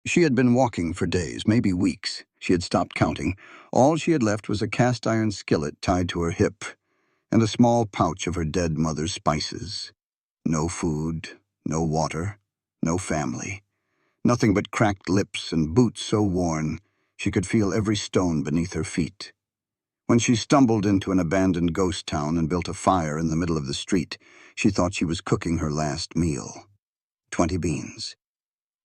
She had been walking for days, maybe weeks. She had stopped counting. All she had left was a cast-iron skillet tied to her hip and a small pouch of her dead mother's spices. No food, no water, no family. Nothing but cracked lips and boots so worn she could feel every stone beneath her feet. When she stumbled into an abandoned ghost town and built a fire in the middle of the street, she thought she was cooking her last meal. 20 beans.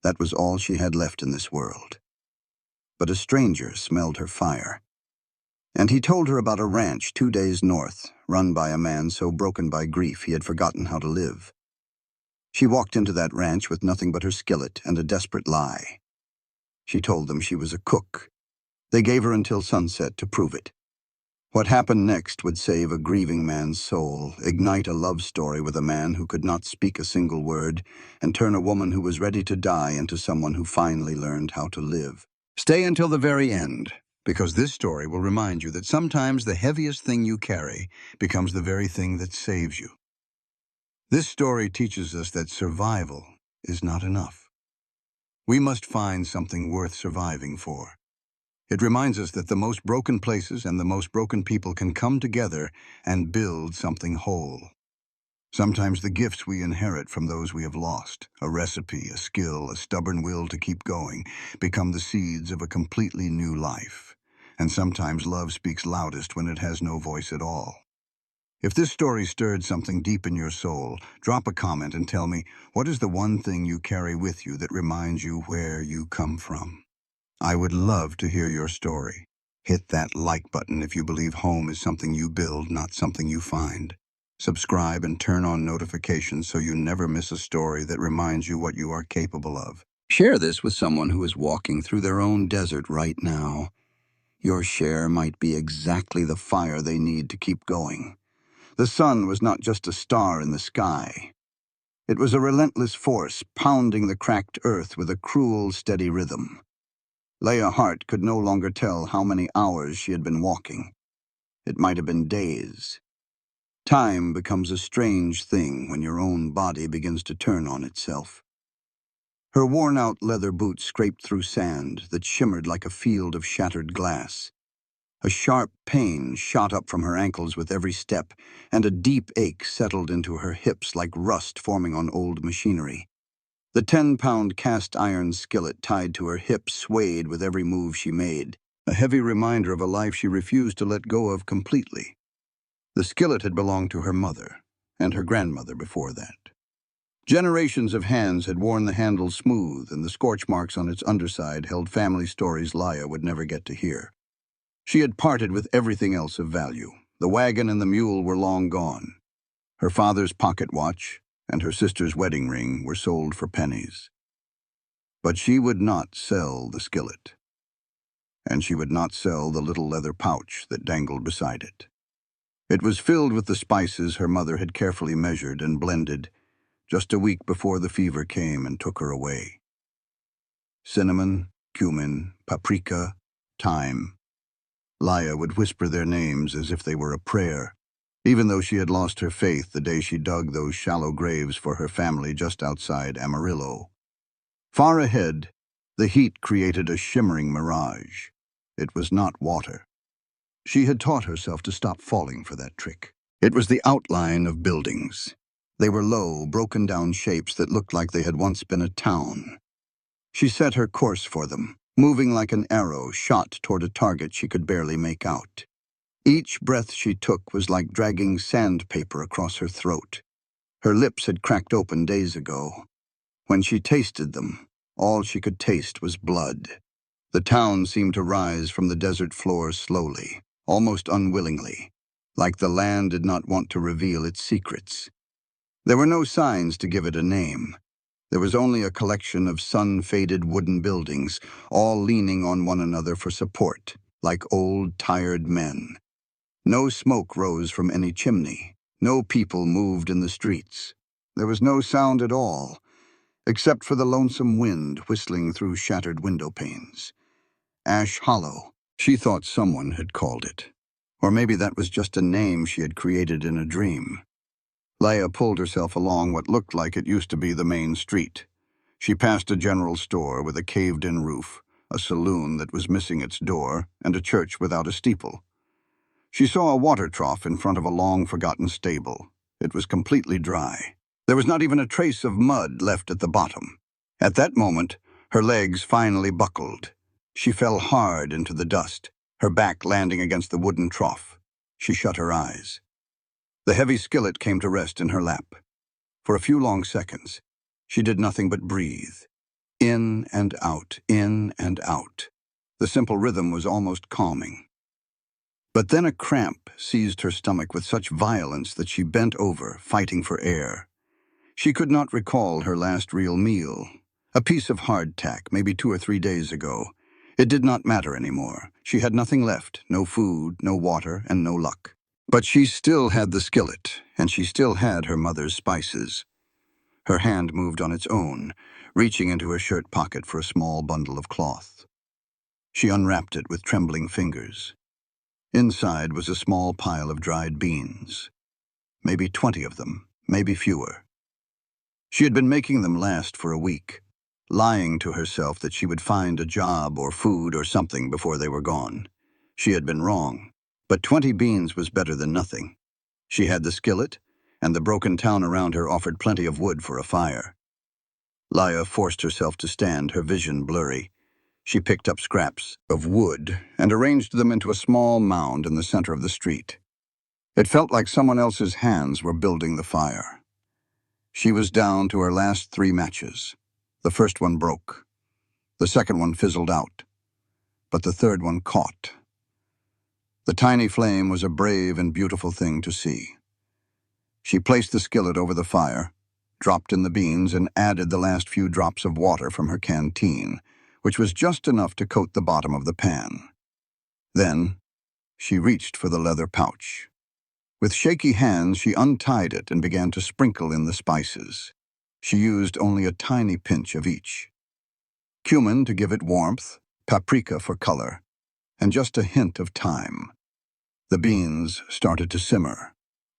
That was all she had left in this world. But a stranger smelled her fire, and he told her about a ranch 2 days north, run by a man so broken by grief he had forgotten how to live. She walked into that ranch with nothing but her skillet and a desperate lie. She told them she was a cook. They gave her until sunset to prove it. What happened next would save a grieving man's soul, ignite a love story with a man who could not speak a single word, and turn a woman who was ready to die into someone who finally learned how to live. Stay until the very end, because this story will remind you that sometimes the heaviest thing you carry becomes the very thing that saves you. This story teaches us that survival is not enough. We must find something worth surviving for. It reminds us that the most broken places and the most broken people can come together and build something whole. Sometimes the gifts we inherit from those we have lost, a recipe, a skill, a stubborn will to keep going, become the seeds of a completely new life. And sometimes love speaks loudest when it has no voice at all. If this story stirred something deep in your soul, drop a comment and tell me, what is the one thing you carry with you that reminds you where you come from? I would love to hear your story. Hit that like button if you believe home is something you build, not something you find. Subscribe and turn on notifications so you never miss a story that reminds you what you are capable of. Share this with someone who is walking through their own desert right now. Your share might be exactly the fire they need to keep going. The sun was not just a star in the sky. It was a relentless force pounding the cracked earth with a cruel, steady rhythm. Leah Hart could no longer tell how many hours she had been walking. It might have been days. Time becomes a strange thing when your own body begins to turn on itself. Her worn-out leather boots scraped through sand that shimmered like a field of shattered glass. A sharp pain shot up from her ankles with every step, and a deep ache settled into her hips like rust forming on old machinery. The 10-pound cast-iron skillet tied to her hip swayed with every move she made, a heavy reminder of a life she refused to let go of completely. The skillet had belonged to her mother, and her grandmother before that. Generations of hands had worn the handle smooth, and the scorch marks on its underside held family stories Leah would never get to hear. She had parted with everything else of value. The wagon and the mule were long gone. Her father's pocket watch and her sister's wedding ring were sold for pennies. But she would not sell the skillet, and she would not sell the little leather pouch that dangled beside it. It was filled with the spices her mother had carefully measured and blended just a week before the fever came and took her away. Cinnamon, cumin, paprika, thyme. Leah would whisper their names as if they were a prayer, even though she had lost her faith the day she dug those shallow graves for her family just outside Amarillo. Far ahead, the heat created a shimmering mirage. It was not water. She had taught herself to stop falling for that trick. It was the outline of buildings. They were low, broken-down shapes that looked like they had once been a town. She set her course for them, moving like an arrow shot toward a target she could barely make out. Each breath she took was like dragging sandpaper across her throat. Her lips had cracked open days ago. When she tasted them, all she could taste was blood. The town seemed to rise from the desert floor slowly, almost unwillingly, like the land did not want to reveal its secrets. There were no signs to give it a name. There was only a collection of sun-faded wooden buildings, all leaning on one another for support, like old, tired men. No smoke rose from any chimney. No people moved in the streets. There was no sound at all, except for the lonesome wind whistling through shattered window panes. Ash Hollow, she thought someone had called it. Or maybe that was just a name she had created in a dream. Leah pulled herself along what looked like it used to be the main street. She passed a general store with a caved-in roof, a saloon that was missing its door, and a church without a steeple. She saw a water trough in front of a long-forgotten stable. It was completely dry. There was not even a trace of mud left at the bottom. At that moment, her legs finally buckled. She fell hard into the dust, her back landing against the wooden trough. She shut her eyes. The heavy skillet came to rest in her lap. For a few long seconds, she did nothing but breathe. In and out, in and out. The simple rhythm was almost calming. But then a cramp seized her stomach with such violence that she bent over, fighting for air. She could not recall her last real meal. A piece of hardtack, maybe 2 or 3 days ago. It did not matter anymore. She had nothing left, no food, no water, and no luck. But she still had the skillet, and she still had her mother's spices. Her hand moved on its own, reaching into her shirt pocket for a small bundle of cloth. She unwrapped it with trembling fingers. Inside was a small pile of dried beans. Maybe 20 of them, maybe fewer. She had been making them last for a week, lying to herself that she would find a job or food or something before they were gone. She had been wrong, but 20 beans was better than nothing. She had the skillet, and the broken town around her offered plenty of wood for a fire. Laya forced herself to stand, her vision blurry. She picked up scraps of wood and arranged them into a small mound in the center of the street. It felt like someone else's hands were building the fire. She was down to her last 3 matches. The first one broke. The second one fizzled out. But the third one caught. The tiny flame was a brave and beautiful thing to see. She placed the skillet over the fire, dropped in the beans, and added the last few drops of water from her canteen, which was just enough to coat the bottom of the pan. Then, she reached for the leather pouch. With shaky hands, she untied it and began to sprinkle in the spices. She used only a tiny pinch of each. Cumin to give it warmth, paprika for color, and just a hint of thyme. The beans started to simmer.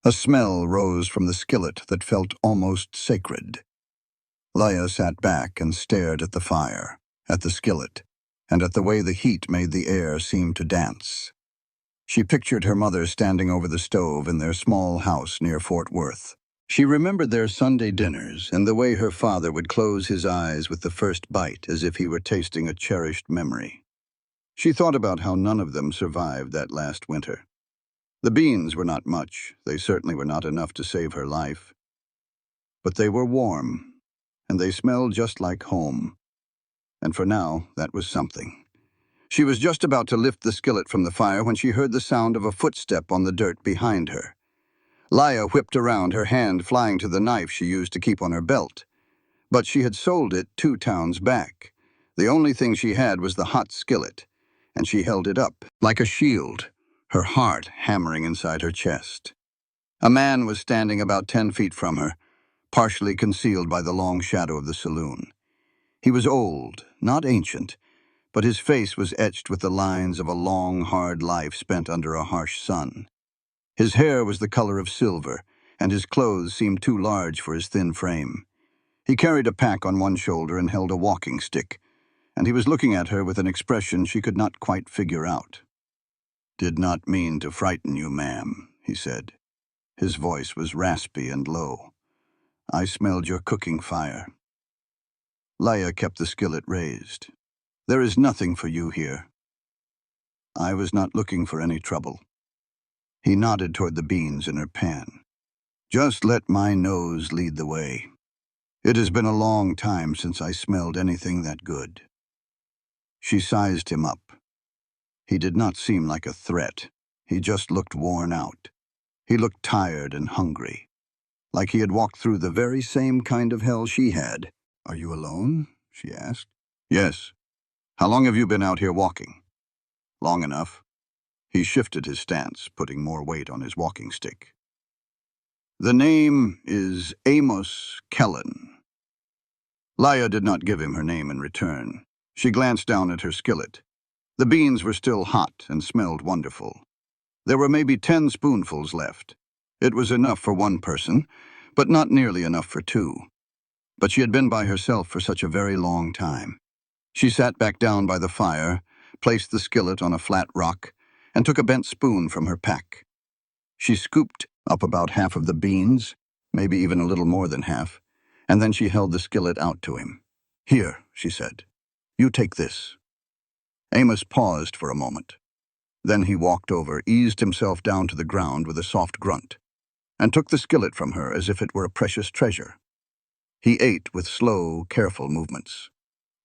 A smell rose from the skillet that felt almost sacred. Laya sat back and stared at the fire, at the skillet, and at the way the heat made the air seem to dance. She pictured her mother standing over the stove in their small house near Fort Worth. She remembered their Sunday dinners and the way her father would close his eyes with the first bite as if he were tasting a cherished memory. She thought about how none of them survived that last winter. The beans were not much. They certainly were not enough to save her life. But they were warm, and they smelled just like home. And for now, that was something. She was just about to lift the skillet from the fire when she heard the sound of a footstep on the dirt behind her. Laya whipped around, her hand flying to the knife she used to keep on her belt. But she had sold it 2 towns back. The only thing she had was the hot skillet, and she held it up, like a shield, her heart hammering inside her chest. A man was standing about 10 feet from her, partially concealed by the long shadow of the saloon. He was old, not ancient, but his face was etched with the lines of a long, hard life spent under a harsh sun. His hair was the color of silver, and his clothes seemed too large for his thin frame. He carried a pack on one shoulder and held a walking stick, and he was looking at her with an expression she could not quite figure out. "Did not mean to frighten you, ma'am," he said. His voice was raspy and low. "I smelled your cooking fire." Laya kept the skillet raised. "There is nothing for you here." "I was not looking for any trouble." He nodded toward the beans in her pan. "Just let my nose lead the way. It has been a long time since I smelled anything that good." She sized him up. He did not seem like a threat. He just looked worn out. He looked tired and hungry, like he had walked through the very same kind of hell she had. "Are you alone?" she asked. "Yes. How long have you been out here walking?" "Long enough." He shifted his stance, putting more weight on his walking stick. "The name is Amos Kellen." Laya did not give him her name in return. She glanced down at her skillet. The beans were still hot and smelled wonderful. There were maybe 10 spoonfuls left. It was enough for one person, but not nearly enough for 2. But she had been by herself for such a very long time. She sat back down by the fire, placed the skillet on a flat rock, and took a bent spoon from her pack. She scooped up about half of the beans, maybe even a little more than half, and then she held the skillet out to him. "Here," she said. "You take this." Amos paused for a moment. Then he walked over, eased himself down to the ground with a soft grunt, and took the skillet from her as if it were a precious treasure. He ate with slow, careful movements.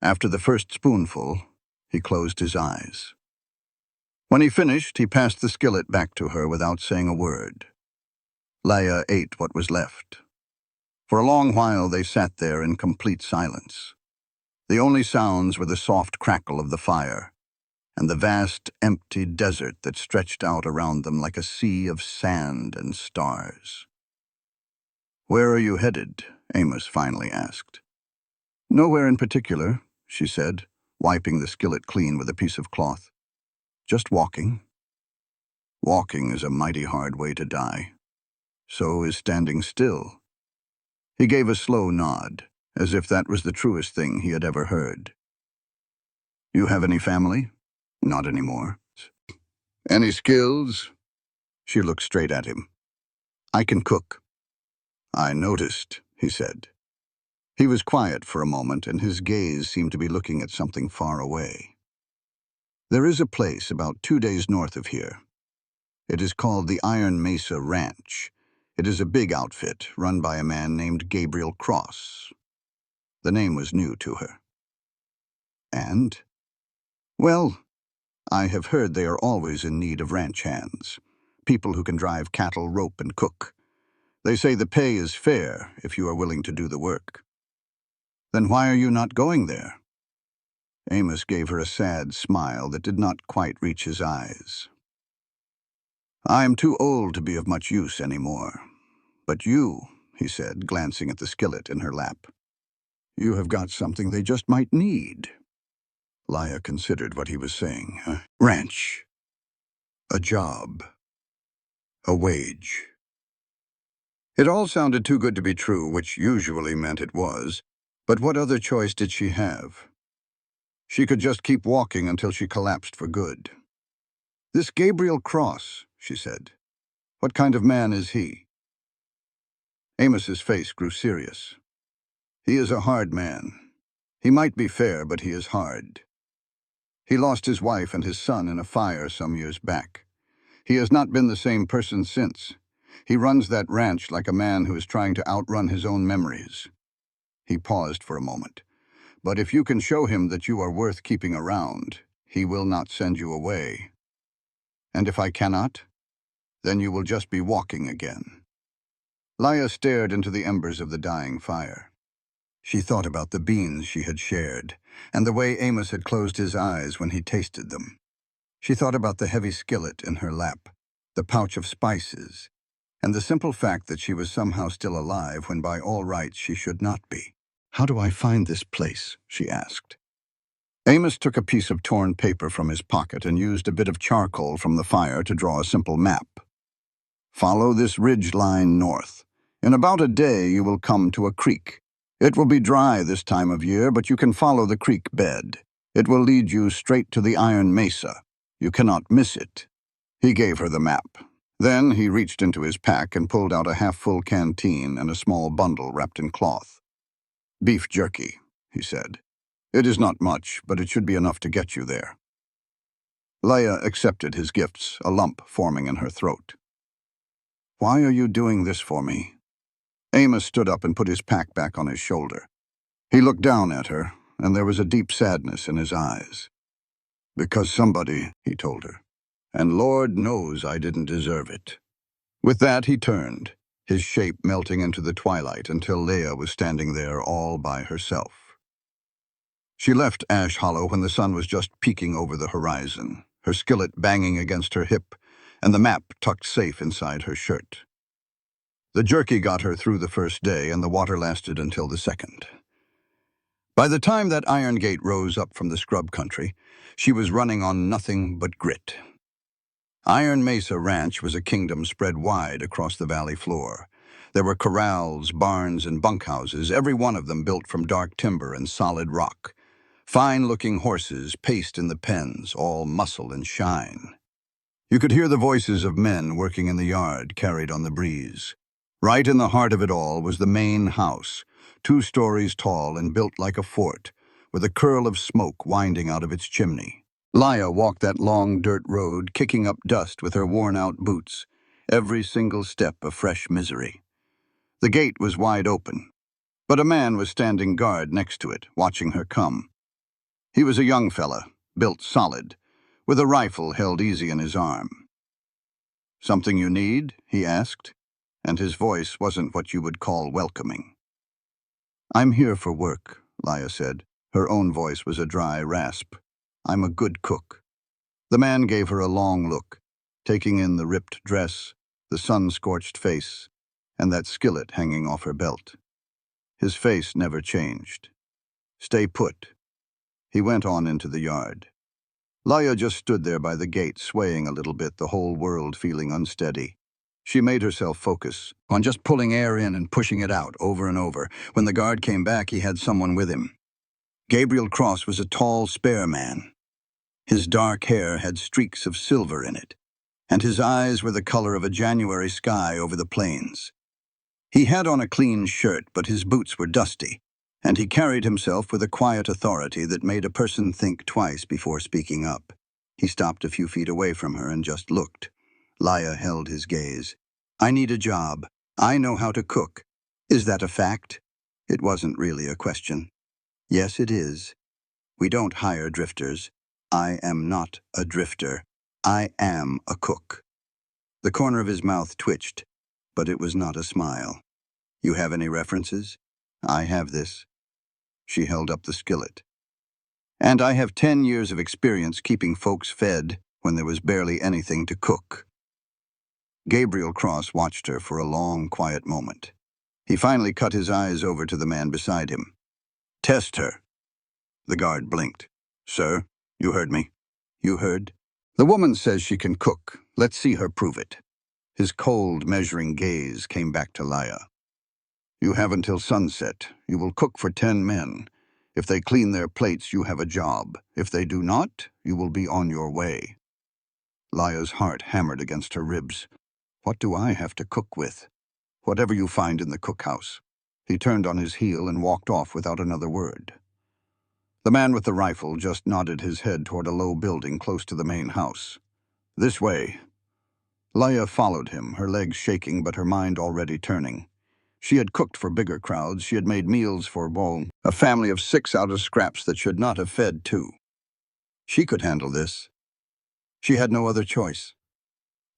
After the first spoonful, he closed his eyes. When he finished, he passed the skillet back to her without saying a word. Leah ate what was left. For a long while they sat there in complete silence. The only sounds were the soft crackle of the fire and the vast, empty desert that stretched out around them like a sea of sand and stars. "Where are you headed?" Amos finally asked. "Nowhere in particular," she said, wiping the skillet clean with a piece of cloth. "Just walking." Walking is a mighty hard way to die. So is standing still. He gave a slow nod, as if that was the truest thing he had ever heard. "You have any family?" "Not anymore." "Any skills?" She looked straight at him. "I can cook." "I noticed," he said. He was quiet for a moment, and his gaze seemed to be looking at something far away. "There is a place about 2 days north of here. It is called the Iron Mesa Ranch. It is a big outfit, run by a man named Gabriel Cross." The name was new to her. "And?" "Well, I have heard they are always in need of ranch hands, people who can drive cattle, rope, and cook. They say the pay is fair if you are willing to do the work." "Then why are you not going there?" Amos gave her a sad smile that did not quite reach his eyes. "I am too old to be of much use anymore. But you," he said, glancing at the skillet in her lap, "you have got something they just might need." Leah considered what he was saying. A ranch. A job. A wage. It all sounded too good to be true, which usually meant it was. But what other choice did she have? She could just keep walking until she collapsed for good. "This Gabriel Cross," she said. "What kind of man is he?" Amos's face grew serious. "He is a hard man. He might be fair, but he is hard. He lost his wife and his son in a fire some years back. He has not been the same person since. He runs that ranch like a man who is trying to outrun his own memories." He paused for a moment. "But if you can show him that you are worth keeping around, he will not send you away. And if I cannot, then you will just be walking again." Leah stared into the embers of the dying fire. She thought about the beans she had shared, and the way Amos had closed his eyes when he tasted them. She thought about the heavy skillet in her lap, the pouch of spices, and the simple fact that she was somehow still alive when by all rights she should not be. "How do I find this place?" she asked. Amos took a piece of torn paper from his pocket and used a bit of charcoal from the fire to draw a simple map. "Follow this ridge line north. In about a day you will come to a creek. It will be dry this time of year, but you can follow the creek bed. It will lead you straight to the Iron Mesa. You cannot miss it." He gave her the map. Then he reached into his pack and pulled out a half-full canteen and a small bundle wrapped in cloth. "Beef jerky," he said. "It is not much, but it should be enough to get you there." Leah accepted his gifts, a lump forming in her throat. "Why are you doing this for me?" Amos stood up and put his pack back on his shoulder. He looked down at her, and there was a deep sadness in his eyes. "Because somebody," he told her. "And Lord knows I didn't deserve it." With that he turned, his shape melting into the twilight until Leah was standing there all by herself. She left Ash Hollow when the sun was just peeking over the horizon, her skillet banging against her hip, and the map tucked safe inside her shirt. The jerky got her through the first day, and the water lasted until the second. By the time that Iron Gate rose up from the scrub country, she was running on nothing but grit. Iron Mesa Ranch was a kingdom spread wide across the valley floor. There were corrals, barns, and bunkhouses, every one of them built from dark timber and solid rock. Fine-looking horses paced in the pens, all muscle and shine. You could hear the voices of men working in the yard, carried on the breeze. Right in the heart of it all was the main house, 2 stories tall and built like a fort, with a curl of smoke winding out of its chimney. Leah walked that long dirt road, kicking up dust with her worn-out boots, every single step a fresh misery. The gate was wide open, but a man was standing guard next to it, watching her come. He was a young fella, built solid, with a rifle held easy in his arm. "Something you need?" he asked, and his voice wasn't what you would call welcoming. "I'm here for work," Leah said. Her own voice was a dry rasp. "I'm a good cook." The man gave her a long look, taking in the ripped dress, the sun-scorched face, and that skillet hanging off her belt. His face never changed. "Stay put." He went on into the yard. Leah just stood there by the gate, swaying a little bit, the whole world feeling unsteady. She made herself focus on just pulling air in and pushing it out over and over. When the guard came back, he had someone with him. Gabriel Cross was a tall, spare man. His dark hair had streaks of silver in it, and his eyes were the color of a January sky over the plains. He had on a clean shirt, but his boots were dusty, and he carried himself with a quiet authority that made a person think twice before speaking up. He stopped a few feet away from her and just looked. Leah held his gaze. "I need a job. I know how to cook. Is that a fact?" It wasn't really a question. "Yes, it is. We don't hire drifters. I am not a drifter. I am a cook." The corner of his mouth twitched, but it was not a smile. "You have any references?" "I have this." She held up the skillet. "And I have 10 years of experience keeping folks fed when there was barely anything to cook." Gabriel Cross watched her for a long, quiet moment. He finally cut his eyes over to the man beside him. "Test her." The guard blinked. "Sir, you heard me." "You heard?" "The woman says she can cook. Let's see her prove it." His cold, measuring gaze came back to Leah. "You have until sunset. You will cook for 10 men. If they clean their plates, you have a job. If they do not, you will be on your way." Leah's heart hammered against her ribs. "What do I have to cook with?" "Whatever you find in the cookhouse." He turned on his heel and walked off without another word. The man with the rifle just nodded his head toward a low building close to the main house. "This way." Leah followed him, her legs shaking but her mind already turning. She had cooked for bigger crowds. She had made meals for, a family of 6 out of scraps that should not have fed 2. She could handle this. She had no other choice.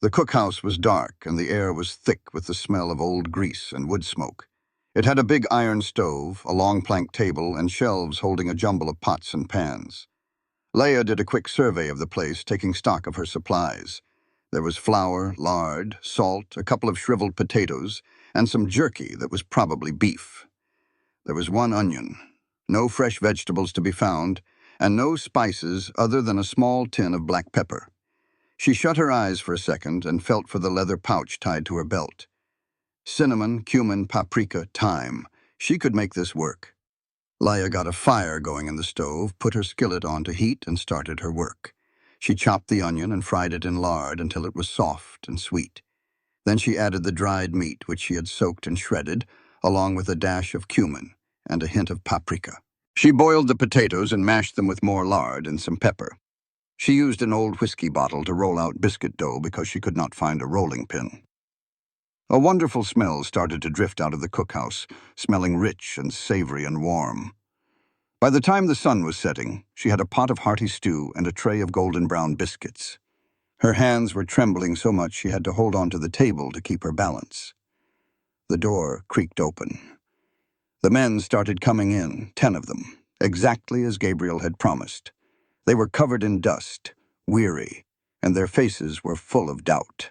The cookhouse was dark, and the air was thick with the smell of old grease and wood smoke. It had a big iron stove, a long plank table, and shelves holding a jumble of pots and pans. Leah did a quick survey of the place, taking stock of her supplies. There was flour, lard, salt, a couple of shriveled potatoes, and some jerky that was probably beef. There was 1 onion, no fresh vegetables to be found, and no spices other than a small tin of black pepper. She shut her eyes for a second and felt for the leather pouch tied to her belt. Cinnamon, cumin, paprika, thyme. She could make this work. Leah got a fire going in the stove, put her skillet on to heat, and started her work. She chopped the onion and fried it in lard until it was soft and sweet. Then she added the dried meat, which she had soaked and shredded, along with a dash of cumin and a hint of paprika. She boiled the potatoes and mashed them with more lard and some pepper. She used an old whiskey bottle to roll out biscuit dough because she could not find a rolling pin. A wonderful smell started to drift out of the cookhouse, smelling rich and savory and warm. By the time the sun was setting, she had a pot of hearty stew and a tray of golden brown biscuits. Her hands were trembling so much she had to hold on to the table to keep her balance. The door creaked open. The men started coming in, 10 of them, exactly as Gabriel had promised. They were covered in dust, weary, and their faces were full of doubt.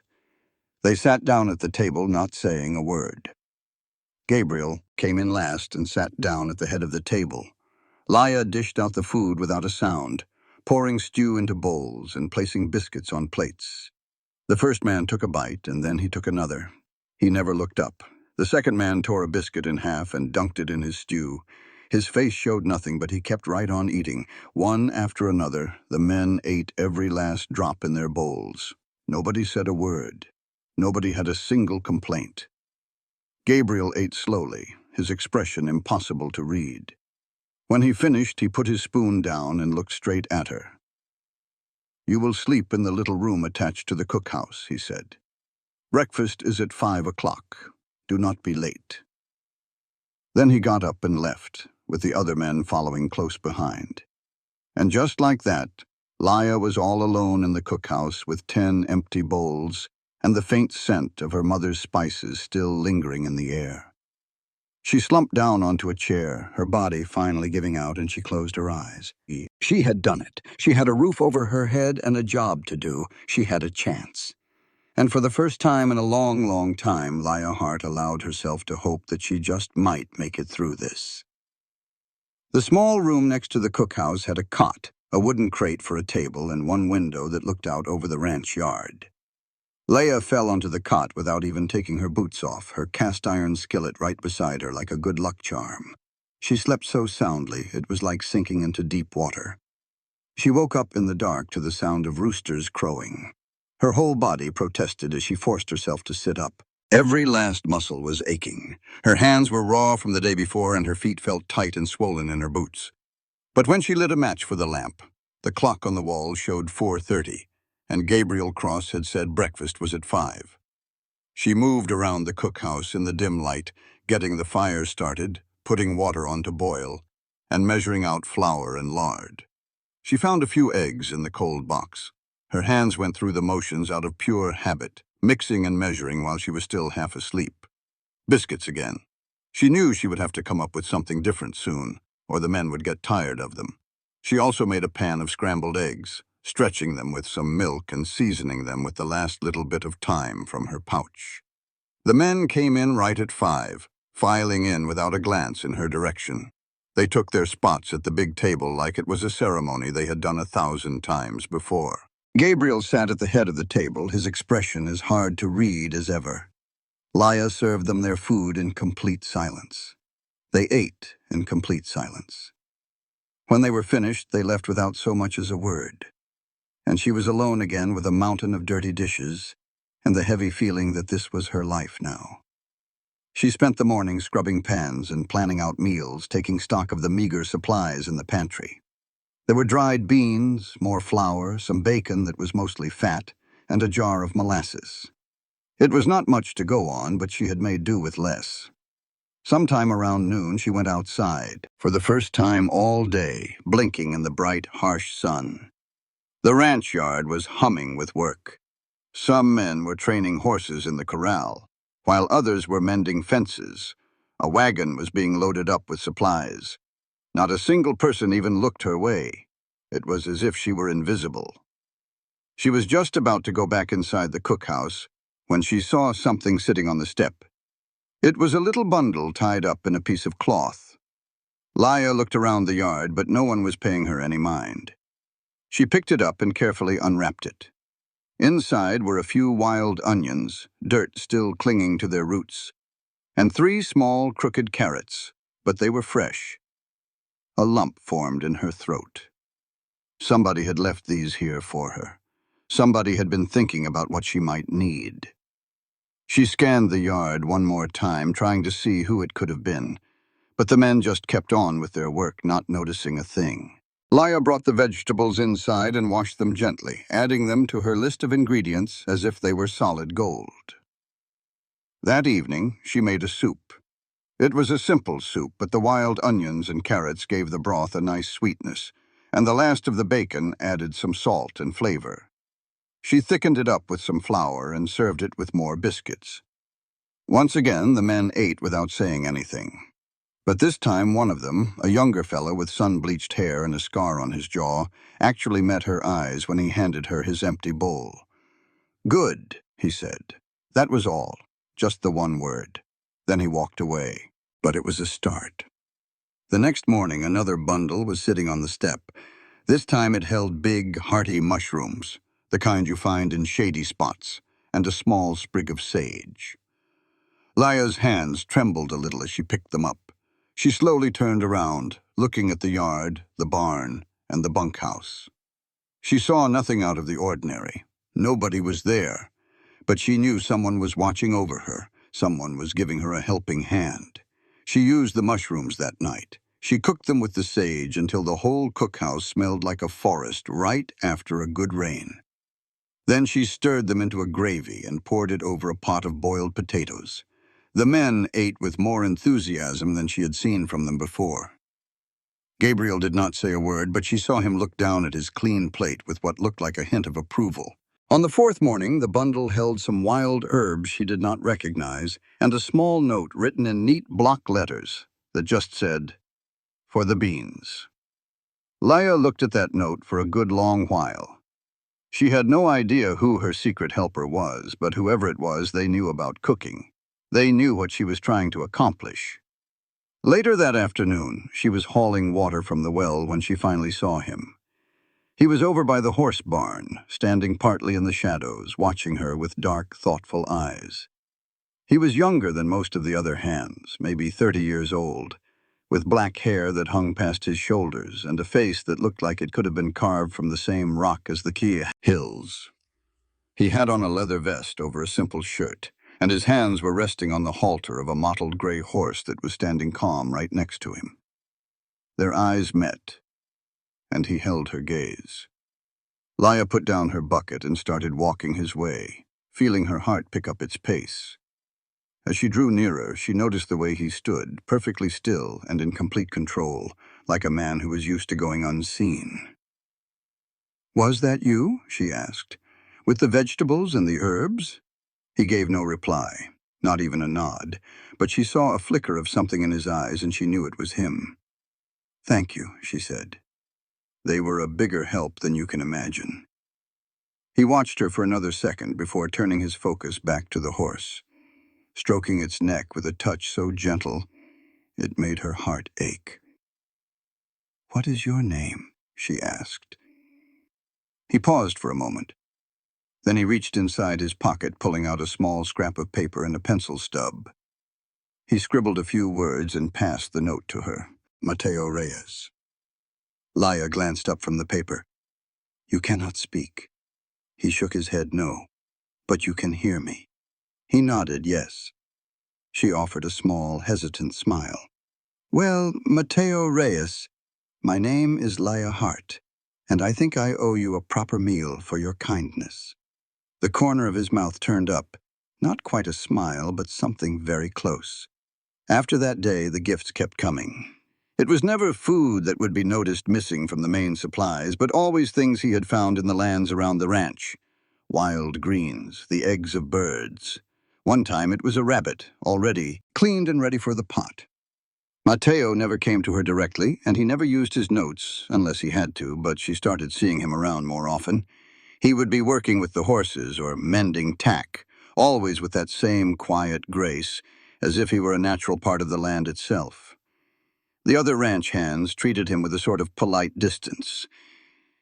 They sat down at the table, not saying a word. Gabriel came in last and sat down at the head of the table. Leah dished out the food without a sound, pouring stew into bowls and placing biscuits on plates. The first man took a bite, and then he took another. He never looked up. The second man tore a biscuit in half and dunked it in his stew. His face showed nothing, but he kept right on eating. One after another, the men ate every last drop in their bowls. Nobody said a word. Nobody had a single complaint. Gabriel ate slowly, his expression impossible to read. When he finished, he put his spoon down and looked straight at her. "You will sleep in the little room attached to the cookhouse," he said. "Breakfast is at 5 o'clock. Do not be late." Then he got up and left, with the other men following close behind. And just like that, Laia was all alone in the cookhouse with 10 empty bowls and the faint scent of her mother's spices still lingering in the air. She slumped down onto a chair, her body finally giving out, and she closed her eyes. She had done it. She had a roof over her head and a job to do. She had a chance. And for the first time in a long, long time, Laia Hart allowed herself to hope that she just might make it through this. The small room next to the cookhouse had a cot, a wooden crate for a table, and one window that looked out over the ranch yard. Laia fell onto the cot without even taking her boots off, her cast-iron skillet right beside her like a good luck charm. She slept so soundly, it was like sinking into deep water. She woke up in the dark to the sound of roosters crowing. Her whole body protested as she forced herself to sit up. Every last muscle was aching. Her hands were raw from the day before, and her feet felt tight and swollen in her boots. But when she lit a match for the lamp, the clock on the wall showed 4:30, and Gabriel Cross had said breakfast was at 5. She moved around the cookhouse in the dim light, getting the fire started, putting water on to boil, and measuring out flour and lard. She found a few eggs in the cold box. Her hands went through the motions out of pure habit, mixing and measuring while she was still half asleep. Biscuits again. She knew she would have to come up with something different soon, or the men would get tired of them. She also made a pan of scrambled eggs, stretching them with some milk and seasoning them with the last little bit of thyme from her pouch. The men came in right at 5, filing in without a glance in her direction. They took their spots at the big table like it was a ceremony they had done 1,000 times before. Gabriel sat at the head of the table, his expression as hard to read as ever. Laia served them their food in complete silence. They ate in complete silence. When they were finished, they left without so much as a word. And she was alone again with a mountain of dirty dishes and the heavy feeling that this was her life now. She spent the morning scrubbing pans and planning out meals, taking stock of the meager supplies in the pantry. There were dried beans, more flour, some bacon that was mostly fat, and a jar of molasses. It was not much to go on, but she had made do with less. Sometime around noon, she went outside, for the first time all day, blinking in the bright, harsh sun. The ranch yard was humming with work. Some men were training horses in the corral, while others were mending fences. A wagon was being loaded up with supplies. Not a single person even looked her way. It was as if she were invisible. She was just about to go back inside the cookhouse when she saw something sitting on the step. It was a little bundle tied up in a piece of cloth. Laia looked around the yard, but no one was paying her any mind. She picked it up and carefully unwrapped it. Inside were a few wild onions, dirt still clinging to their roots, and 3 small, crooked carrots, but they were fresh. A lump formed in her throat. Somebody had left these here for her. Somebody had been thinking about what she might need. She scanned the yard one more time, trying to see who it could have been, but the men just kept on with their work, not noticing a thing. Laia brought the vegetables inside and washed them gently, adding them to her list of ingredients as if they were solid gold. That evening, she made a soup. It was a simple soup, but the wild onions and carrots gave the broth a nice sweetness, and the last of the bacon added some salt and flavor. She thickened it up with some flour and served it with more biscuits. Once again, the men ate without saying anything. But this time, one of them, a younger fellow with sun-bleached hair and a scar on his jaw, actually met her eyes when he handed her his empty bowl. "Good," he said. That was all, just the one word. Then he walked away. But it was a start. The next morning, another bundle was sitting on the step. This time it held big, hearty mushrooms, the kind you find in shady spots, and a small sprig of sage. Laya's hands trembled a little as she picked them up. She slowly turned around, looking at the yard, the barn, and the bunkhouse. She saw nothing out of the ordinary. Nobody was there, but she knew someone was watching over her. Someone was giving her a helping hand. She used the mushrooms that night. She cooked them with the sage until the whole cookhouse smelled like a forest right after a good rain. Then she stirred them into a gravy and poured it over a pot of boiled potatoes. The men ate with more enthusiasm than she had seen from them before. Gabriel did not say a word, but she saw him look down at his clean plate with what looked like a hint of approval. On the fourth morning, the bundle held some wild herbs she did not recognize and a small note written in neat block letters that just said, "For the beans." Laya looked at that note for a good long while. She had no idea who her secret helper was, but whoever it was, they knew about cooking. They knew what she was trying to accomplish. Later that afternoon, she was hauling water from the well when she finally saw him. He was over by the horse barn, standing partly in the shadows, watching her with dark, thoughtful eyes. He was younger than most of the other hands, maybe 30 years old, with black hair that hung past his shoulders and a face that looked like it could have been carved from the same rock as the Kia Hills. He had on a leather vest over a simple shirt, and his hands were resting on the halter of a mottled gray horse that was standing calm right next to him. Their eyes met, and he held her gaze. Laya put down her bucket and started walking his way, feeling her heart pick up its pace. As she drew nearer, she noticed the way he stood, perfectly still and in complete control, like a man who was used to going unseen. "Was that you?" she asked. "With the vegetables and the herbs?" He gave no reply, not even a nod, but she saw a flicker of something in his eyes and she knew it was him. "Thank you," she said. "They were a bigger help than you can imagine." He watched her for another second before turning his focus back to the horse, stroking its neck with a touch so gentle it made her heart ache. "What is your name?" she asked. He paused for a moment. Then he reached inside his pocket, pulling out a small scrap of paper and a pencil stub. He scribbled a few words and passed the note to her. "Mateo Reyes." Laya glanced up from the paper. "You cannot speak." He shook his head no. "But you can hear me." He nodded yes. She offered a small, hesitant smile. "Well, Mateo Reyes, my name is Laya Hart, and I think I owe you a proper meal for your kindness." The corner of his mouth turned up, not quite a smile, but something very close. After that day, the gifts kept coming. It was never food that would be noticed missing from the main supplies, but always things he had found in the lands around the ranch. Wild greens, the eggs of birds. One time it was a rabbit, already cleaned and ready for the pot. Mateo never came to her directly, and he never used his notes, unless he had to, but she started seeing him around more often. He would be working with the horses or mending tack, always with that same quiet grace, as if he were a natural part of the land itself. The other ranch hands treated him with a sort of polite distance.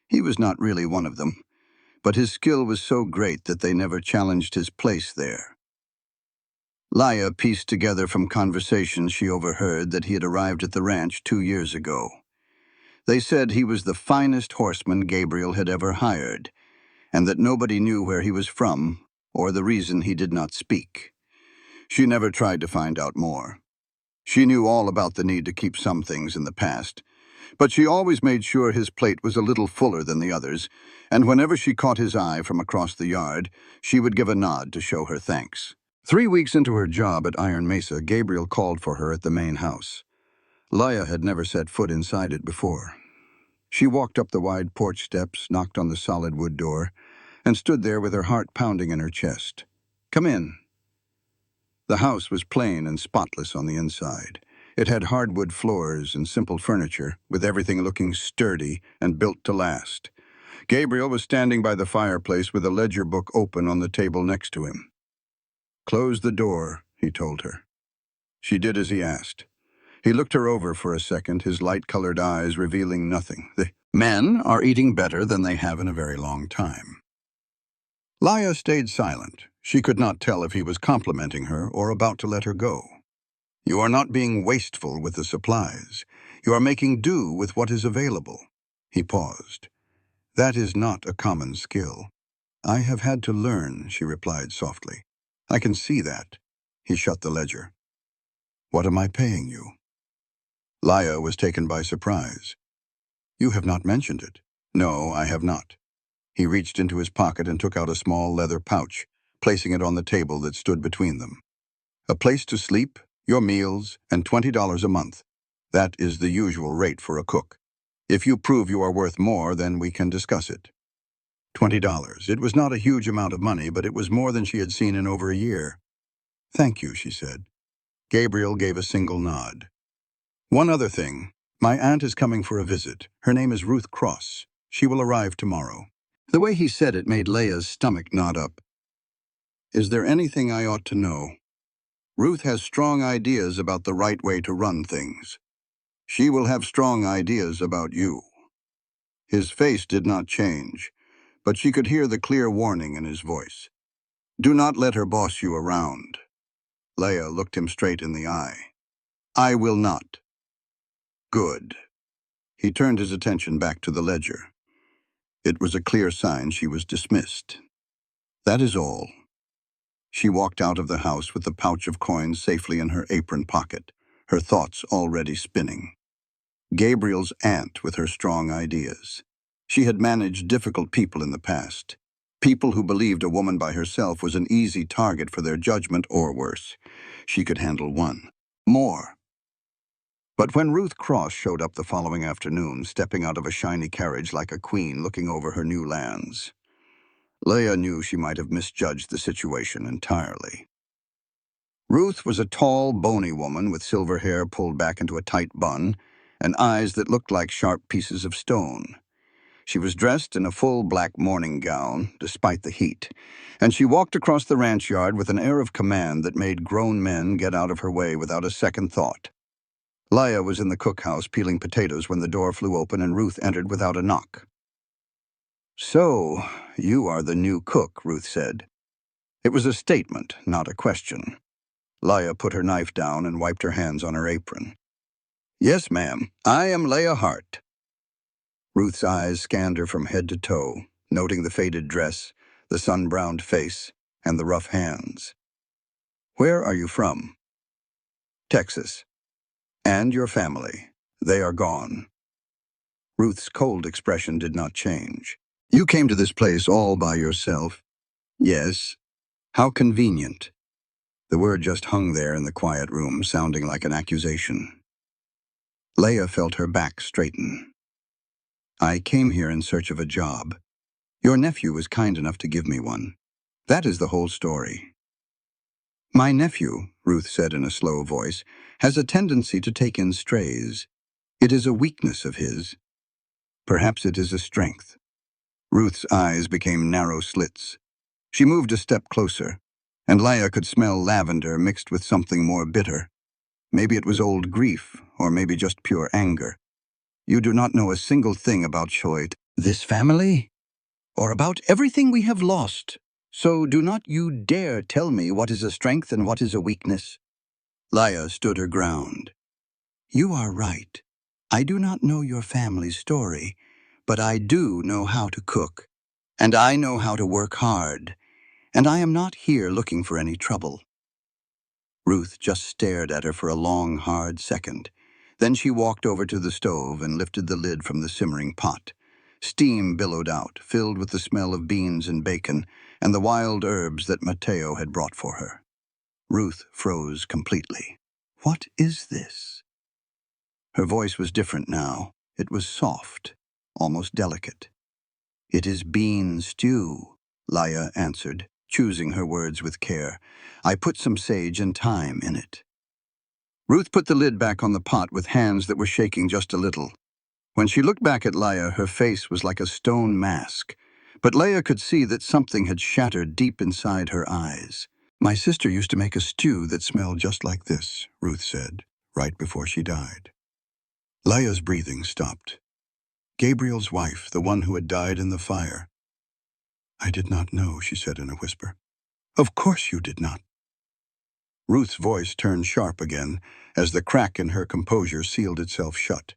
He was not really one of them, but his skill was so great that they never challenged his place there. Laya pieced together from conversations she overheard that he had arrived at the ranch 2 years ago. They said he was the finest horseman Gabriel had ever hired, and that nobody knew where he was from or the reason he did not speak. She never tried to find out more. She knew all about the need to keep some things in the past, but she always made sure his plate was a little fuller than the others, and whenever she caught his eye from across the yard, she would give a nod to show her thanks. 3 weeks into her job at Iron Mesa, Gabriel called for her at the main house. Laya had never set foot inside it before. She walked up the wide porch steps, knocked on the solid wood door, and stood there with her heart pounding in her chest. "Come in." The house was plain and spotless on the inside. It had hardwood floors and simple furniture, with everything looking sturdy and built to last. Gabriel was standing by the fireplace with a ledger book open on the table next to him. "Close the door," he told her. She did as he asked. He looked her over for a second, his light-colored eyes revealing nothing. "The men are eating better than they have in a very long time." Laya stayed silent. She could not tell if he was complimenting her or about to let her go. "You are not being wasteful with the supplies. You are making do with what is available." He paused. "That is not a common skill." "I have had to learn," she replied softly. "I can see that." He shut the ledger. "What am I paying you?" Leah was taken by surprise. "You have not mentioned it." "No, I have not." He reached into his pocket and took out a small leather pouch, placing it on the table that stood between them. "A place to sleep, your meals, and $20 a month. That is the usual rate for a cook. If you prove you are worth more, then we can discuss it." $20. It was not a huge amount of money, but it was more than she had seen in over a year. "Thank you," she said. Gabriel gave a single nod. "One other thing. My aunt is coming for a visit. Her name is Ruth Cross. She will arrive tomorrow." The way he said it made Leah's stomach knot up. "Is there anything I ought to know?" "Ruth has strong ideas about the right way to run things. She will have strong ideas about you." His face did not change, but she could hear the clear warning in his voice. "Do not let her boss you around." Leah looked him straight in the eye. "I will not." "Good." He turned his attention back to the ledger. It was a clear sign she was dismissed. "That is all." She walked out of the house with the pouch of coins safely in her apron pocket, her thoughts already spinning. Gabriel's aunt with her strong ideas. She had managed difficult people in the past. People who believed a woman by herself was an easy target for their judgment or worse. She could handle one. More. But when Ruth Cross showed up the following afternoon, stepping out of a shiny carriage like a queen looking over her new lands, Leah knew she might have misjudged the situation entirely. Ruth was a tall, bony woman with silver hair pulled back into a tight bun and eyes that looked like sharp pieces of stone. She was dressed in a full black morning gown, despite the heat, and she walked across the ranch yard with an air of command that made grown men get out of her way without a second thought. Leah was in the cookhouse peeling potatoes when the door flew open and Ruth entered without a knock. "So, you are the new cook," Ruth said. It was a statement, not a question. Leah put her knife down and wiped her hands on her apron. "Yes, ma'am. I am Leah Hart." Ruth's eyes scanned her from head to toe, noting the faded dress, the sun-browned face, and the rough hands. "Where are you from?" "Texas." "And your family? They are gone." Ruth's cold expression did not change. "You came to this place all by yourself?" "Yes." "How convenient." The word just hung there in the quiet room, sounding like an accusation. Leah felt her back straighten. "I came here in search of a job. Your nephew was kind enough to give me one. That is the whole story." "My nephew," Ruth said in a slow voice, "has a tendency to take in strays. It is a weakness of his. Perhaps it is a strength." Ruth's eyes became narrow slits. She moved a step closer, and Leah could smell lavender mixed with something more bitter. Maybe it was old grief, or maybe just pure anger. "You do not know a single thing about Choit, this family, or about everything we have lost. So do not you dare tell me what is a strength and what is a weakness." Leah stood her ground. "You are right. I do not know your family's story, but I do know how to cook, and I know how to work hard, and I am not here looking for any trouble." Ruth just stared at her for a long, hard second. Then she walked over to the stove and lifted the lid from the simmering pot. Steam billowed out, filled with the smell of beans and bacon and the wild herbs that Mateo had brought for her. Ruth froze completely. "What is this?" Her voice was different now. It was soft, almost delicate. "It is bean stew," Leah answered, choosing her words with care. "I put some sage and thyme in it." Ruth put the lid back on the pot with hands that were shaking just a little. When she looked back at Leah, her face was like a stone mask, but Leah could see that something had shattered deep inside her eyes. "My sister used to make a stew that smelled just like this," Ruth said, "right before she died." Leah's breathing stopped. "Gabriel's wife, the one who had died in the fire." "I did not know," she said in a whisper. Of course you did not. Ruth's voice turned sharp again as the crack in her composure sealed itself shut.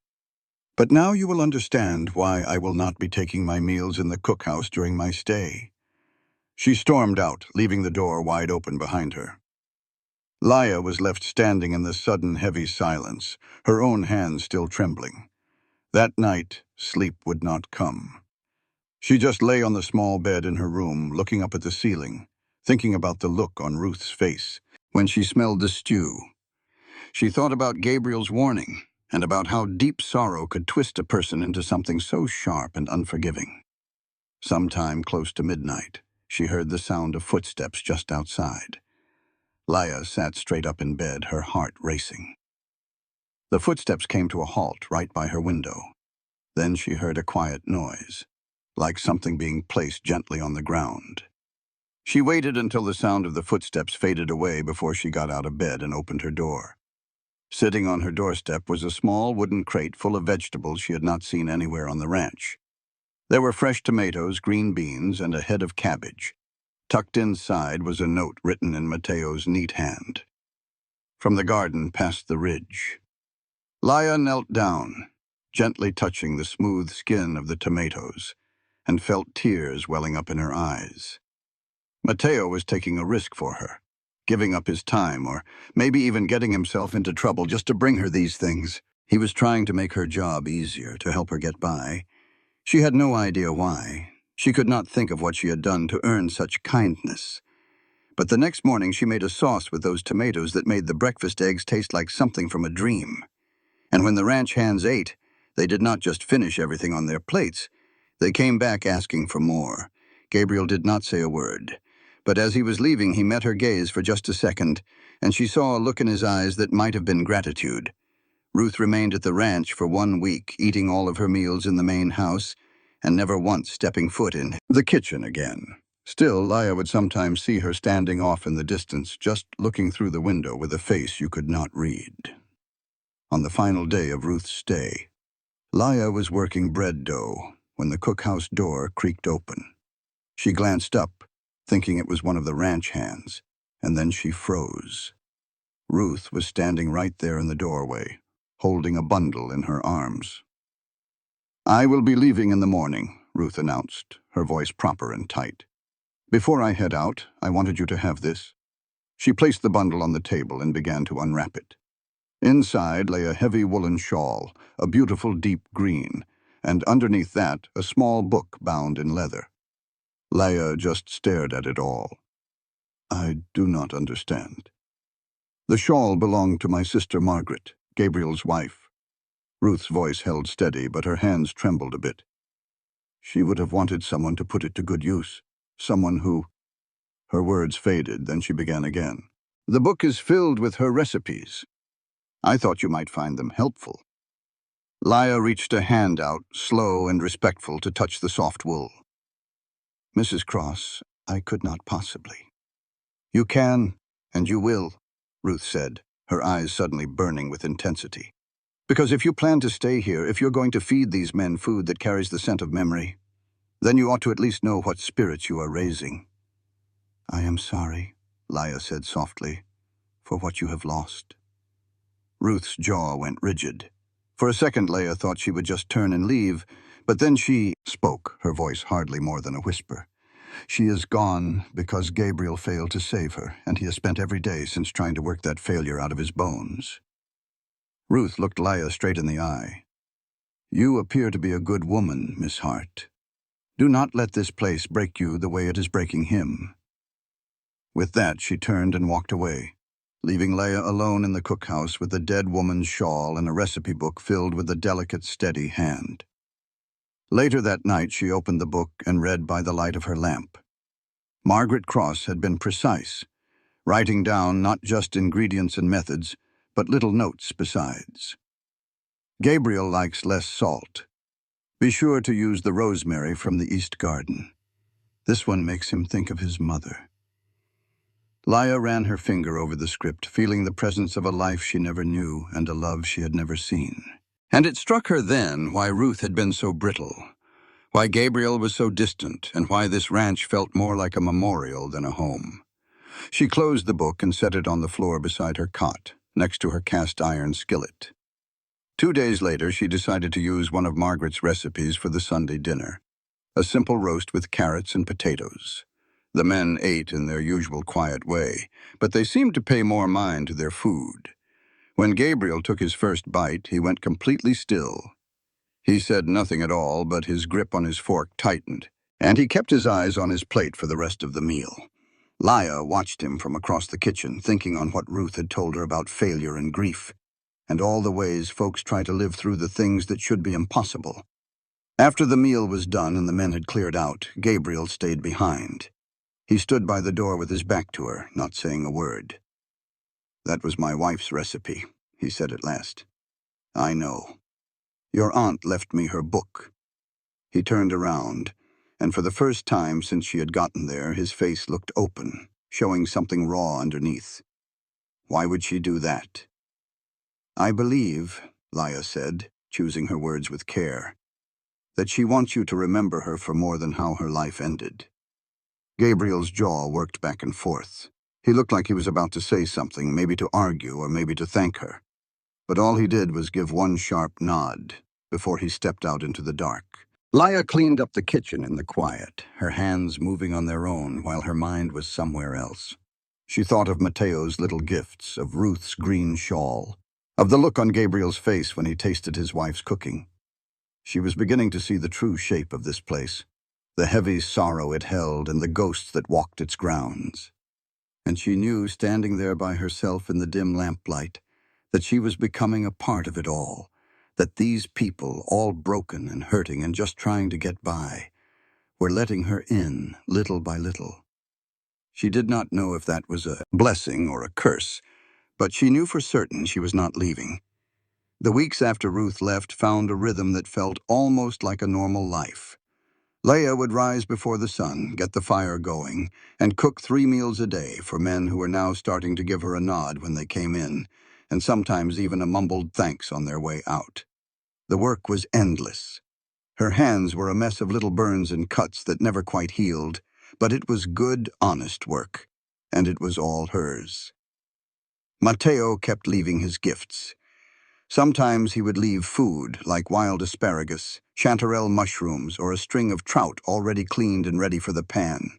But now you will understand why I will not be taking my meals in the cookhouse during my stay. She stormed out, leaving the door wide open behind her. Laya was left standing in the sudden heavy silence, her own hands still trembling. That night, sleep would not come. She just lay on the small bed in her room, looking up at the ceiling, thinking about the look on Ruth's face when she smelled the stew. She thought about Gabriel's warning and about how deep sorrow could twist a person into something so sharp and unforgiving. Sometime close to midnight, she heard the sound of footsteps just outside. Laya sat straight up in bed, her heart racing. The footsteps came to a halt right by her window. Then she heard a quiet noise, like something being placed gently on the ground. She waited until the sound of the footsteps faded away before she got out of bed and opened her door. Sitting on her doorstep was a small wooden crate full of vegetables she had not seen anywhere on the ranch. There were fresh tomatoes, green beans, and a head of cabbage. Tucked inside was a note written in Mateo's neat hand. From the garden past the ridge. Laya knelt down, gently touching the smooth skin of the tomatoes, and felt tears welling up in her eyes. Mateo was taking a risk for her, giving up his time or maybe even getting himself into trouble just to bring her these things. He was trying to make her job easier, to help her get by. She had no idea why. She could not think of what she had done to earn such kindness. But the next morning she made a sauce with those tomatoes that made the breakfast eggs taste like something from a dream. And when the ranch hands ate, they did not just finish everything on their plates. They came back asking for more. Gabriel did not say a word. But as he was leaving, he met her gaze for just a second, and she saw a look in his eyes that might have been gratitude. Ruth remained at the ranch for 1 week, eating all of her meals in the main house, and never once stepping foot in the kitchen again. Still, Laya would sometimes see her standing off in the distance, just looking through the window with a face you could not read. On the final day of Ruth's stay, Laya was working bread dough when the cookhouse door creaked open. She glanced up, thinking it was one of the ranch hands, and then she froze. Ruth was standing right there in the doorway, holding a bundle in her arms. "I will be leaving in the morning," Ruth announced, her voice proper and tight. "Before I head out, I wanted you to have this." She placed the bundle on the table and began to unwrap it. Inside lay a heavy woolen shawl, a beautiful deep green, and underneath that a small book bound in leather. Laya just stared at it all. "I do not understand." "The shawl belonged to my sister Margaret, Gabriel's wife." Ruth's voice held steady, but her hands trembled a bit. "She would have wanted someone to put it to good use. Someone who—" Her words faded, then she began again. "The book is filled with her recipes. I thought you might find them helpful." Laya reached a hand out, slow and respectful, to touch the soft wool. "Mrs. Cross, I could not possibly." "You can, and you will," Ruth said, her eyes suddenly burning with intensity. "Because if you plan to stay here, if you're going to feed these men food that carries the scent of memory, then you ought to at least know what spirits you are raising." "I am sorry," Laya said softly, "for what you have lost." Ruth's jaw went rigid. For a second, Laya thought she would just turn and leave, but then she spoke, her voice hardly more than a whisper. "She is gone because Gabriel failed to save her, and he has spent every day since trying to work that failure out of his bones." Ruth looked Laya straight in the eye. "You appear to be a good woman, Miss Hart. Do not let this place break you the way it is breaking him." With that, she turned and walked away, leaving Laya alone in the cookhouse with the dead woman's shawl and a recipe book filled with a delicate, steady hand. Later that night, she opened the book and read by the light of her lamp. Margaret Cross had been precise, writing down not just ingredients and methods, but little notes besides. "Gabriel likes less salt. Be sure to use the rosemary from the East Garden. This one makes him think of his mother." Laya ran her finger over the script, feeling the presence of a life she never knew and a love she had never seen. And it struck her then why Ruth had been so brittle, why Gabriel was so distant, and why this ranch felt more like a memorial than a home. She closed the book and set it on the floor beside her cot, next to her cast-iron skillet. 2 days later, she decided to use one of Margaret's recipes for the Sunday dinner, a simple roast with carrots and potatoes. The men ate in their usual quiet way, but they seemed to pay more mind to their food. When Gabriel took his first bite, he went completely still. He said nothing at all, but his grip on his fork tightened, and he kept his eyes on his plate for the rest of the meal. Leah watched him from across the kitchen, thinking on what Ruth had told her about failure and grief, and all the ways folks try to live through the things that should be impossible. After the meal was done and the men had cleared out, Gabriel stayed behind. He stood by the door with his back to her, not saying a word. "That was my wife's recipe," he said at last. "I know. Your aunt left me her book." He turned around, and for the first time since she had gotten there, his face looked open, showing something raw underneath. "Why would she do that?" "I believe," Leah said, choosing her words with care, "that she wants you to remember her for more than how her life ended." Gabriel's jaw worked back and forth. He looked like he was about to say something, maybe to argue or maybe to thank her. But all he did was give one sharp nod before he stepped out into the dark. Leah cleaned up the kitchen in the quiet, her hands moving on their own while her mind was somewhere else. She thought of Mateo's little gifts, of Ruth's green shawl, of the look on Gabriel's face when he tasted his wife's cooking. She was beginning to see the true shape of this place, the heavy sorrow it held and the ghosts that walked its grounds. And she knew, standing there by herself in the dim lamplight, that she was becoming a part of it all, that these people, all broken and hurting and just trying to get by, were letting her in little by little. She did not know if that was a blessing or a curse, but she knew for certain she was not leaving. The weeks after Ruth left found a rhythm that felt almost like a normal life. Leah would rise before the sun, get the fire going, and cook 3 meals a day for men who were now starting to give her a nod when they came in, and sometimes even a mumbled thanks on their way out. The work was endless. Her hands were a mess of little burns and cuts that never quite healed, but it was good, honest work, and it was all hers. Mateo kept leaving his gifts. Sometimes he would leave food, like wild asparagus, chanterelle mushrooms, or a string of trout already cleaned and ready for the pan.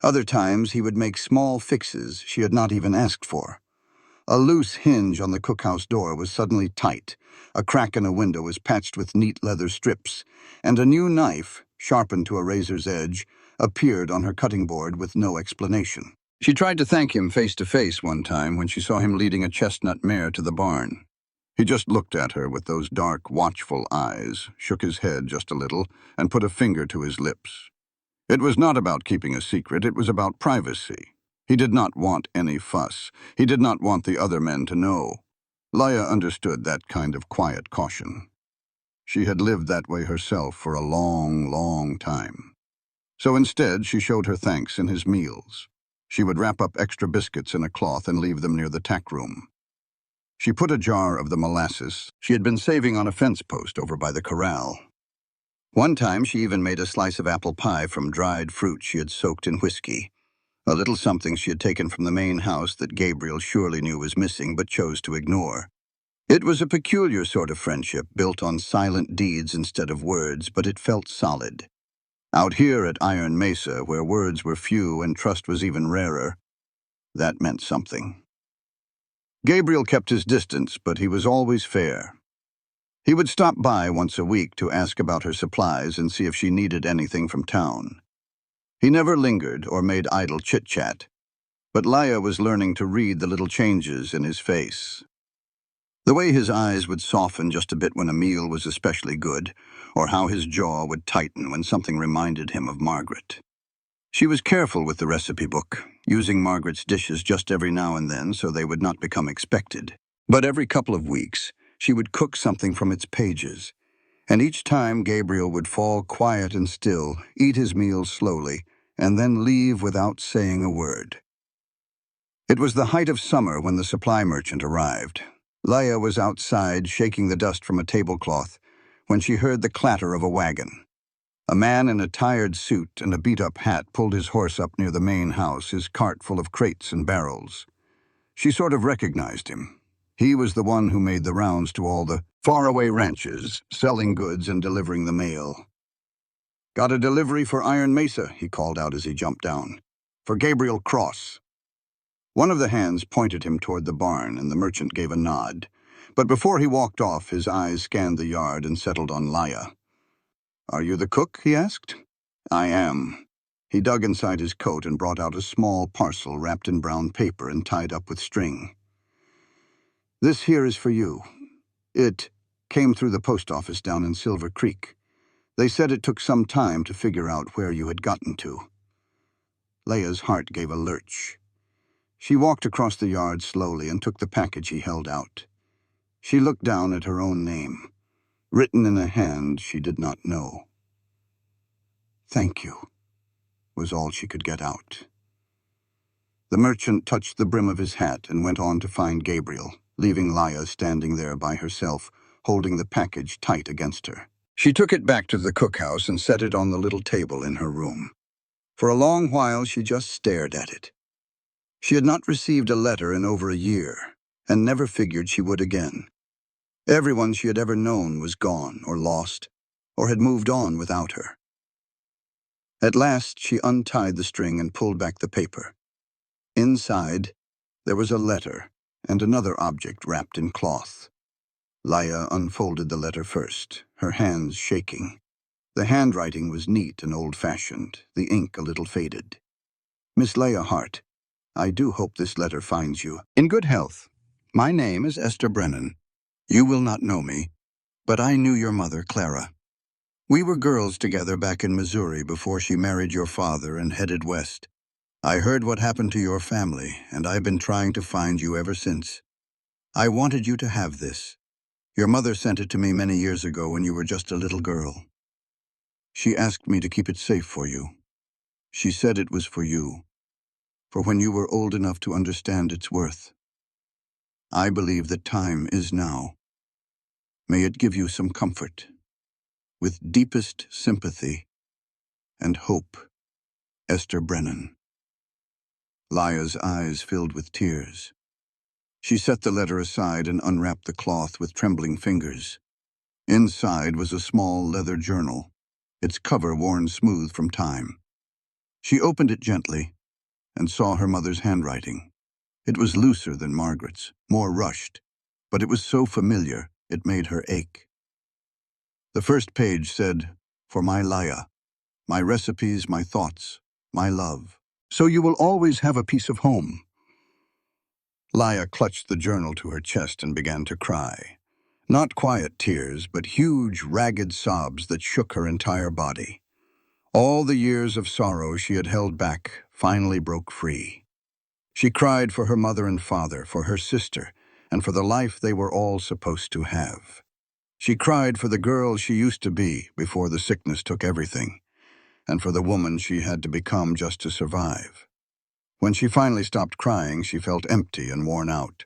Other times he would make small fixes she had not even asked for. A loose hinge on the cookhouse door was suddenly tight, a crack in a window was patched with neat leather strips, and a new knife, sharpened to a razor's edge, appeared on her cutting board with no explanation. She tried to thank him face to face one time when she saw him leading a chestnut mare to the barn. He just looked at her with those dark, watchful eyes, shook his head just a little, and put a finger to his lips. It was not about keeping a secret, it was about privacy. He did not want any fuss. He did not want the other men to know. Leah understood that kind of quiet caution. She had lived that way herself for a long, long time. So instead, she showed her thanks in his meals. She would wrap up extra biscuits in a cloth and leave them near the tack room. She put a jar of the molasses she had been saving on a fence post over by the corral. One time she even made a slice of apple pie from dried fruit she had soaked in whiskey, a little something she had taken from the main house that Gabriel surely knew was missing but chose to ignore. It was a peculiar sort of friendship built on silent deeds instead of words, but it felt solid. Out here at Iron Mesa, where words were few and trust was even rarer, that meant something. Gabriel kept his distance, but he was always fair. He would stop by once a week to ask about her supplies and see if she needed anything from town. He never lingered or made idle chit-chat, but Leah was learning to read the little changes in his face. The way his eyes would soften just a bit when a meal was especially good, or how his jaw would tighten when something reminded him of Margaret. She was careful with the recipe book, using Margaret's dishes just every now and then so they would not become expected. But every couple of weeks, she would cook something from its pages, and each time Gabriel would fall quiet and still, eat his meals slowly, and then leave without saying a word. It was the height of summer when the supply merchant arrived. Leah was outside shaking the dust from a tablecloth when she heard the clatter of a wagon. A man in a tired suit and a beat-up hat pulled his horse up near the main house, his cart full of crates and barrels. She sort of recognized him. He was the one who made the rounds to all the faraway ranches, selling goods and delivering the mail. "Got a delivery for Iron Mesa," he called out as he jumped down. "For Gabriel Cross." One of the hands pointed him toward the barn, and the merchant gave a nod. But before he walked off, his eyes scanned the yard and settled on Laya. "Are you the cook?" he asked. "I am." He dug inside his coat and brought out a small parcel wrapped in brown paper and tied up with string. "This here is for you. It came through the post office down in Silver Creek. They said it took some time to figure out where you had gotten to." Leia's heart gave a lurch. She walked across the yard slowly and took the package he held out. She looked down at her own name, written in a hand she did not know. "Thank you," was all she could get out. The merchant touched the brim of his hat and went on to find Gabriel, leaving Laya standing there by herself, holding the package tight against her. She took it back to the cookhouse and set it on the little table in her room. For a long while she just stared at it. She had not received a letter in over a year, and never figured she would again. Everyone she had ever known was gone or lost, or had moved on without her. At last she untied the string and pulled back the paper. Inside, there was a letter and another object wrapped in cloth. Laya unfolded the letter first, her hands shaking. The handwriting was neat and old-fashioned, the ink a little faded. "Miss Leah Hart, I do hope this letter finds you in good health. My name is Esther Brennan. You will not know me, but I knew your mother, Clara. We were girls together back in Missouri before she married your father and headed west. I heard what happened to your family, and I've been trying to find you ever since. I wanted you to have this. Your mother sent it to me many years ago when you were just a little girl. She asked me to keep it safe for you. She said it was for you, for when you were old enough to understand its worth. I believe that time is now. May it give you some comfort. With deepest sympathy and hope, Esther Brennan." Laya's eyes filled with tears. She set the letter aside and unwrapped the cloth with trembling fingers. Inside was a small leather journal, its cover worn smooth from time. She opened it gently and saw her mother's handwriting. It was looser than Margaret's, more rushed, but it was so familiar it made her ache. The first page said, "For my Laya, my recipes, my thoughts, my love. So you will always have a piece of home." Laya clutched the journal to her chest and began to cry. Not quiet tears, but huge, ragged sobs that shook her entire body. All the years of sorrow she had held back finally broke free. She cried for her mother and father, for her sister, and for the life they were all supposed to have. She cried for the girl she used to be before the sickness took everything, and for the woman she had to become just to survive. When she finally stopped crying, she felt empty and worn out,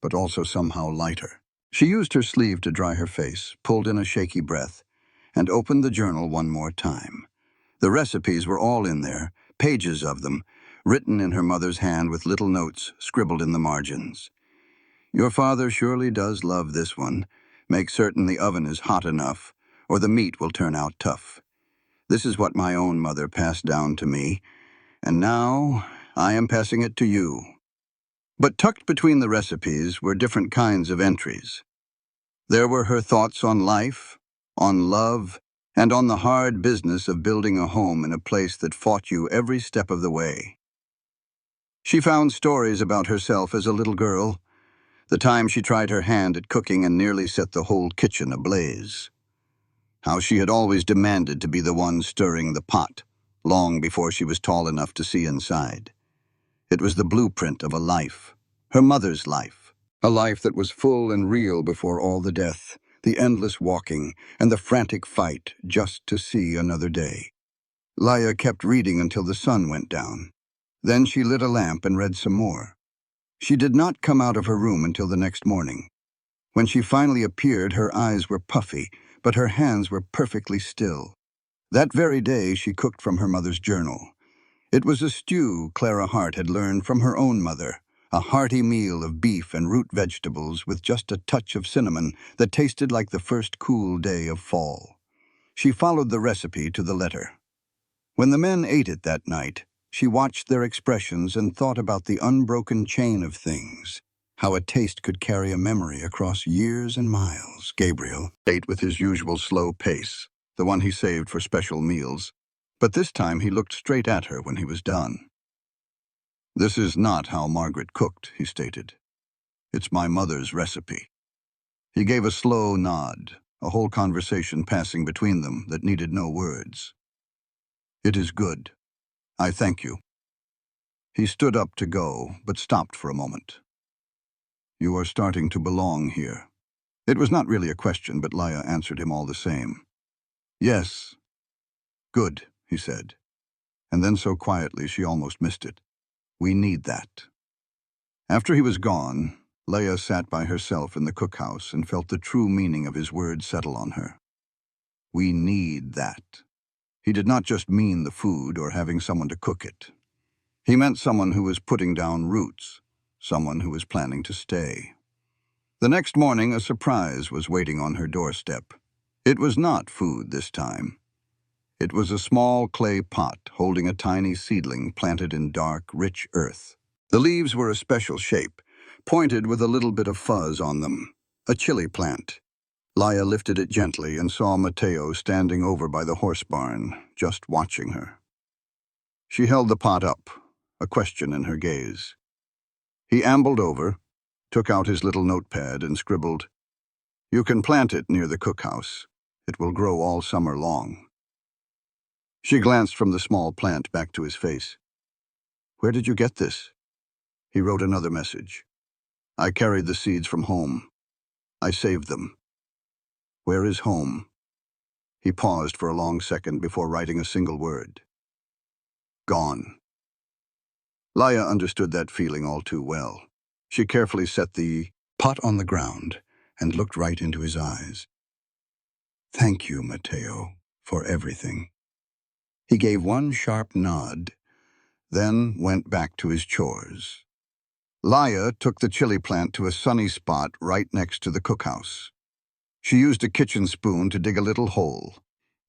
but also somehow lighter. She used her sleeve to dry her face, pulled in a shaky breath, and opened the journal one more time. The recipes were all in there, pages of them, written in her mother's hand with little notes scribbled in the margins. "Your father surely does love this one. Make certain the oven is hot enough, or the meat will turn out tough. This is what my own mother passed down to me, and now I am passing it to you." But tucked between the recipes were different kinds of entries. There were her thoughts on life, on love, and on the hard business of building a home in a place that fought you every step of the way. She found stories about herself as a little girl, the time she tried her hand at cooking and nearly set the whole kitchen ablaze. How she had always demanded to be the one stirring the pot, long before she was tall enough to see inside. It was the blueprint of a life, her mother's life, a life that was full and real before all the death, the endless walking, and the frantic fight just to see another day. Laya kept reading until the sun went down. Then she lit a lamp and read some more. She did not come out of her room until the next morning. When she finally appeared, her eyes were puffy, but her hands were perfectly still. That very day, she cooked from her mother's journal. It was a stew Clara Hart had learned from her own mother, a hearty meal of beef and root vegetables with just a touch of cinnamon that tasted like the first cool day of fall. She followed the recipe to the letter. When the men ate it that night, she watched their expressions and thought about the unbroken chain of things, how a taste could carry a memory across years and miles. Gabriel ate with his usual slow pace, the one he saved for special meals, but this time he looked straight at her when he was done. "This is not how Margaret cooked," he stated. "It's my mother's recipe." He gave a slow nod, a whole conversation passing between them that needed no words. "It is good. I thank you." He stood up to go, but stopped for a moment. "You are starting to belong here." It was not really a question, but Laya answered him all the same. "Yes. Good," he said, and then so quietly she almost missed it. "We need that." After he was gone, Leia sat by herself in the cookhouse and felt the true meaning of his words settle on her. We need that. He did not just mean the food or having someone to cook it. He meant someone who was putting down roots, someone who was planning to stay. The next morning, a surprise was waiting on her doorstep. It was not food this time. It was a small clay pot holding a tiny seedling planted in dark, rich earth. The leaves were a special shape, pointed with a little bit of fuzz on them, a chili plant. Laya lifted it gently and saw Mateo standing over by the horse barn, just watching her. She held the pot up, a question in her gaze. He ambled over, took out his little notepad and scribbled, "You can plant it near the cookhouse. It will grow all summer long." She glanced from the small plant back to his face. "Where did you get this?" He wrote another message. "I carried the seeds from home. I saved them." "Where is home?" He paused for a long second before writing a single word. "Gone." Laya understood that feeling all too well. She carefully set the pot on the ground and looked right into his eyes. "Thank you, Mateo, for everything." He gave one sharp nod, then went back to his chores. Laya took the chili plant to a sunny spot right next to the cookhouse. She used a kitchen spoon to dig a little hole,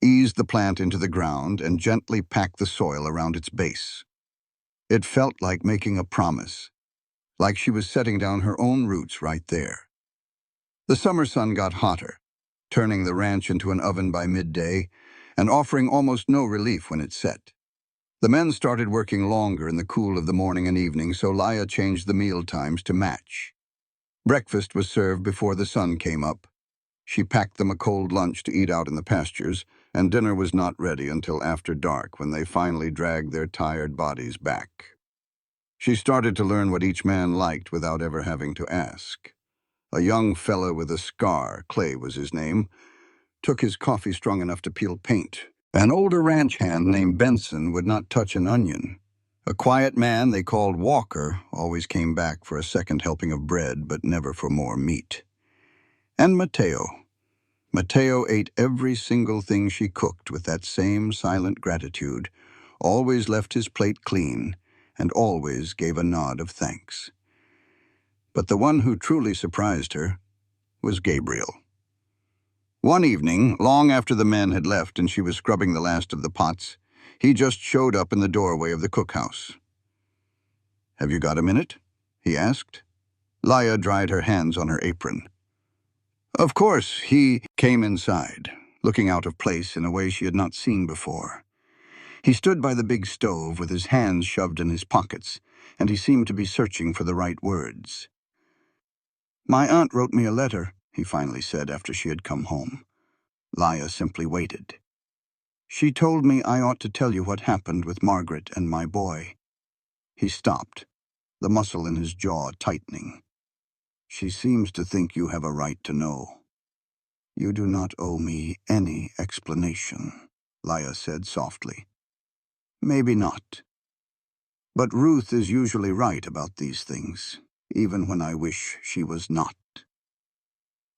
eased the plant into the ground, and gently packed the soil around its base. It felt like making a promise, like she was setting down her own roots right there. The summer sun got hotter, turning the ranch into an oven by midday and offering almost no relief when it set. The men started working longer in the cool of the morning and evening, so Laya changed the meal times to match. Breakfast was served before the sun came up. She packed them a cold lunch to eat out in the pastures, and dinner was not ready until after dark when they finally dragged their tired bodies back. She started to learn what each man liked without ever having to ask. A young fella with a scar, Clay was his name, took his coffee strong enough to peel paint. An older ranch hand named Benson would not touch an onion. A quiet man they called Walker always came back for a second helping of bread, but never for more meat. And Mateo. Mateo ate every single thing she cooked with that same silent gratitude, always left his plate clean, and always gave a nod of thanks. But the one who truly surprised her was Gabriel. One evening, long after the men had left and she was scrubbing the last of the pots, he just showed up in the doorway of the cookhouse. "Have you got a minute?" he asked. Laya dried her hands on her apron. Of course, he came inside, looking out of place in a way she had not seen before. He stood by the big stove with his hands shoved in his pockets, and he seemed to be searching for the right words. "My aunt wrote me a letter," he finally said after she had come home. Laya simply waited. "She told me I ought to tell you what happened with Margaret and my boy." He stopped, the muscle in his jaw tightening. "She seems to think you have a right to know." "You do not owe me any explanation," Laya said softly. "Maybe not. But Ruth is usually right about these things, even when I wish she was not."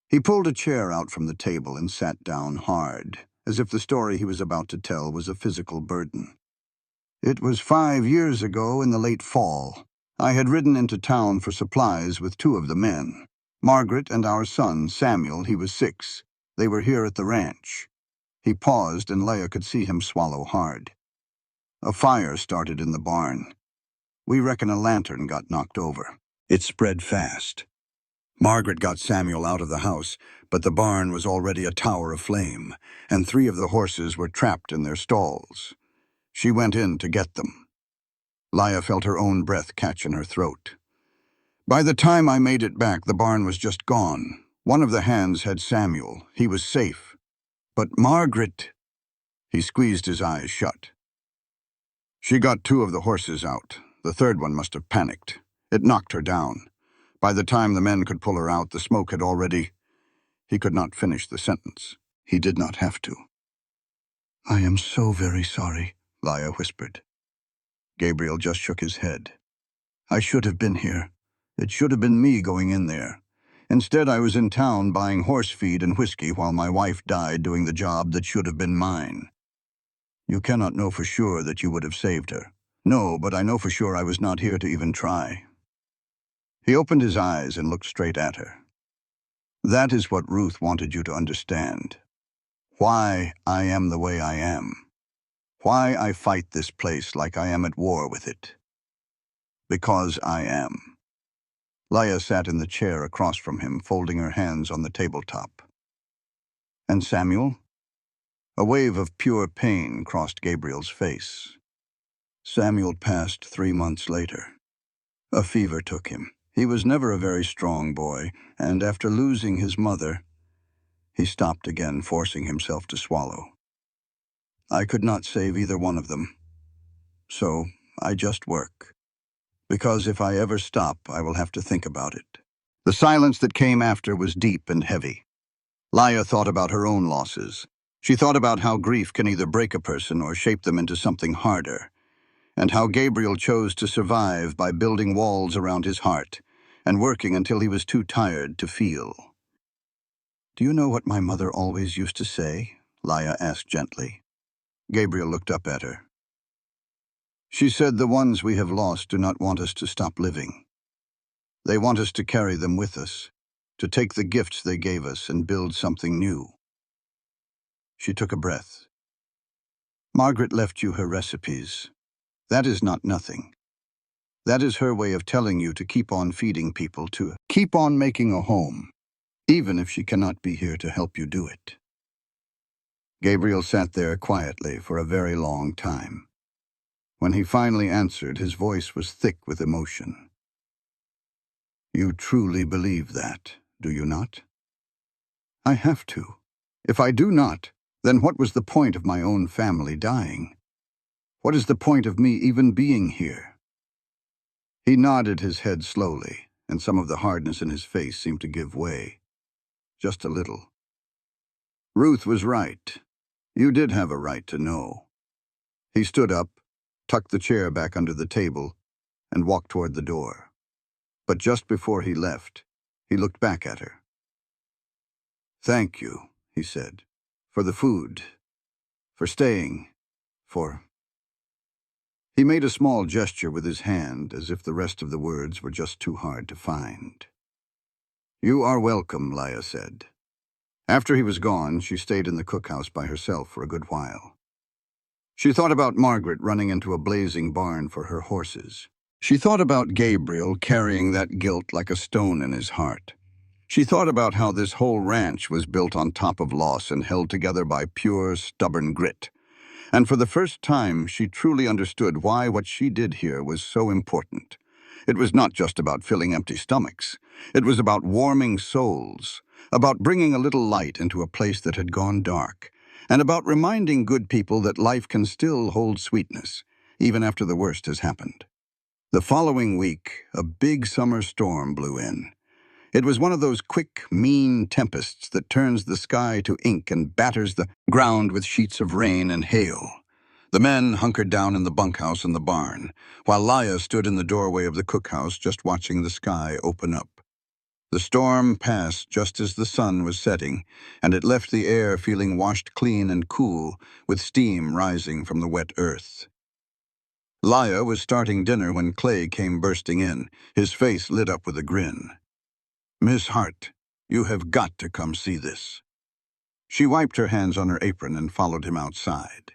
He pulled a chair out from the table and sat down hard, as if the story he was about to tell was a physical burden. It was 5 years ago in the late fall. I had ridden into town for supplies with 2 of the men. Margaret and our son, Samuel, he was 6. They were here at the ranch. He paused, and Leah could see him swallow hard. A fire started in the barn. We reckon a lantern got knocked over. It spread fast. Margaret got Samuel out of the house, but the barn was already a tower of flame, and 3 of the horses were trapped in their stalls. She went in to get them. Leah felt her own breath catch in her throat. By the time I made it back, the barn was just gone. One of the hands had Samuel. He was safe. But Margaret... He squeezed his eyes shut. She got 2 of the horses out. The third one must have panicked. It knocked her down. By the time the men could pull her out, the smoke had already... He could not finish the sentence. He did not have to. "I am so very sorry," Leah whispered. Gabriel just shook his head. "I should have been here. It should have been me going in there. Instead, I was in town buying horse feed and whiskey while my wife died doing the job that should have been mine. You cannot know for sure that you would have saved her. No, but I know for sure I was not here to even try." He opened his eyes and looked straight at her. "That is what Ruth wanted you to understand. Why I am the way I am. Why I fight this place like I am at war with it. Because I am." Leah sat in the chair across from him, folding her hands on the tabletop. "And Samuel?" A wave of pure pain crossed Gabriel's face. "Samuel passed 3 months later. A fever took him. He was never a very strong boy, and after losing his mother..." He stopped again, forcing himself to swallow. "I could not save either one of them. So I just work. Because if I ever stop, I will have to think about it." The silence that came after was deep and heavy. Leah thought about her own losses. She thought about how grief can either break a person or shape them into something harder, and how Gabriel chose to survive by building walls around his heart and working until he was too tired to feel. "Do you know what my mother always used to say?" Leah asked gently. Gabriel looked up at her. "She said the ones we have lost do not want us to stop living. They want us to carry them with us, to take the gifts they gave us and build something new." She took a breath. "Margaret left you her recipes. That is not nothing. That is her way of telling you to keep on feeding people, to keep on making a home, even if she cannot be here to help you do it." Gabriel sat there quietly for a very long time. When he finally answered, his voice was thick with emotion. "You truly believe that, do you not?" "I have to. If I do not, then what was the point of my own family dying? What is the point of me even being here?" He nodded his head slowly, and some of the hardness in his face seemed to give way. Just a little. "Ruth was right. You did have a right to know." He stood up, tucked the chair back under the table, and walked toward the door. But just before he left, he looked back at her. "Thank you," he said, "for the food, for staying, for..." He made a small gesture with his hand, as if the rest of the words were just too hard to find. "You are welcome," Leah said. After he was gone, she stayed in the cookhouse by herself for a good while. She thought about Margaret running into a blazing barn for her horses. She thought about Gabriel carrying that guilt like a stone in his heart. She thought about how this whole ranch was built on top of loss and held together by pure, stubborn grit. And for the first time, she truly understood why what she did here was so important. It was not just about filling empty stomachs. It was about warming souls, about bringing a little light into a place that had gone dark, and about reminding good people that life can still hold sweetness, even after the worst has happened. The following week, a big summer storm blew in. It was one of those quick, mean tempests that turns the sky to ink and batters the ground with sheets of rain and hail. The men hunkered down in the bunkhouse in the barn, while Leah stood in the doorway of the cookhouse just watching the sky open up. The storm passed just as the sun was setting, and it left the air feeling washed clean and cool, with steam rising from the wet earth. Laya was starting dinner when Clay came bursting in, his face lit up with a grin. "Miss Hart, you have got to come see this." She wiped her hands on her apron and followed him outside.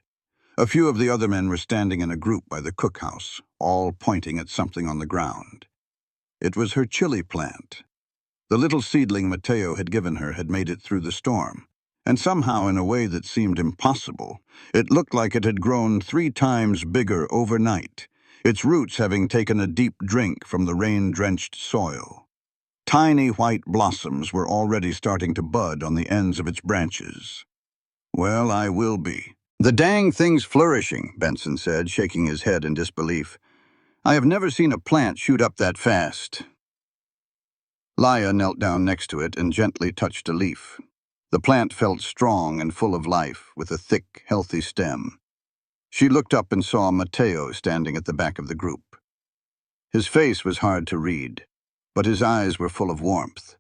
A few of the other men were standing in a group by the cookhouse, all pointing at something on the ground. It was her chili plant. The little seedling Mateo had given her had made it through the storm, and somehow in a way that seemed impossible, it looked like it had grown 3 times bigger overnight, its roots having taken a deep drink from the rain-drenched soil. Tiny white blossoms were already starting to bud on the ends of its branches. "Well, I will be." "The dang thing's flourishing," Benson said, shaking his head in disbelief. "I have never seen a plant shoot up that fast." Laya knelt down next to it and gently touched a leaf. The plant felt strong and full of life, with a thick, healthy stem. She looked up and saw Mateo standing at the back of the group. His face was hard to read, but his eyes were full of warmth.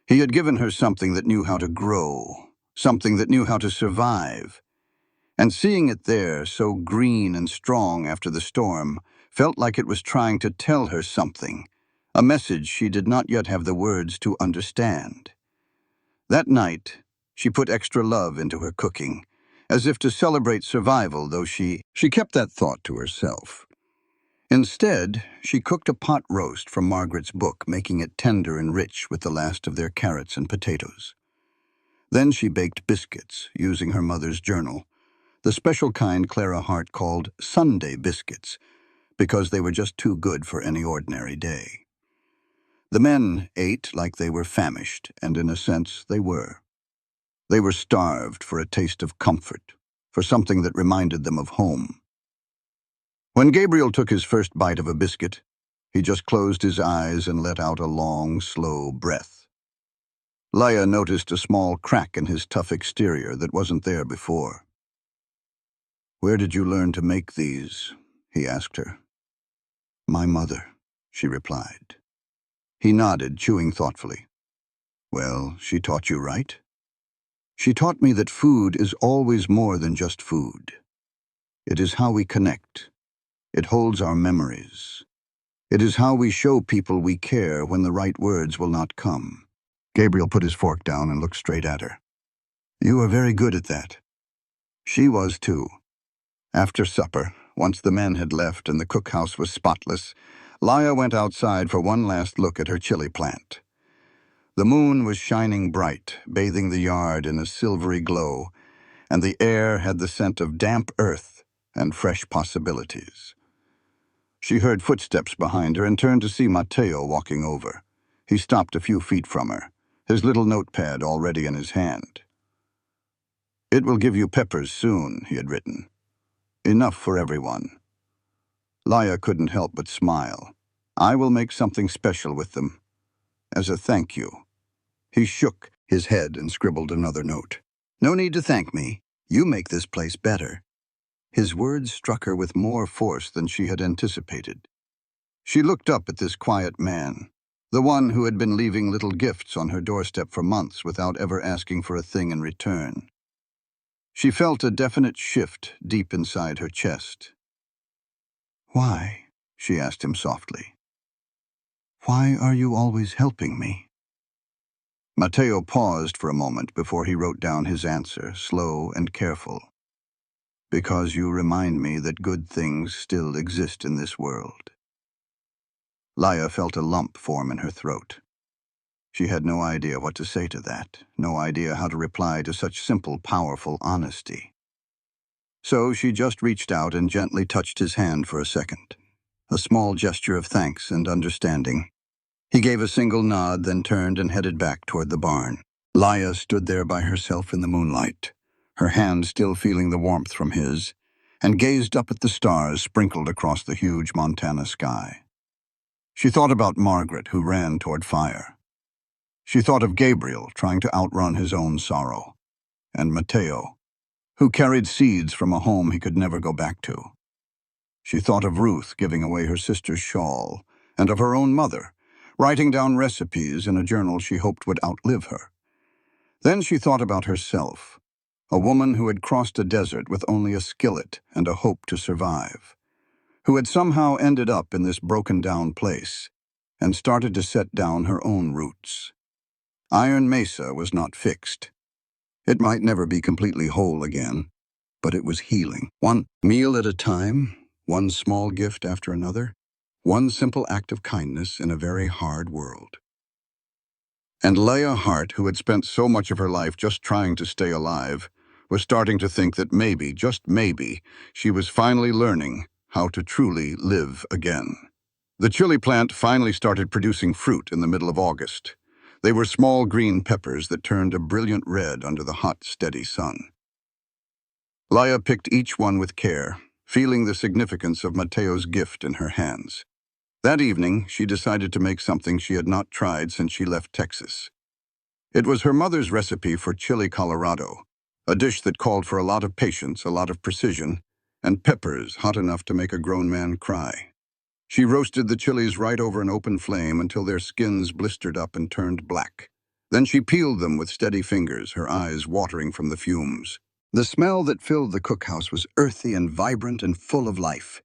He had given her something that knew how to grow, something that knew how to survive. And seeing it there, so green and strong after the storm, felt like it was trying to tell her something, a message she did not yet have the words to understand. That night, she put extra love into her cooking, as if to celebrate survival, though she kept that thought to herself. Instead, she cooked a pot roast from Margaret's book, making it tender and rich with the last of their carrots and potatoes. Then she baked biscuits, using her mother's journal, the special kind Clara Hart called Sunday biscuits, because they were just too good for any ordinary day. The men ate like they were famished, and in a sense they were. They were starved for a taste of comfort, for something that reminded them of home. When Gabriel took his first bite of a biscuit, he just closed his eyes and let out a long, slow breath. Laya noticed a small crack in his tough exterior that wasn't there before. "Where did you learn to make these?" he asked her. "My mother," she replied. He nodded, chewing thoughtfully. "Well, she taught you right?" "She taught me that food is always more than just food. It is how we connect. It holds our memories. It is how we show people we care when the right words will not come." Gabriel put his fork down and looked straight at her. "You are very good at that." She was too. After supper, once the men had left and the cookhouse was spotless, Laya went outside for one last look at her chili plant. The moon was shining bright, bathing the yard in a silvery glow, and the air had the scent of damp earth and fresh possibilities. She heard footsteps behind her and turned to see Mateo walking over. He stopped a few feet from her, his little notepad already in his hand. "It will give you peppers soon," he had written. "Enough for everyone." Laya couldn't help but smile. "I will make something special with them, as a thank you." He shook his head and scribbled another note. "No need to thank me. You make this place better." His words struck her with more force than she had anticipated. She looked up at this quiet man, the one who had been leaving little gifts on her doorstep for months without ever asking for a thing in return. She felt a definite shift deep inside her chest. "Why?" she asked him softly. "Why are you always helping me?" Mateo paused for a moment before he wrote down his answer, slow and careful. "Because you remind me that good things still exist in this world." Laya felt a lump form in her throat. She had no idea what to say to that, no idea how to reply to such simple, powerful honesty. So she just reached out and gently touched his hand for a second, a small gesture of thanks and understanding. He gave a single nod, then turned and headed back toward the barn. Laya stood there by herself in the moonlight, her hand still feeling the warmth from his, and gazed up at the stars sprinkled across the huge Montana sky. She thought about Margaret, who ran toward fire. She thought of Gabriel trying to outrun his own sorrow, and Mateo, who carried seeds from a home he could never go back to. She thought of Ruth giving away her sister's shawl, and of her own mother, writing down recipes in a journal she hoped would outlive her. Then she thought about herself, a woman who had crossed a desert with only a skillet and a hope to survive, who had somehow ended up in this broken-down place and started to set down her own roots. Iron Mesa was not fixed. It might never be completely whole again, but it was healing. One meal at a time, one small gift after another, one simple act of kindness in a very hard world. And Leah Hart, who had spent so much of her life just trying to stay alive, was starting to think that maybe, just maybe, she was finally learning how to truly live again. The chili plant finally started producing fruit in the middle of August. They were small green peppers that turned a brilliant red under the hot, steady sun. Leah picked each one with care, feeling the significance of Mateo's gift in her hands. That evening, she decided to make something she had not tried since she left Texas. It was her mother's recipe for chili Colorado, a dish that called for a lot of patience, a lot of precision, and peppers hot enough to make a grown man cry. She roasted the chilies right over an open flame until their skins blistered up and turned black. Then she peeled them with steady fingers, her eyes watering from the fumes. The smell that filled the cookhouse was earthy and vibrant and full of life.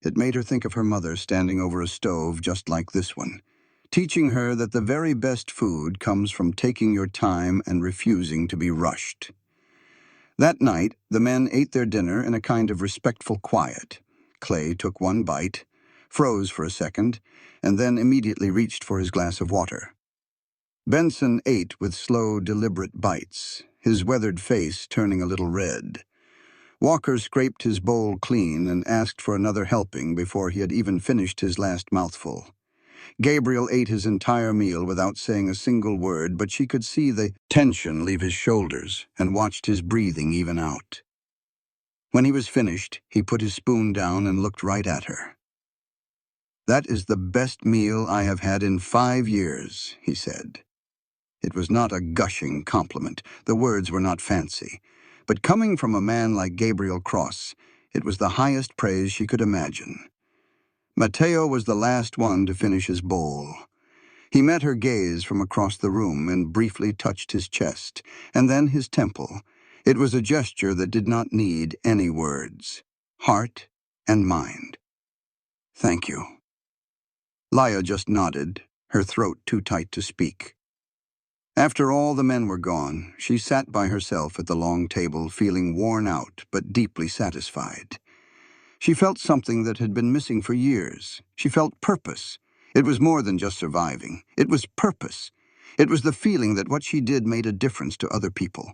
It made her think of her mother standing over a stove just like this one, teaching her that the very best food comes from taking your time and refusing to be rushed. That night, the men ate their dinner in a kind of respectful quiet. Clay took one bite, froze for a second, and then immediately reached for his glass of water. Benson ate with slow, deliberate bites, his weathered face turning a little red. Walker scraped his bowl clean and asked for another helping before he had even finished his last mouthful. Gabriel ate his entire meal without saying a single word, but she could see the tension leave his shoulders and watched his breathing even out. When he was finished, he put his spoon down and looked right at her. "That is the best meal I have had in 5 years," he said. It was not a gushing compliment. The words were not fancy. But coming from a man like Gabriel Cross, it was the highest praise she could imagine. Mateo was the last one to finish his bowl. He met her gaze from across the room and briefly touched his chest, and then his temple. It was a gesture that did not need any words. Heart and mind. "Thank you." Leah just nodded, her throat too tight to speak. After all the men were gone, she sat by herself at the long table, feeling worn out but deeply satisfied. She felt something that had been missing for years. She felt purpose. It was more than just surviving. It was purpose. It was the feeling that what she did made a difference to other people.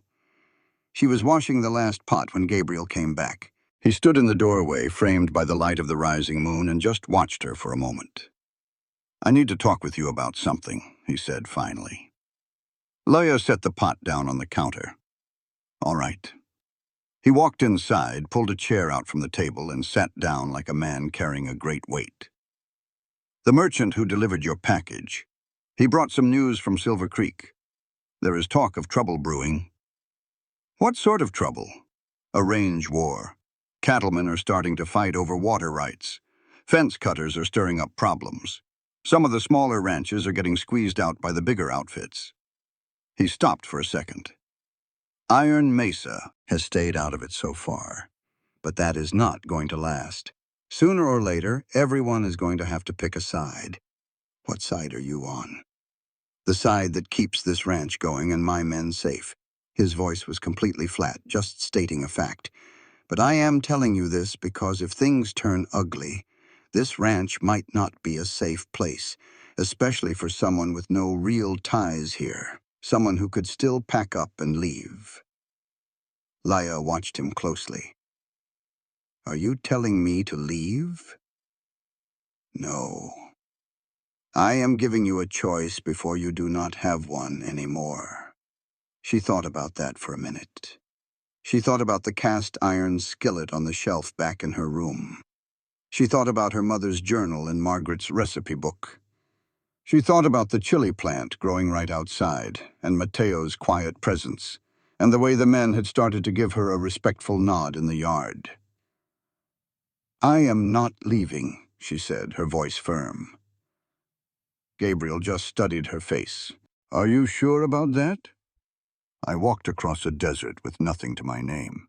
She was washing the last pot when Gabriel came back. He stood in the doorway, framed by the light of the rising moon, and just watched her for a moment. "I need to talk with you about something," he said finally. Leah set the pot down on the counter. "All right." He walked inside, pulled a chair out from the table, and sat down like a man carrying a great weight. "The merchant who delivered your package. He brought some news from Silver Creek. There is talk of trouble brewing." "What sort of trouble?" "A range war. Cattlemen are starting to fight over water rights. Fence cutters are stirring up problems. Some of the smaller ranches are getting squeezed out by the bigger outfits." He stopped for a second. "Iron Mesa has stayed out of it so far, but that is not going to last. Sooner or later, everyone is going to have to pick a side. What side are you on?" "The side that keeps this ranch going and my men safe." His voice was completely flat, just stating a fact. "But I am telling you this because if things turn ugly, this ranch might not be a safe place, especially for someone with no real ties here, someone who could still pack up and leave." Leah watched him closely. "Are you telling me to leave?" "No. I am giving you a choice before you do not have one anymore." She thought about that for a minute. She thought about the cast iron skillet on the shelf back in her room. She thought about her mother's journal and Margaret's recipe book. She thought about the chili plant growing right outside, and Mateo's quiet presence, and the way the men had started to give her a respectful nod in the yard. "I am not leaving," she said, her voice firm. Gabriel just studied her face. Are you sure about that? I walked across a desert with nothing to my name.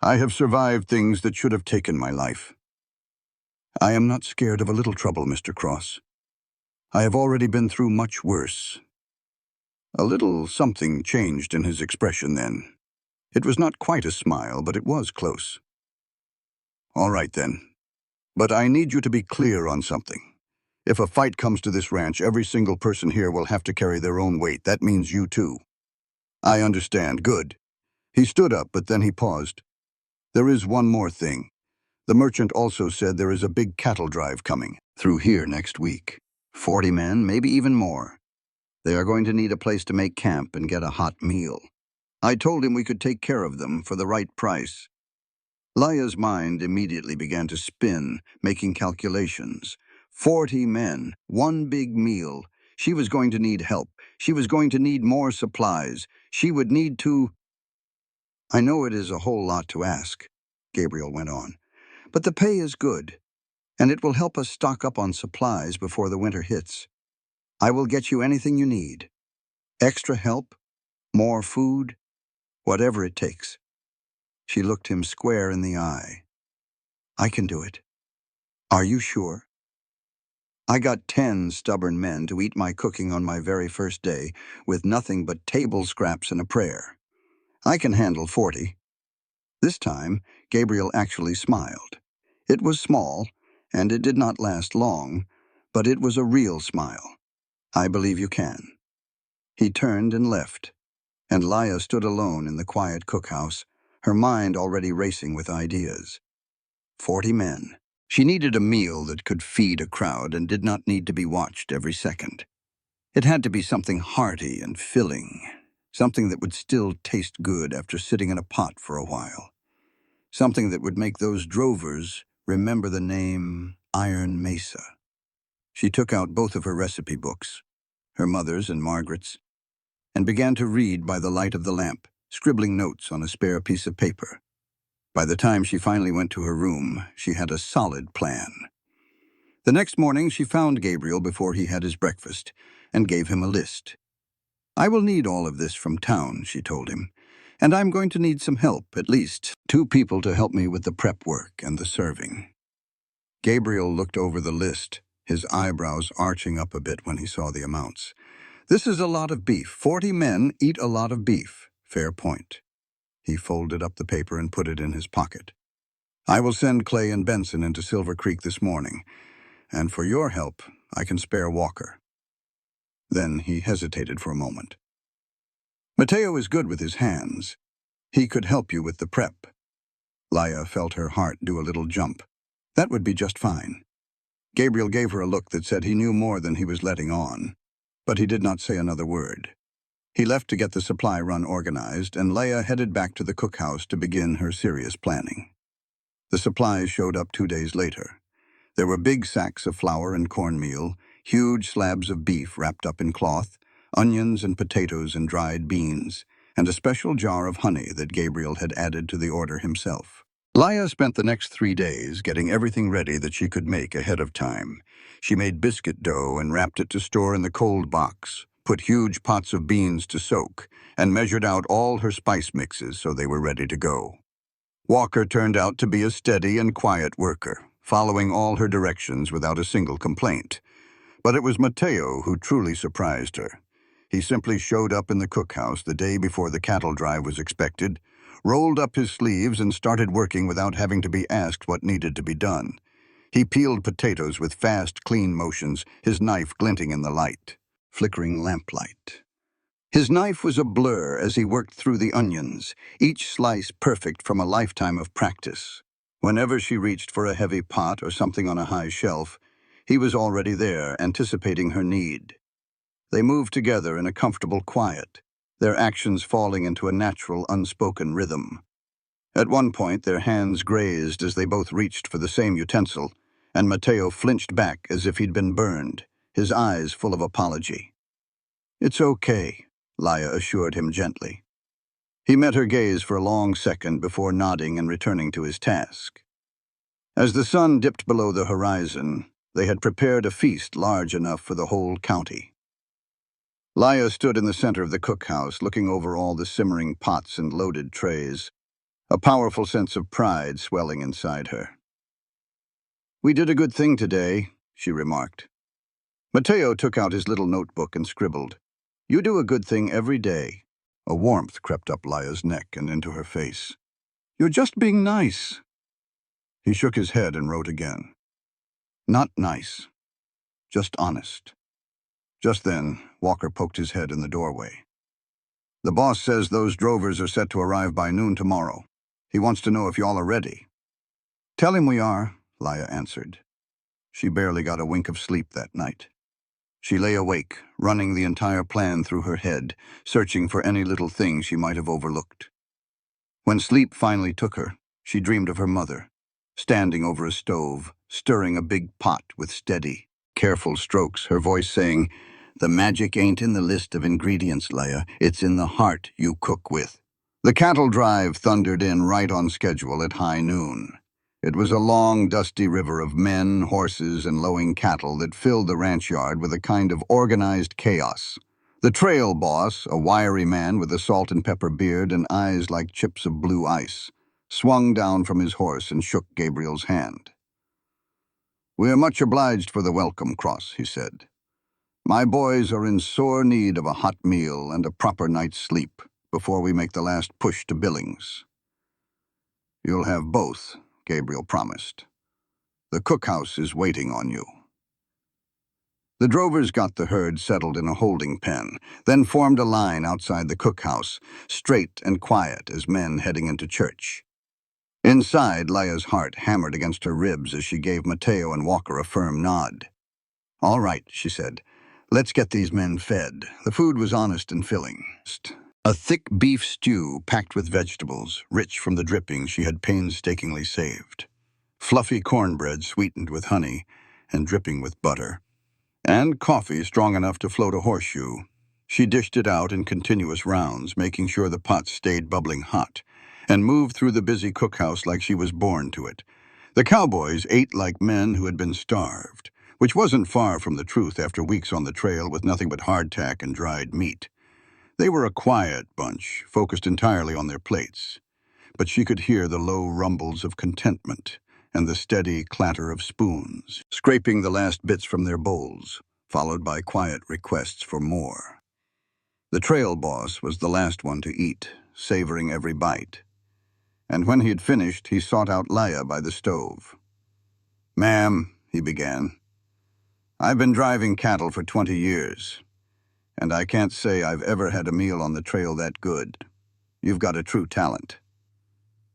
I have survived things that should have taken my life. I am not scared of a little trouble, Mr. Cross. I have already been through much worse. A little something changed in his expression then. It was not quite a smile, but it was close. All right then. But I need you to be clear on something. If a fight comes to this ranch, every single person here will have to carry their own weight. That means you too. I understand. Good. He stood up, but then he paused. There is one more thing. The merchant also said there is a big cattle drive coming through here next week. 40 men, maybe even more. They are going to need a place to make camp and get a hot meal. I told him we could take care of them for the right price. Laya's mind immediately began to spin, making calculations. 40 men, one big meal. She was going to need help. She was going to need more supplies. She would need to... I know it is a whole lot to ask, Gabriel went on, but the pay is good, and it will help us stock up on supplies before the winter hits. I will get you anything you need. Extra help, more food, whatever it takes. She looked him square in the eye. I can do it. Are you sure? I got 10 stubborn men to eat my cooking on my very first day with nothing but table scraps and a prayer. I can handle 40. This time, Gabriel actually smiled. It was small, and it did not last long, but it was a real smile. I believe you can. He turned and left, and Laya stood alone in the quiet cookhouse, her mind already racing with ideas. 40 men. She needed a meal that could feed a crowd and did not need to be watched every second. It had to be something hearty and filling, something that would still taste good after sitting in a pot for a while. Something that would make those drovers remember the name Iron Mesa. She took out both of her recipe books, her mother's and Margaret's, and began to read by the light of the lamp, scribbling notes on a spare piece of paper. By the time she finally went to her room, she had a solid plan. The next morning, she found Gabriel before he had his breakfast and gave him a list. I will need all of this from town, she told him, and I'm going to need some help, at least 2 people to help me with the prep work and the serving. Gabriel looked over the list, his eyebrows arching up a bit when he saw the amounts. This is a lot of beef. 40 men eat a lot of beef. Fair point. He folded up the paper and put it in his pocket. I will send Clay and Benson into Silver Creek this morning, and for your help, I can spare Walker. Then he hesitated for a moment. Mateo is good with his hands. He could help you with the prep. Laya felt her heart do a little jump. That would be just fine. Gabriel gave her a look that said he knew more than he was letting on, but he did not say another word. He left to get the supply run organized, and Leia headed back to the cookhouse to begin her serious planning. The supplies showed up 2 days later. There were big sacks of flour and cornmeal, huge slabs of beef wrapped up in cloth, onions and potatoes and dried beans, and a special jar of honey that Gabriel had added to the order himself. Leia spent the next 3 days getting everything ready that she could make ahead of time. She made biscuit dough and wrapped it to store in the cold box, put huge pots of beans to soak, and measured out all her spice mixes so they were ready to go. Walker turned out to be a steady and quiet worker, following all her directions without a single complaint. But it was Mateo who truly surprised her. He simply showed up in the cookhouse the day before the cattle drive was expected, rolled up his sleeves and started working without having to be asked what needed to be done. He peeled potatoes with fast, clean motions, his knife glinting in the light, flickering lamplight. His knife was a blur as he worked through the onions, each slice perfect from a lifetime of practice. Whenever she reached for a heavy pot or something on a high shelf, he was already there, anticipating her need. They moved together in a comfortable quiet, their actions falling into a natural, unspoken rhythm. At one point, their hands grazed as they both reached for the same utensil, and Mateo flinched back as if he'd been burned, his eyes full of apology. "It's okay," Laya assured him gently. He met her gaze for a long second before nodding and returning to his task. As the sun dipped below the horizon, They had prepared a feast large enough for the whole county. Laya stood in the center of the cookhouse, looking over all the simmering pots and loaded trays, a powerful sense of pride swelling inside her. "We did a good thing today," she remarked. Mateo took out his little notebook and scribbled, "You do a good thing every day." A warmth crept up Laya's neck and into her face. "You're just being nice." He shook his head and wrote again. "Not nice, just honest." Just then, Walker poked his head in the doorway. "The boss says those drovers are set to arrive by noon tomorrow. He wants to know if y'all are ready." "Tell him we are," Laya answered. She barely got a wink of sleep that night. She lay awake, running the entire plan through her head, searching for any little thing she might have overlooked. When sleep finally took her, she dreamed of her mother, standing over a stove, stirring a big pot with steady, careful strokes, her voice saying, "The magic ain't in the list of ingredients, Laya. It's in the heart you cook with." The cattle drive thundered in right on schedule at high noon. It was a long, dusty river of men, horses, and lowing cattle that filled the ranch yard with a kind of organized chaos. The trail boss, a wiry man with a salt and pepper beard and eyes like chips of blue ice, swung down from his horse and shook Gabriel's hand. "We're much obliged for the welcome, Cross," he said. "My boys are in sore need of a hot meal and a proper night's sleep before we make the last push to Billings." "You'll have both," Gabriel promised. "The cookhouse is waiting on you." The drovers got the herd settled in a holding pen, then formed a line outside the cookhouse, straight and quiet as men heading into church. Inside, Laya's heart hammered against her ribs as she gave Mateo and Walker a firm nod. "All right," she said. "Let's get these men fed." The food was honest and filling. A thick beef stew packed with vegetables, rich from the drippings she had painstakingly saved. Fluffy cornbread sweetened with honey and dripping with butter. And coffee strong enough to float a horseshoe. She dished it out in continuous rounds, making sure the pots stayed bubbling hot, and moved through the busy cookhouse like she was born to it. The cowboys ate like men who had been starved, which wasn't far from the truth after weeks on the trail with nothing but hardtack and dried meat. They were a quiet bunch, focused entirely on their plates, but she could hear the low rumbles of contentment and the steady clatter of spoons, scraping the last bits from their bowls, followed by quiet requests for more. The trail boss was the last one to eat, savoring every bite. And when he had finished, he sought out Laya by the stove. "Ma'am," he began, "I've been driving cattle for 20 years, and I can't say I've ever had a meal on the trail that good. You've got a true talent."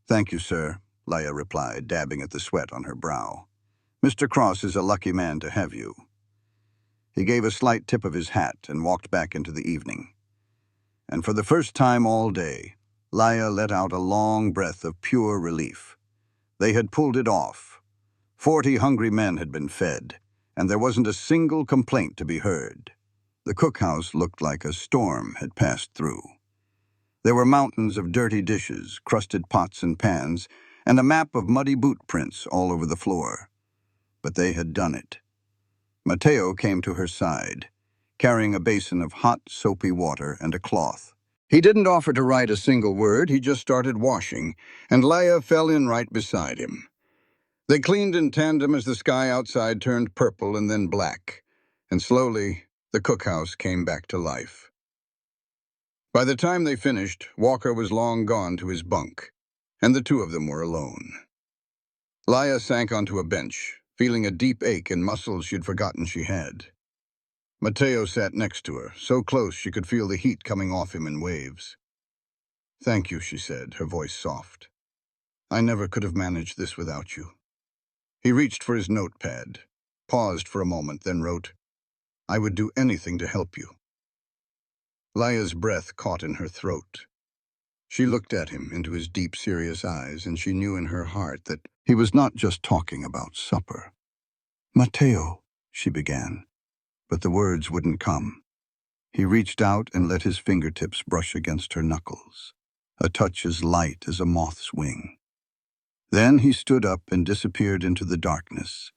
"Thank you, sir," Laya replied, dabbing at the sweat on her brow. "Mr. Cross is a lucky man to have you." He gave a slight tip of his hat and walked back into the evening. And for the first time all day, Laya let out a long breath of pure relief. They had pulled it off. 40 hungry men had been fed, and there wasn't a single complaint to be heard. The cookhouse looked like a storm had passed through. There were mountains of dirty dishes, crusted pots and pans, and a map of muddy boot prints all over the floor. But they had done it. Mateo came to her side, carrying a basin of hot, soapy water and a cloth. He didn't offer to write a single word, he just started washing, and Laya fell in right beside him. They cleaned in tandem as the sky outside turned purple and then black, and slowly the cookhouse came back to life. By the time they finished, Walker was long gone to his bunk, and the two of them were alone. Laya sank onto a bench, feeling a deep ache in muscles she'd forgotten she had. Mateo sat next to her, so close she could feel the heat coming off him in waves. "Thank you," she said, her voice soft. "I never could have managed this without you." He reached for his notepad, paused for a moment, then wrote, "I would do anything to help you." Laya's breath caught in her throat. She looked at him into his deep, serious eyes, and she knew in her heart that he was not just talking about supper. "Mateo," she began, but the words wouldn't come. He reached out and let his fingertips brush against her knuckles, a touch as light as a moth's wing. Then he stood up and disappeared into the darkness,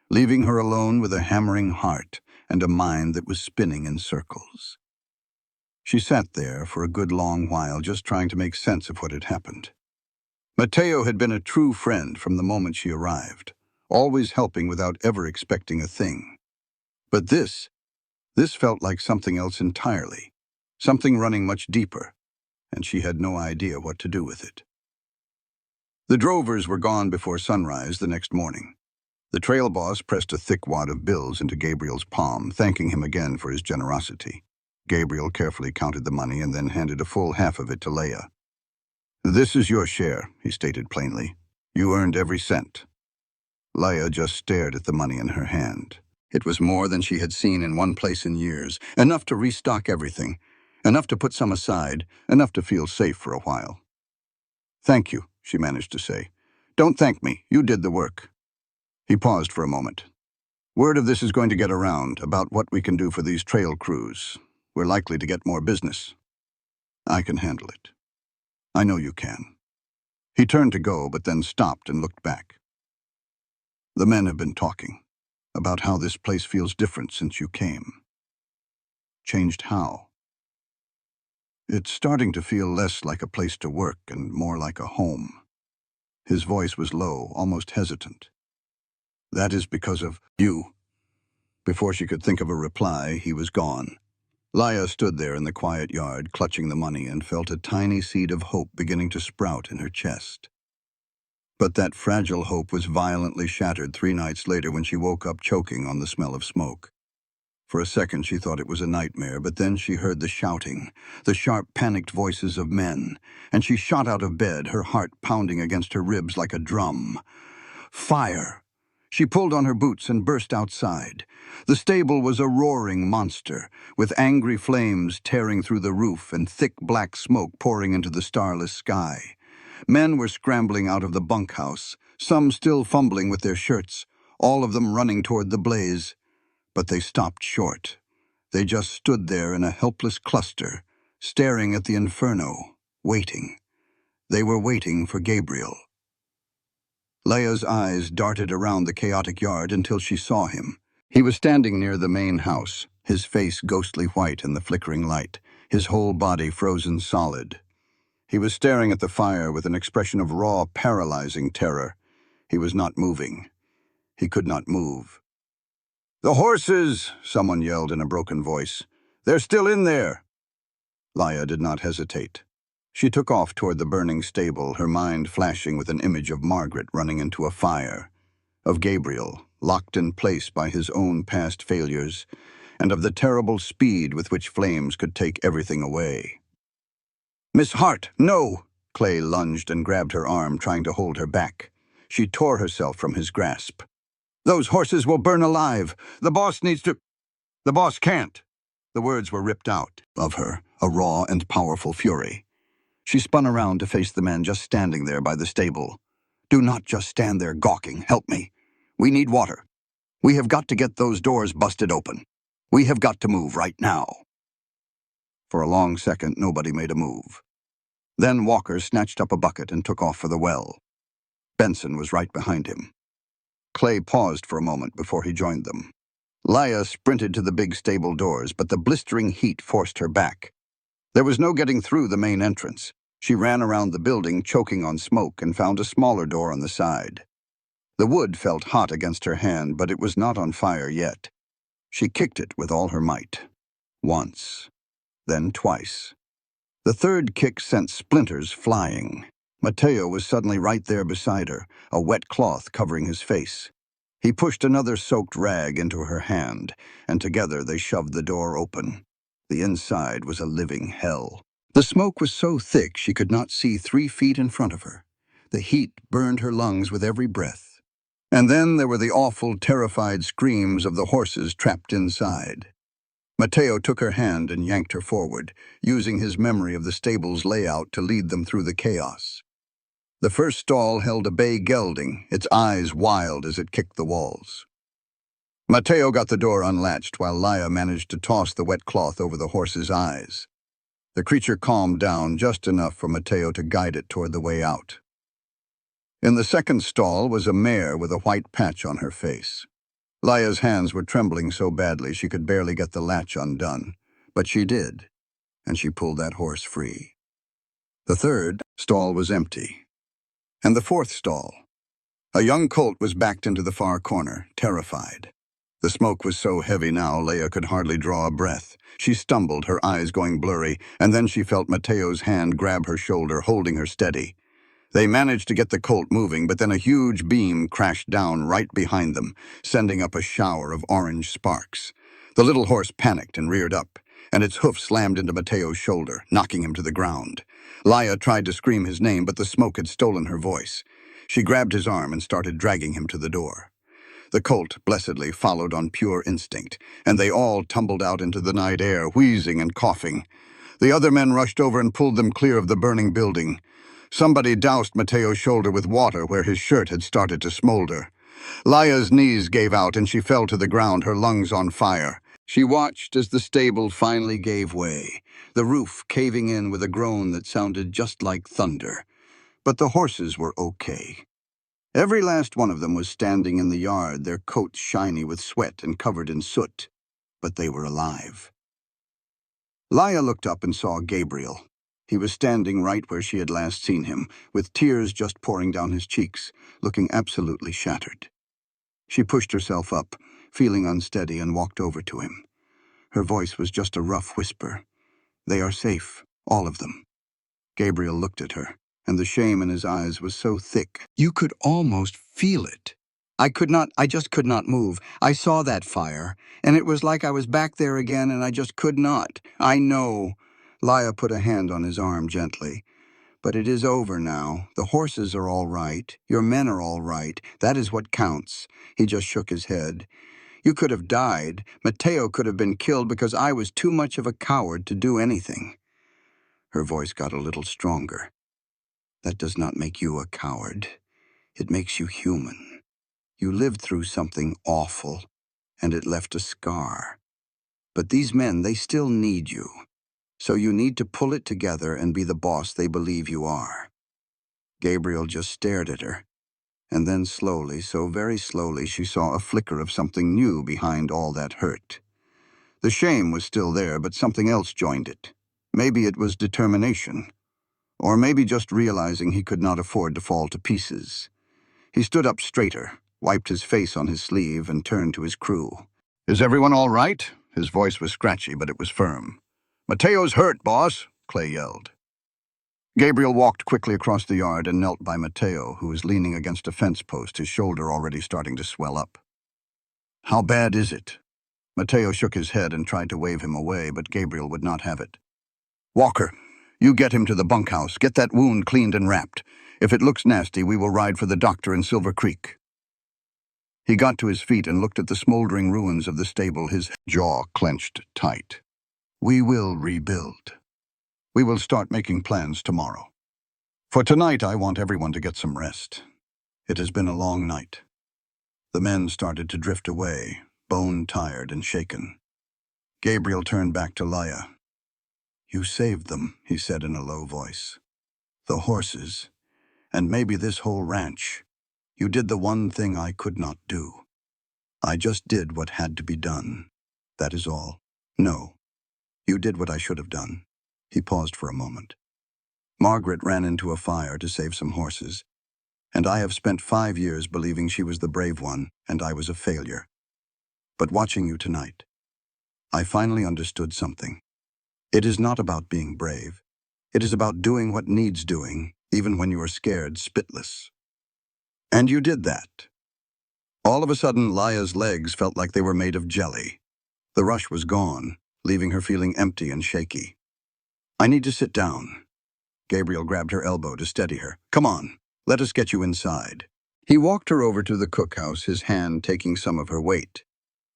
leaving her alone with a hammering heart and a mind that was spinning in circles. She sat there for a good long while, just trying to make sense of what had happened. Mateo had been a true friend from the moment she arrived, always helping without ever expecting a thing. But this felt like something else entirely, something running much deeper, and she had no idea what to do with it. The drovers were gone before sunrise the next morning. The trail boss pressed a thick wad of bills into Gabriel's palm, thanking him again for his generosity. Gabriel carefully counted the money and then handed a full half of it to Leia. "This is your share," he stated plainly. "You earned every cent." Leia just stared at the money in her hand. It was more than she had seen in one place in years, enough to restock everything, enough to put some aside, enough to feel safe for a while. "Thank you," she managed to say. "Don't thank me. You did the work." He paused for a moment. "Word of this is going to get around, about what we can do for these trail crews. We're likely to get more business." "I can handle it." "I know you can." He turned to go, but then stopped and looked back. "The men have been talking about how this place feels different since you came." "Changed how?" "It's starting to feel less like a place to work and more like a home." His voice was low, almost hesitant. "That is because of you." Before she could think of a reply, he was gone. Leia stood there in the quiet yard, clutching the money, and felt a tiny seed of hope beginning to sprout in her chest. But that fragile hope was violently shattered 3 nights later when she woke up choking on the smell of smoke. For a second she thought it was a nightmare, but then she heard the shouting, the sharp, panicked voices of men, and she shot out of bed, her heart pounding against her ribs like a drum. Fire! She pulled on her boots and burst outside. The stable was a roaring monster, with angry flames tearing through the roof and thick black smoke pouring into the starless sky. Men were scrambling out of the bunkhouse, some still fumbling with their shirts, all of them running toward the blaze. But they stopped short. They just stood there in a helpless cluster, staring at the inferno, waiting. They were waiting for Gabriel. Leia's eyes darted around the chaotic yard until she saw him. He was standing near the main house, his face ghostly white in the flickering light, his whole body frozen solid. He was staring at the fire with an expression of raw, paralyzing terror. He was not moving. He could not move. "The horses!" someone yelled in a broken voice. "They're still in there!" Leia did not hesitate. She took off toward the burning stable, her mind flashing with an image of Margaret running into a fire, of Gabriel, locked in place by his own past failures, and of the terrible speed with which flames could take everything away. "Miss Hart, no!" Clay lunged and grabbed her arm, trying to hold her back. She tore herself from his grasp. "Those horses will burn alive. The boss needs to—" "The boss can't." The words were ripped out of her, a raw and powerful fury. She spun around to face the men just standing there by the stable. "Do not just stand there gawking. Help me. We need water. We have got to get those doors busted open. We have got to move right now." For a long second, nobody made a move. Then Walker snatched up a bucket and took off for the well. Benson was right behind him. Clay paused for a moment before he joined them. Leia sprinted to the big stable doors, but the blistering heat forced her back. There was no getting through the main entrance. She ran around the building, choking on smoke, and found a smaller door on the side. The wood felt hot against her hand, but it was not on fire yet. She kicked it with all her might. Once. Then twice. The third kick sent splinters flying. Mateo was suddenly right there beside her, a wet cloth covering his face. He pushed another soaked rag into her hand, and together they shoved the door open. The inside was a living hell. The smoke was so thick she could not see 3 feet in front of her. The heat burned her lungs with every breath. And then there were the awful, terrified screams of the horses trapped inside. Mateo took her hand and yanked her forward, using his memory of the stable's layout to lead them through the chaos. The first stall held a bay gelding, its eyes wild as it kicked the walls. Mateo got the door unlatched while Leia managed to toss the wet cloth over the horse's eyes. The creature calmed down just enough for Mateo to guide it toward the way out. In the second stall was a mare with a white patch on her face. Laya's hands were trembling so badly she could barely get the latch undone. But she did, and she pulled that horse free. The third stall was empty. And the fourth stall. A young colt was backed into the far corner, terrified. The smoke was so heavy now, Leia could hardly draw a breath. She stumbled, her eyes going blurry, and then she felt Mateo's hand grab her shoulder, holding her steady. They managed to get the colt moving, but then a huge beam crashed down right behind them, sending up a shower of orange sparks. The little horse panicked and reared up, and its hoof slammed into Mateo's shoulder, knocking him to the ground. Leia tried to scream his name, but the smoke had stolen her voice. She grabbed his arm and started dragging him to the door. The colt, blessedly, followed on pure instinct, and they all tumbled out into the night air, wheezing and coughing. The other men rushed over and pulled them clear of the burning building. Somebody doused Mateo's shoulder with water where his shirt had started to smolder. Leia's knees gave out and she fell to the ground, her lungs on fire. She watched as the stable finally gave way, the roof caving in with a groan that sounded just like thunder. But the horses were okay. Every last one of them was standing in the yard, their coats shiny with sweat and covered in soot. But they were alive. Leia looked up and saw Gabriel. He was standing right where she had last seen him, with tears just pouring down his cheeks, looking absolutely shattered. She pushed herself up, feeling unsteady, and walked over to him. Her voice was just a rough whisper. "They are safe, all of them." Gabriel looked at her, and the shame in his eyes was so thick, you could almost feel it. I just could not move. I saw that fire, and it was like I was back there again, and I just could not. I know. Leia put a hand on his arm gently. But it is over now. The horses are all right. Your men are all right. That is what counts. He just shook his head. You could have died. Mateo could have been killed because I was too much of a coward to do anything. Her voice got a little stronger. That does not make you a coward. It makes you human. You lived through something awful, and it left a scar. But these men, they still need you. So you need to pull it together and be the boss they believe you are. Gabriel just stared at her. And then slowly, so very slowly, she saw a flicker of something new behind all that hurt. The shame was still there, but something else joined it. Maybe it was determination. Or maybe just realizing he could not afford to fall to pieces. He stood up straighter, wiped his face on his sleeve, and turned to his crew. "Is everyone all right?" His voice was scratchy, but it was firm. "Mateo's hurt, boss," Clay yelled. Gabriel walked quickly across the yard and knelt by Mateo, who was leaning against a fence post, his shoulder already starting to swell up. "How bad is it?" Mateo shook his head and tried to wave him away, but Gabriel would not have it. "Walker, you get him to the bunkhouse. Get that wound cleaned and wrapped. If it looks nasty, we will ride for the doctor in Silver Creek." He got to his feet and looked at the smoldering ruins of the stable, his jaw clenched tight. "We will rebuild. We will start making plans tomorrow. For tonight, I want everyone to get some rest. It has been a long night." The men started to drift away, bone-tired and shaken. Gabriel turned back to Leia. "You saved them," he said in a low voice. "The horses, and maybe this whole ranch. You did the one thing I could not do. I just did what had to be done. That is all. No, you did what I should have done." He paused for a moment. "Margaret ran into a fire to save some horses, and I have spent 5 years believing she was the brave one, and I was a failure. But watching you tonight, I finally understood something. It is not about being brave. It is about doing what needs doing, even when you are scared spitless. And you did that." All of a sudden, Leia's legs felt like they were made of jelly. The rush was gone, leaving her feeling empty and shaky. "I need to sit down." Gabriel grabbed her elbow to steady her. "Come on, let us get you inside." He walked her over to the cookhouse, his hand taking some of her weight.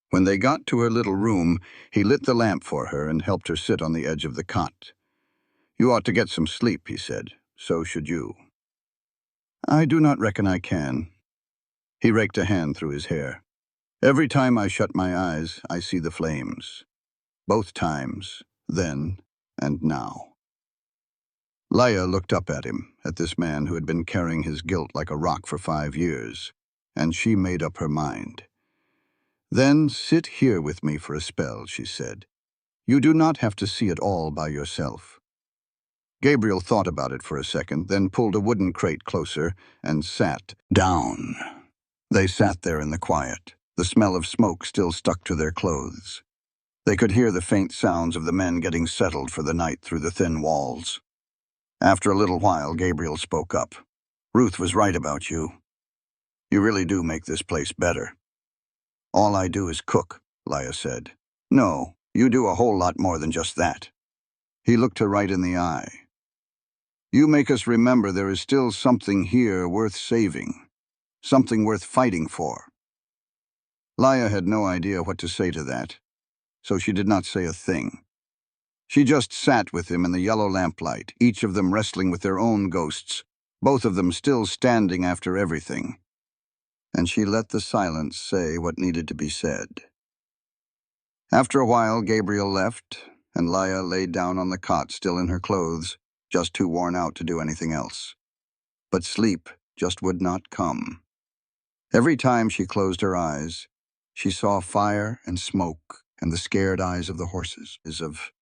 When they got to her little room, he lit the lamp for her and helped her sit on the edge of the cot. "You ought to get some sleep," he said. "So should you." "I do not reckon I can." He raked a hand through his hair. "Every time I shut my eyes, I see the flames. Both times, then and now." Leia looked up at him, at this man who had been carrying his guilt like a rock for 5 years, and she made up her mind. Then sit here with me for a spell, she said. You do not have to see it all by yourself. Gabriel thought about it for a second, then pulled a wooden crate closer and sat down. They sat there in the quiet, the smell of smoke still stuck to their clothes. They could hear the faint sounds of the men getting settled for the night through the thin walls. After a little while, Gabriel spoke up. Ruth was right about you. You really do make this place better. All I do is cook, Leah said. No, you do a whole lot more than just that. He looked her right in the eye. You make us remember there is still something here worth saving, something worth fighting for. Leah had no idea what to say to that, so she did not say a thing. She just sat with him in the yellow lamplight, each of them wrestling with their own ghosts, both of them still standing after everything. And she let the silence say what needed to be said. After a while, Gabriel left, and Leah laid down on the cot still in her clothes, just too worn out to do anything else. But sleep just would not come. Every time she closed her eyes, she saw fire and smoke and the scared eyes of the horses.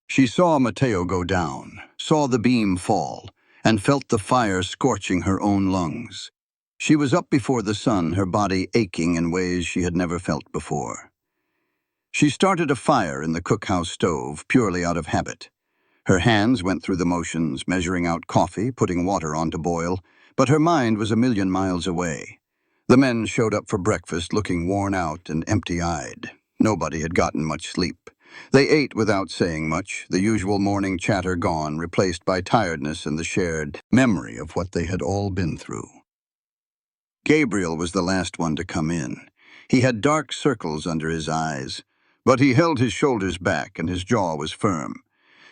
She saw Mateo go down, saw the beam fall, and felt the fire scorching her own lungs. She was up before the sun, her body aching in ways she had never felt before. She started a fire in the cookhouse stove, purely out of habit. Her hands went through the motions, measuring out coffee, putting water on to boil, but her mind was a million miles away. The men showed up for breakfast looking worn out and empty-eyed. Nobody had gotten much sleep. They ate without saying much, the usual morning chatter gone, replaced by tiredness and the shared memory of what they had all been through. Gabriel was the last one to come in. He had dark circles under his eyes, but he held his shoulders back and his jaw was firm.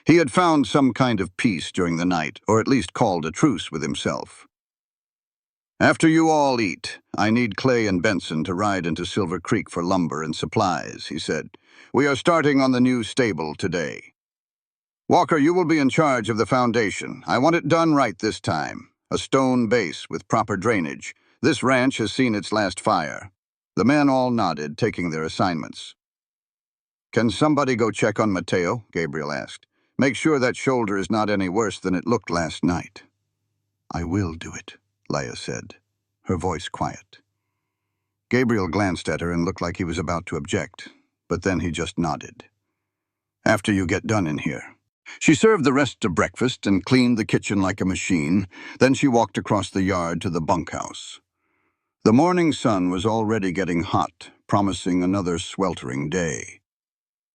He had found some kind of peace during the night, or at least called a truce with himself. After you all eat, I need Clay and Benson to ride into Silver Creek for lumber and supplies, he said. We are starting on the new stable today. Walker, you will be in charge of the foundation. I want it done right this time. A stone base with proper drainage. This ranch has seen its last fire. The men all nodded, taking their assignments. Can somebody go check on Mateo? Gabriel asked. Make sure that shoulder is not any worse than it looked last night. I will do it, Leah said, her voice quiet. Gabriel glanced at her and looked like he was about to object, but then he just nodded. After you get done in here. She served the rest of breakfast and cleaned the kitchen like a machine, then she walked across the yard to the bunkhouse. The morning sun was already getting hot, promising another sweltering day.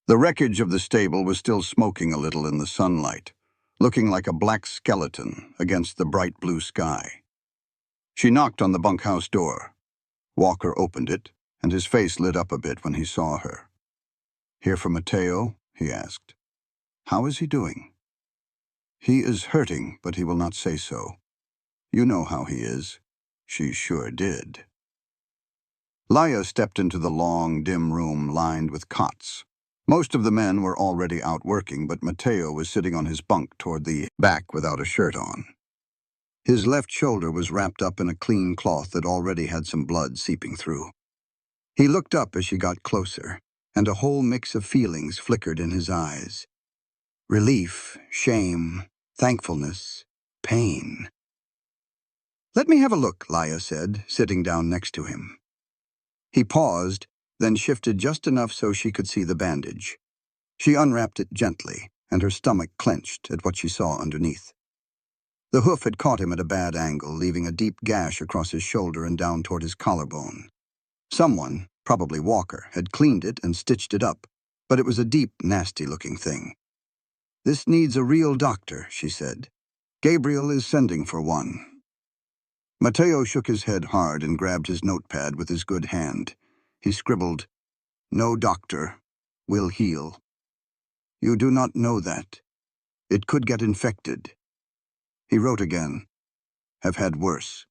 The wreckage of the stable was still smoking a little in the sunlight, looking like a black skeleton against the bright blue sky. She knocked on the bunkhouse door. Walker opened it, and his face lit up a bit when he saw her. Here for Mateo? He asked. How is he doing? He is hurting, but he will not say so. You know how he is. She sure did. Leah stepped into the long, dim room lined with cots. Most of the men were already out working, but Mateo was sitting on his bunk toward the back without a shirt on. His left shoulder was wrapped up in a clean cloth that already had some blood seeping through. He looked up as she got closer, and a whole mix of feelings flickered in his eyes. Relief, shame, thankfulness, pain. Let me have a look, Leah said, sitting down next to him. He paused, then shifted just enough so she could see the bandage. She unwrapped it gently, and her stomach clenched at what she saw underneath. The hoof had caught him at a bad angle, leaving a deep gash across his shoulder and down toward his collarbone. Someone, probably Walker, had cleaned it and stitched it up, but it was a deep, nasty-looking thing. This needs a real doctor, she said. Gabriel is sending for one. Mateo shook his head hard and grabbed his notepad with his good hand. He scribbled, No doctor will heal. You do not know that. It could get infected. He wrote again, Have had worse.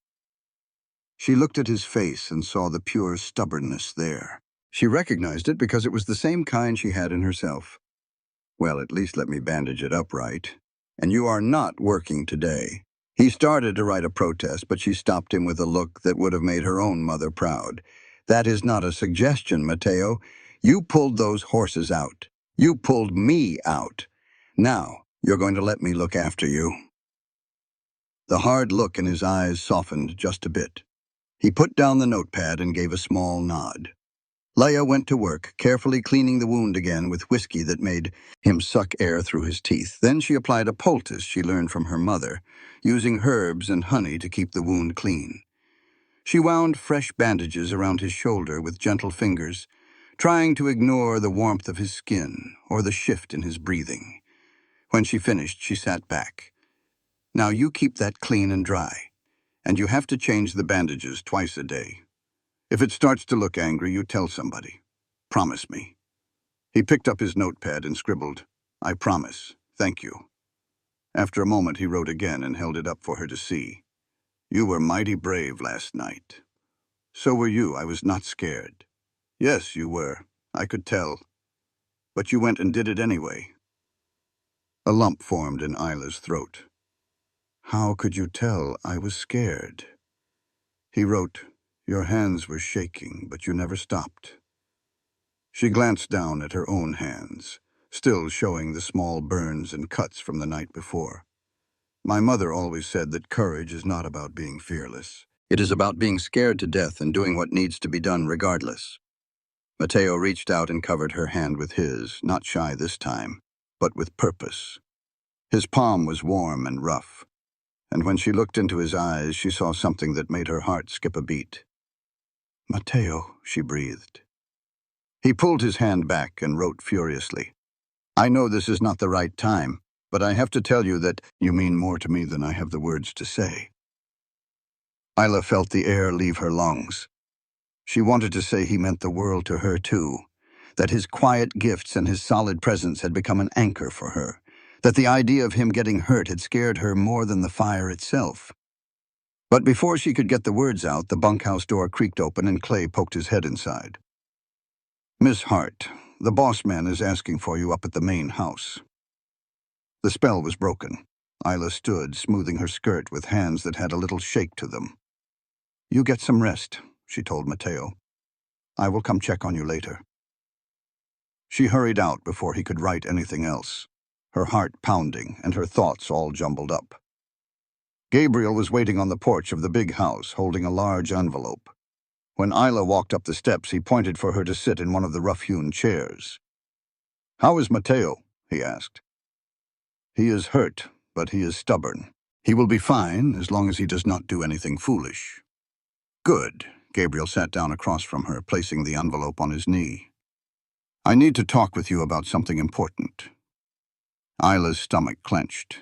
She looked at his face and saw the pure stubbornness there. She recognized it because it was the same kind she had in herself. Well, at least let me bandage it up right. And you are not working today. He started to write a protest, but she stopped him with a look that would have made her own mother proud. That is not a suggestion, Mateo. You pulled those horses out. You pulled me out. Now, you're going to let me look after you." The hard look in his eyes softened just a bit. He put down the notepad and gave a small nod. Leia went to work, carefully cleaning the wound again with whiskey that made him suck air through his teeth. Then she applied a poultice she learned from her mother, using herbs and honey to keep the wound clean. She wound fresh bandages around his shoulder with gentle fingers, trying to ignore the warmth of his skin or the shift in his breathing. When she finished, she sat back. "Now you keep that clean and dry, and you have to change the bandages twice a day. If it starts to look angry, you tell somebody. Promise me." He picked up his notepad and scribbled, "I promise. Thank you." After a moment, he wrote again and held it up for her to see. "You were mighty brave last night." "So were you. I was not scared." "Yes, you were. I could tell. But you went and did it anyway." A lump formed in Isla's throat. "How could you tell I was scared?" He wrote, "Your hands were shaking, but you never stopped." She glanced down at her own hands, still showing the small burns and cuts from the night before. "My mother always said that courage is not about being fearless. It is about being scared to death and doing what needs to be done regardless." Mateo reached out and covered her hand with his, not shy this time, but with purpose. His palm was warm and rough, and when she looked into his eyes, she saw something that made her heart skip a beat. "Mateo," she breathed. He pulled his hand back and wrote furiously, "I know this is not the right time, but I have to tell you that you mean more to me than I have the words to say." Isla felt the air leave her lungs. She wanted to say he meant the world to her too, that his quiet gifts and his solid presence had become an anchor for her, that the idea of him getting hurt had scared her more than the fire itself. But before she could get the words out, the bunkhouse door creaked open and Clay poked his head inside. "Miss Hart, the boss man is asking for you up at the main house." The spell was broken. Isla stood, smoothing her skirt with hands that had a little shake to them. "You get some rest," she told Mateo. "I will come check on you later." She hurried out before he could write anything else, her heart pounding and her thoughts all jumbled up. Gabriel was waiting on the porch of the big house, holding a large envelope. When Isla walked up the steps, he pointed for her to sit in one of the rough-hewn chairs. "How is Mateo?" he asked. "He is hurt, but he is stubborn. He will be fine as long as he does not do anything foolish." "Good." Gabriel sat down across from her, placing the envelope on his knee. "I need to talk with you about something important." Isla's stomach clenched.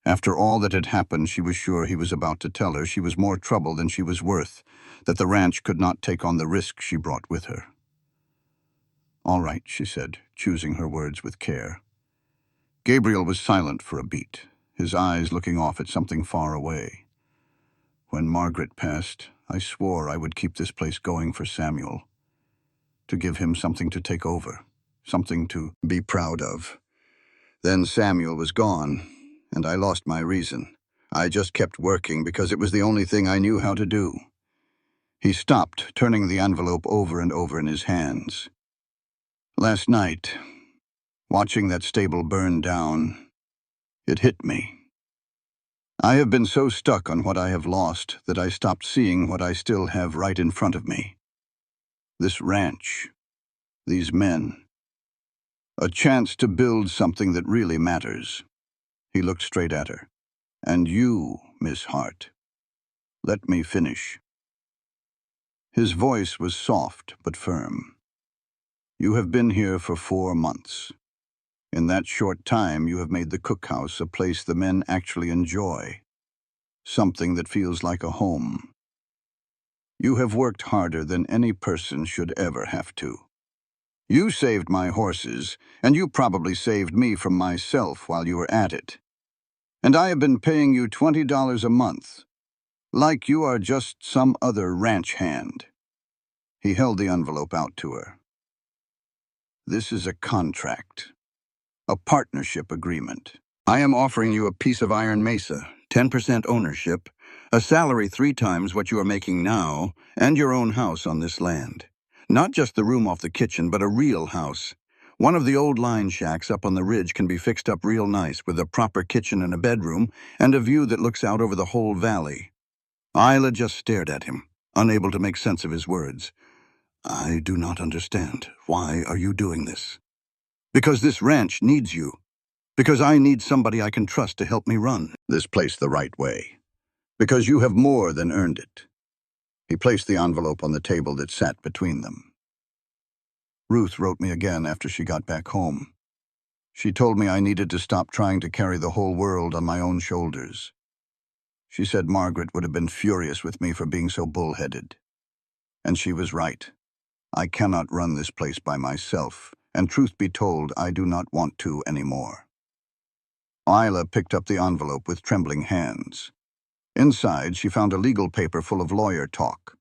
After all that had happened, she was sure he was about to tell her she was more trouble than she was worth, that the ranch could not take on the risk she brought with her. "All right," she said, choosing her words with care. Gabriel was silent for a beat, his eyes looking off at something far away. "When Margaret passed, I swore I would keep this place going for Samuel, to give him something to take over, something to be proud of. Then Samuel was gone, and I lost my reason. I just kept working because it was the only thing I knew how to do." He stopped, turning the envelope over and over in his hands. "Last night, watching that stable burn down, it hit me. I have been so stuck on what I have lost that I stopped seeing what I still have right in front of me. This ranch, these men, a chance to build something that really matters." He looked straight at her. "And you, Miss Hart. Let me finish." His voice was soft but firm. "You have been here for 4 months. In that short time, you have made the cookhouse a place the men actually enjoy, something that feels like a home. You have worked harder than any person should ever have to. You saved my horses, and you probably saved me from myself while you were at it. And I have been paying you $20 a month, like you are just some other ranch hand." He held the envelope out to her. "This is a contract, a partnership agreement. I am offering you a piece of Iron Mesa, 10% ownership, A salary 3 times what you are making now, and your own house on this land. Not just the room off the kitchen, but a real house. One of the old line shacks up on the ridge can be fixed up real nice with a proper kitchen and a bedroom, and a view that looks out over the whole valley. Isla just stared at him, unable to make sense of his words. I do not understand. Why are you doing this? Because this ranch needs you. Because I need somebody I can trust to help me run this place the right way. Because you have more than earned it. He placed the envelope on the table that sat between them. Ruth wrote me again after she got back home. She told me I needed to stop trying to carry the whole world on my own shoulders. She said Margaret would have been furious with me for being so bullheaded. And she was right. I cannot run this place by myself, and truth be told, I do not want to anymore. Isla picked up the envelope with trembling hands. Inside, she found a legal paper full of lawyer talk,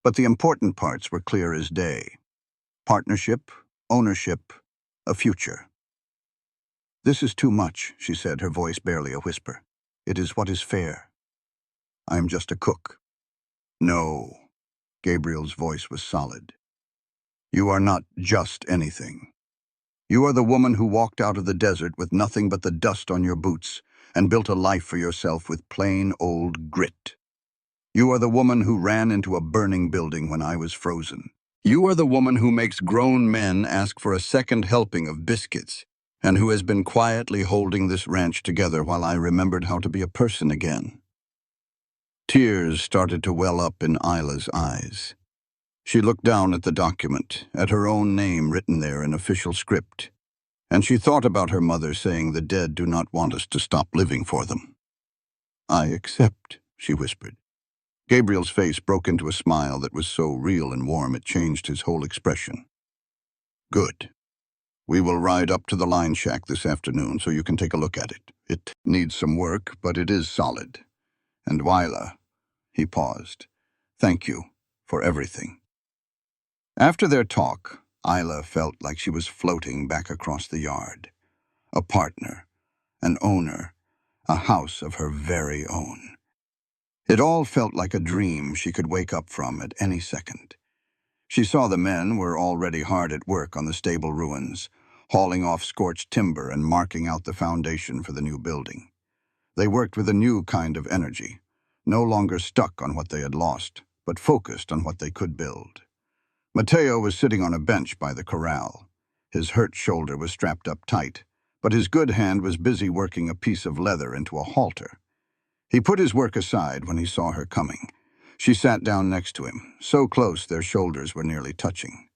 but the important parts were clear as day. Partnership, ownership, a future. This is too much, she said, her voice barely a whisper. It is what is fair. I am just a cook. No, Gabriel's voice was solid. You are not just anything. You are the woman who walked out of the desert with nothing but the dust on your boots and built a life for yourself with plain old grit. You are the woman who ran into a burning building when I was frozen. You are the woman who makes grown men ask for a second helping of biscuits, and who has been quietly holding this ranch together while I remembered how to be a person again. Tears started to well up in Isla's eyes. She looked down at the document, at her own name written there in official script, and she thought about her mother saying the dead do not want us to stop living for them. I accept, she whispered. Gabriel's face broke into a smile that was so real and warm it changed his whole expression. Good. We will ride up to the line shack this afternoon so you can take a look at it. It needs some work, but it is solid. And Wyla, he paused, thank you for everything. After their talk, Isla felt like she was floating back across the yard. A partner, an owner, a house of her very own. It all felt like a dream she could wake up from at any second. She saw the men were already hard at work on the stable ruins, hauling off scorched timber and marking out the foundation for the new building. They worked with a new kind of energy, no longer stuck on what they had lost, but focused on what they could build. Mateo was sitting on a bench by the corral. His hurt shoulder was strapped up tight, but his good hand was busy working a piece of leather into a halter. He put his work aside when he saw her coming. She sat down next to him, so close their shoulders were nearly touching.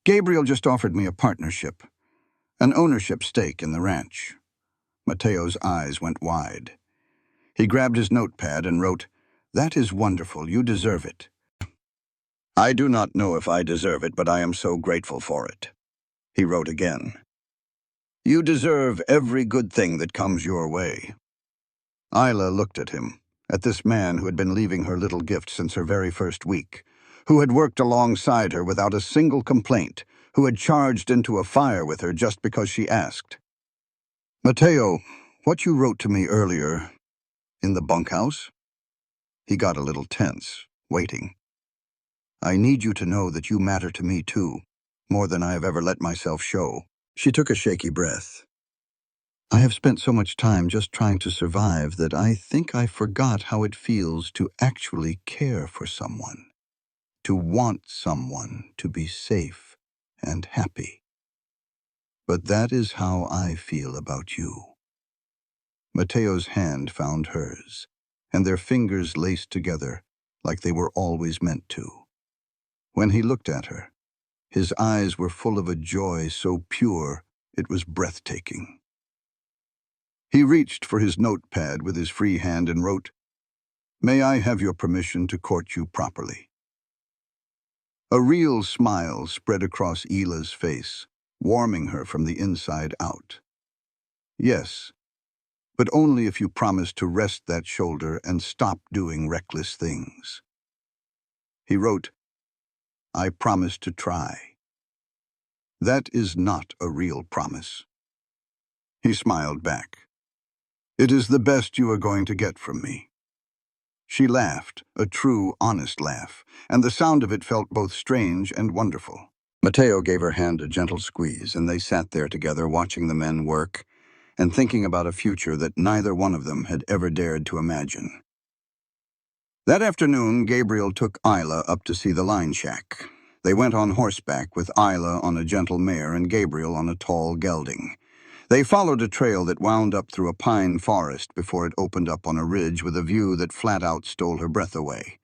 Gabriel just offered me a partnership, an ownership stake in the ranch. Mateo's eyes went wide. He grabbed his notepad and wrote, "That is wonderful, you deserve it." "I do not know if I deserve it, but I am so grateful for it." He wrote again, "You deserve every good thing that comes your way." Isla looked at him, at this man who had been leaving her little gift since her very first week, who had worked alongside her without a single complaint, who had charged into a fire with her just because she asked. "Mateo, what you wrote to me earlier, in the bunkhouse?" He got a little tense, waiting. "I need you to know that you matter to me too, more than I have ever let myself show." She took a shaky breath. "I have spent so much time just trying to survive that I think I forgot how it feels to actually care for someone, to want someone to be safe and happy. But that is how I feel about you." Mateo's hand found hers, and their fingers laced together like they were always meant to. When he looked at her, his eyes were full of a joy so pure it was breathtaking. He reached for his notepad with his free hand and wrote, "May I have your permission to court you properly?" A real smile spread across Ila's face, warming her from the inside out. "Yes, but only if you promise to rest that shoulder and stop doing reckless things." He wrote, "I promise to try." That is not a real promise. He smiled back. "It is the best you are going to get from me." She laughed, a true, honest laugh, and the sound of it felt both strange and wonderful. Mateo gave her hand a gentle squeeze, and they sat there together watching the men work and thinking about a future that neither one of them had ever dared to imagine. That afternoon, Gabriel took Isla up to see the line shack. They went on horseback with Isla on a gentle mare and Gabriel on a tall gelding. They followed a trail that wound up through a pine forest before it opened up on a ridge with a view that flat out stole her breath away.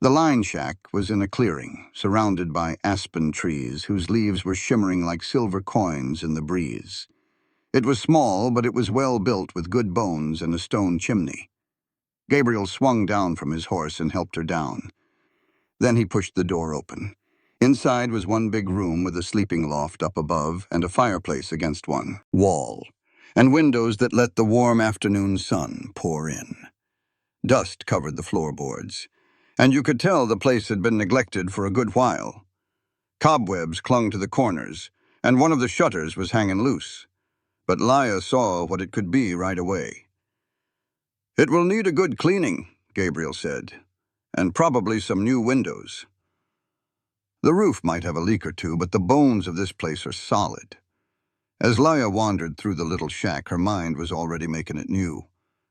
The line shack was in a clearing, surrounded by aspen trees whose leaves were shimmering like silver coins in the breeze. It was small, but it was well built with good bones and a stone chimney. Gabriel swung down from his horse and helped her down. Then he pushed the door open. Inside was one big room with a sleeping loft up above and a fireplace against one wall, and windows that let the warm afternoon sun pour in. Dust covered the floorboards, and you could tell the place had been neglected for a good while. Cobwebs clung to the corners, and one of the shutters was hanging loose. But Laya saw what it could be right away. "It will need a good cleaning," Gabriel said, "and probably some new windows. The roof might have a leak or two, but the bones of this place are solid." As Laya wandered through the little shack, her mind was already making it new.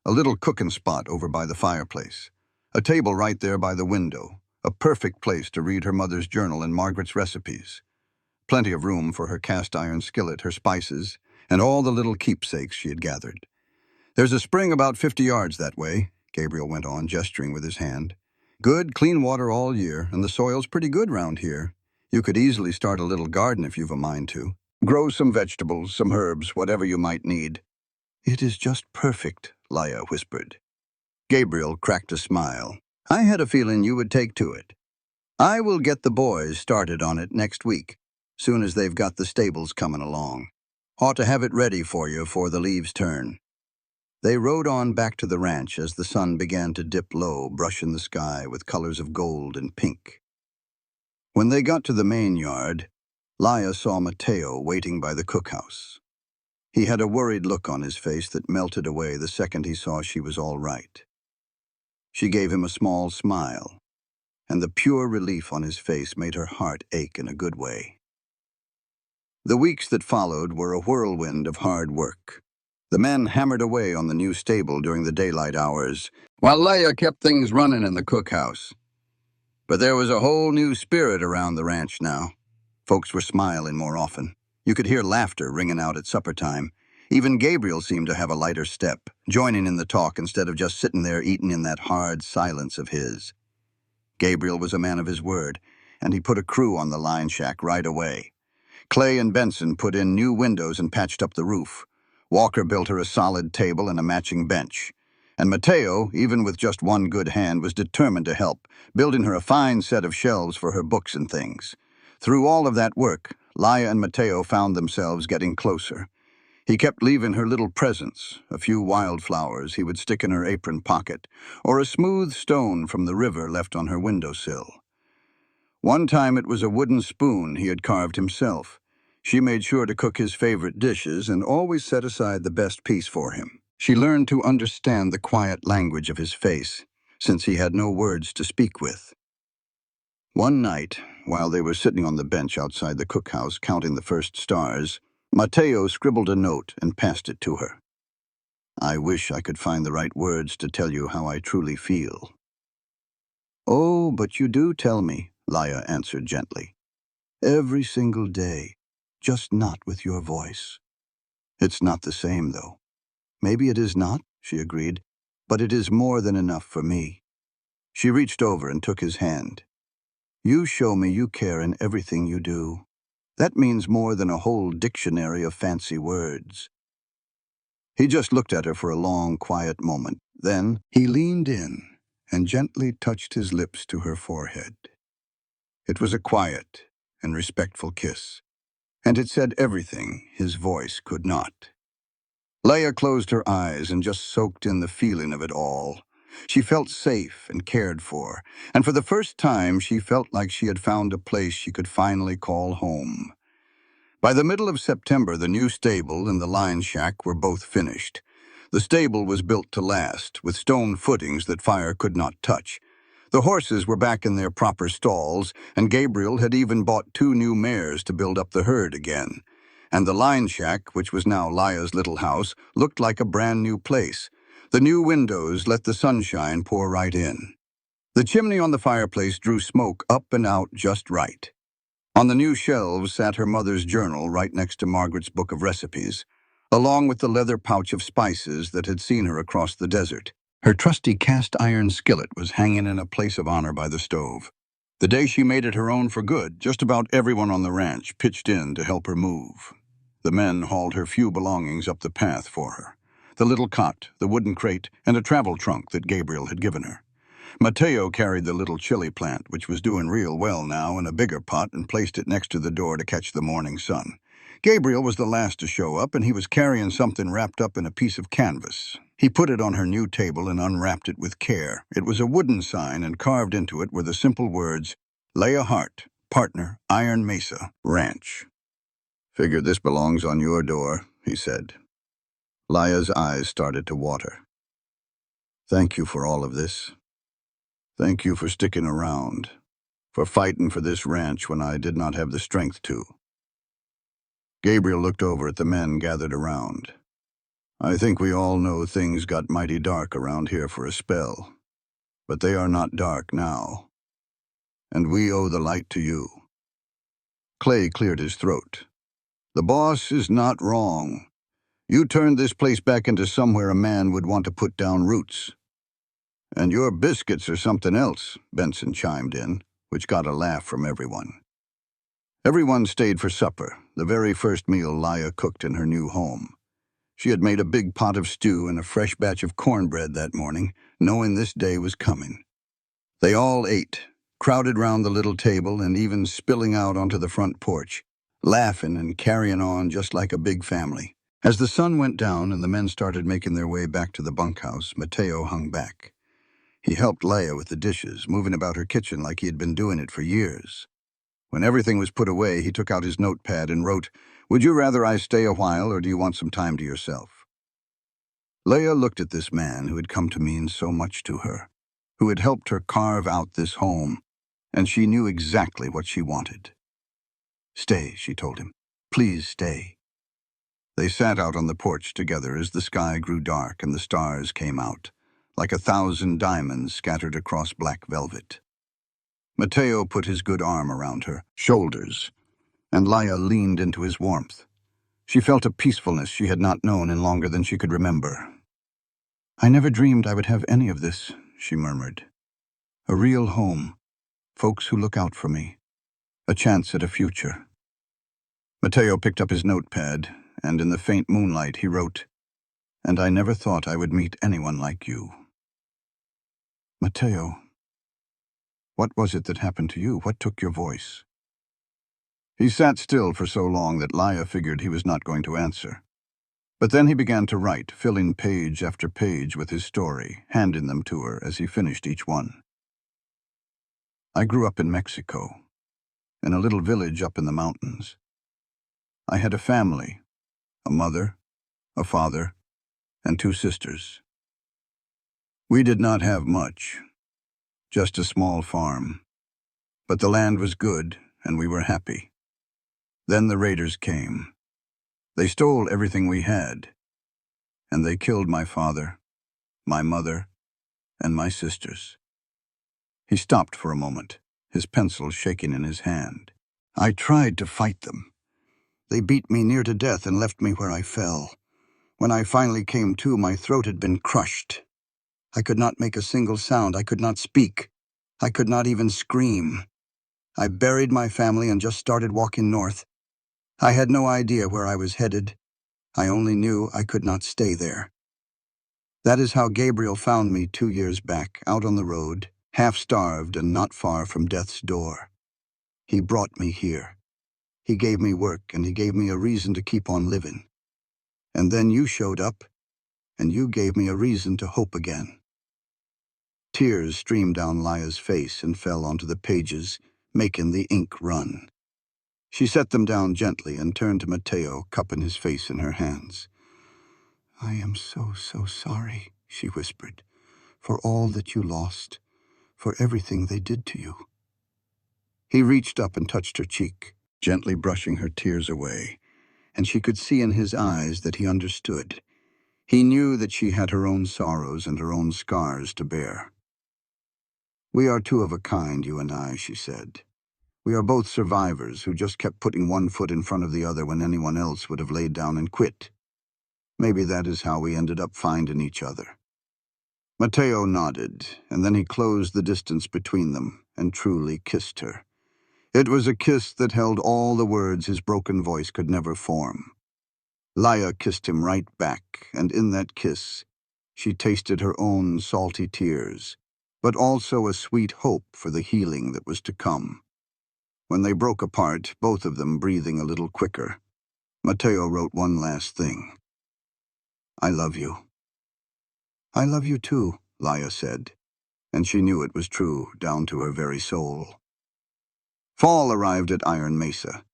A little cooking spot over by the fireplace. A table right there by the window. A perfect place to read her mother's journal and Margaret's recipes. Plenty of room for her cast-iron skillet, her spices, and all the little keepsakes she had gathered. "There's a spring about 50 yards that way," Gabriel went on, gesturing with his hand. "Good, clean water all year, and the soil's pretty good round here. You could easily start a little garden if you've a mind to. Grow some vegetables, some herbs, whatever you might need." "It is just perfect," Laya whispered. Gabriel cracked a smile. "I had a feeling you would take to it. I will get the boys started on it next week, soon as they've got the stables coming along. Ought to have it ready for you before the leaves turn." They rode on back to the ranch as the sun began to dip low, brushing the sky with colors of gold and pink. When they got to the main yard, Laya saw Mateo waiting by the cookhouse. He had a worried look on his face that melted away the second he saw she was all right. She gave him a small smile, and the pure relief on his face made her heart ache in a good way. The weeks that followed were a whirlwind of hard work. The men hammered away on the new stable during the daylight hours, while Laya kept things running in the cookhouse. But there was a whole new spirit around the ranch now. Folks were smiling more often. You could hear laughter ringing out at supper time. Even Gabriel seemed to have a lighter step, joining in the talk instead of just sitting there eating in that hard silence of his. Gabriel was a man of his word, and he put a crew on the line shack right away. Clay and Benson put in new windows and patched up the roof. Walker built her a solid table and a matching bench. And Mateo, even with just one good hand, was determined to help, building her a fine set of shelves for her books and things. Through all of that work, Laya and Mateo found themselves getting closer. He kept leaving her little presents, a few wildflowers he would stick in her apron pocket, or a smooth stone from the river left on her windowsill. One time it was a wooden spoon he had carved himself. She made sure to cook his favorite dishes and always set aside the best piece for him. She learned to understand the quiet language of his face, since he had no words to speak with. One night, while they were sitting on the bench outside the cookhouse counting the first stars, Mateo scribbled a note and passed it to her. "I wish I could find the right words to tell you how I truly feel." "Oh, but you do tell me," Laya answered gently. "Every single day, just not with your voice." "It's not the same, though." "Maybe it is not," she agreed, "but it is more than enough for me." She reached over and took his hand. "You show me you care in everything you do. That means more than a whole dictionary of fancy words." He just looked at her for a long, quiet moment. Then he leaned in and gently touched his lips to her forehead. It was a quiet and respectful kiss, and it said everything his voice could not. Leia closed her eyes and just soaked in the feeling of it all. She felt safe and cared for, and for the first time she felt like she had found a place she could finally call home. By the middle of September, the new stable and the line shack were both finished. The stable was built to last, with stone footings that fire could not touch. The horses were back in their proper stalls, and Gabriel had even bought 2 new mares to build up the herd again. And the line shack, which was now Lia's little house, looked like a brand new place. The new windows let the sunshine pour right in. The chimney on the fireplace drew smoke up and out just right. On the new shelves sat her mother's journal right next to Margaret's book of recipes, along with the leather pouch of spices that had seen her across the desert. Her trusty cast-iron skillet was hanging in a place of honor by the stove. The day she made it her own for good, just about everyone on the ranch pitched in to help her move. The men hauled her few belongings up the path for her: the little cot, the wooden crate, and a travel trunk that Gabriel had given her. Mateo carried the little chili plant, which was doing real well now, in a bigger pot and placed it next to the door to catch the morning sun. Gabriel was the last to show up, and he was carrying something wrapped up in a piece of canvas. He put it on her new table and unwrapped it with care. It was a wooden sign, and carved into it were the simple words, "Leah Hart, partner, Iron Mesa Ranch." "Figure this belongs on your door," he said. Lia's eyes started to water. "Thank you for all of this. Thank you for sticking around, for fighting for this ranch when I did not have the strength to." Gabriel looked over at the men gathered around. "I think we all know things got mighty dark around here for a spell, but they are not dark now, and we owe the light to you." Clay cleared his throat. "The boss is not wrong. You turned this place back into somewhere a man would want to put down roots." "And your biscuits are something else," Benson chimed in, which got a laugh from everyone. Everyone stayed for supper, the very first meal Lia cooked in her new home. She had made a big pot of stew and a fresh batch of cornbread that morning, knowing this day was coming. They all ate, crowded round the little table and even spilling out onto the front porch, laughing and carrying on just like a big family. As the sun went down and the men started making their way back to the bunkhouse, Mateo hung back. He helped Leia with the dishes, moving about her kitchen like he had been doing it for years. When everything was put away, he took out his notepad and wrote, "Would you rather I stay a while, or do you want some time to yourself?" Leia looked at this man who had come to mean so much to her, who had helped her carve out this home, and she knew exactly what she wanted. "Stay," she told him. "Please stay." They sat out on the porch together as the sky grew dark and the stars came out, like 1,000 diamonds scattered across black velvet. Mateo put his good arm around her shoulders, and Lia leaned into his warmth. She felt a peacefulness she had not known in longer than she could remember. "I never dreamed I would have any of this," she murmured. "A real home, folks who look out for me, a chance at a future." Mateo picked up his notepad, and in the faint moonlight he wrote, "And I never thought I would meet anyone like you." "Mateo, what was it that happened to you? What took your voice?" He sat still for so long that Lia figured he was not going to answer. But then he began to write, filling page after page with his story, handing them to her as he finished each one. "I grew up in Mexico, in a little village up in the mountains. I had a family, a mother, a father, and 2 sisters. We did not have much, just a small farm, but the land was good and we were happy. Then the raiders came. They stole everything we had, and they killed my father, my mother, and my sisters." He stopped for a moment, his pencil shaking in his hand. "I tried to fight them. They beat me near to death and left me where I fell. When I finally came to, my throat had been crushed. I could not make a single sound. I could not speak. I could not even scream. I buried my family and just started walking north. I had no idea where I was headed. I only knew I could not stay there. That is how Gabriel found me 2 years back, out on the road, half-starved and not far from death's door. He brought me here. He gave me work, and he gave me a reason to keep on living. And then you showed up, and you gave me a reason to hope again." Tears streamed down Lia's face and fell onto the pages, making the ink run. She set them down gently and turned to Mateo, cupping his face in her hands. "I am so, so sorry," she whispered, "for all that you lost, for everything they did to you." He reached up and touched her cheek, gently brushing her tears away, and she could see in his eyes that he understood. He knew that she had her own sorrows and her own scars to bear. "We are two of a kind, you and I," she said. "We are both survivors who just kept putting one foot in front of the other when anyone else would have laid down and quit. Maybe that is how we ended up finding each other." Matteo nodded, and then he closed the distance between them and truly kissed her. It was a kiss that held all the words his broken voice could never form. Laia kissed him right back, and in that kiss, she tasted her own salty tears, but also a sweet hope for the healing that was to come. When they broke apart, both of them breathing a little quicker, Matteo wrote one last thing. "I love you." "I love you too," Laia said, and she knew it was true down to her very soul. Fall arrived at Iron Mesa,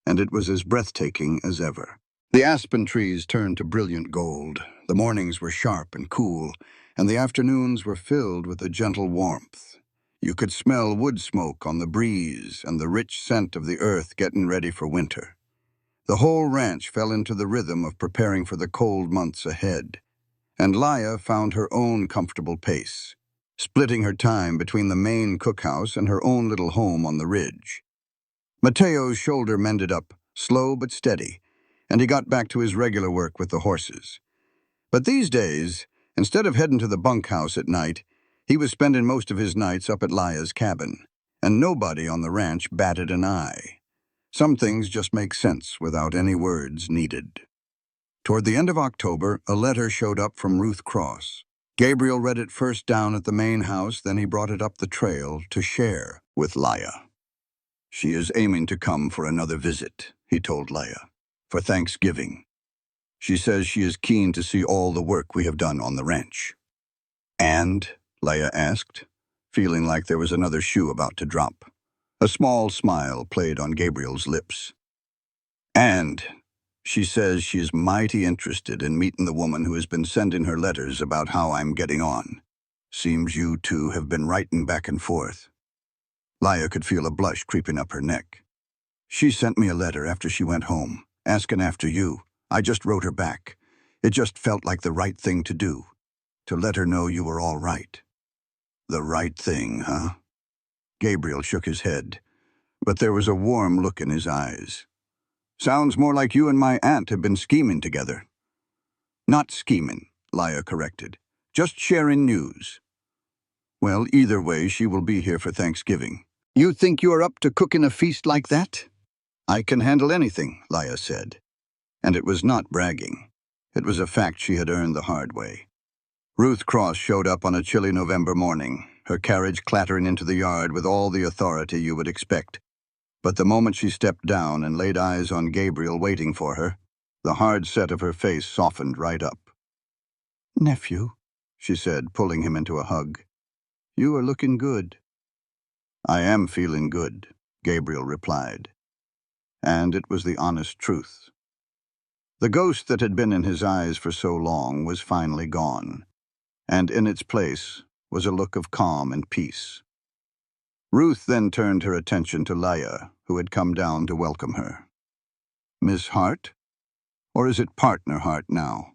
and it was as breathtaking as ever. The aspen trees turned to brilliant gold, the mornings were sharp and cool, and the afternoons were filled with a gentle warmth. You could smell wood smoke on the breeze and the rich scent of the earth getting ready for winter. The whole ranch fell into the rhythm of preparing for the cold months ahead, and Laia found her own comfortable pace, splitting her time between the main cookhouse and her own little home on the ridge. Matteo's shoulder mended up, slow but steady, and he got back to his regular work with the horses. But these days, instead of heading to the bunkhouse at night, he was spending most of his nights up at Laia's cabin, and nobody on the ranch batted an eye. Some things just make sense without any words needed. Toward the end of October, a letter showed up from Ruth Cross. Gabriel read it first down at the main house, then he brought it up the trail to share with Laia. "She is aiming to come for another visit," he told Laia, "for Thanksgiving. She says she is keen to see all the work we have done on the ranch." "And?" Laia asked, feeling like there was another shoe about to drop. A small smile played on Gabriel's lips. "And she says she is mighty interested in meeting the woman who has been sending her letters about how I'm getting on. Seems you two have been writing back and forth." Laia could feel a blush creeping up her neck. "She sent me a letter after she went home, asking after you. I just wrote her back. It just felt like the right thing to do, to let her know you were all right." "The right thing, huh?" Gabriel shook his head, but there was a warm look in his eyes. "Sounds more like you and my aunt have been scheming together." "Not scheming," Laia corrected. "Just sharing news." "Well, either way, she will be here for Thanksgiving. You think you are up to cooking a feast like that?" "I can handle anything," Laia said. And it was not bragging. It was a fact she had earned the hard way. Ruth Cross showed up on a chilly November morning, her carriage clattering into the yard with all the authority you would expect. But the moment she stepped down and laid eyes on Gabriel waiting for her, the hard set of her face softened right up. "Nephew," she said, pulling him into a hug, "you are looking good." "I am feeling good," Gabriel replied. And it was the honest truth. The ghost that had been in his eyes for so long was finally gone, and in its place was a look of calm and peace. Ruth then turned her attention to Laia, who had come down to welcome her. "Miss Hart? Or is it Partner Hart now?"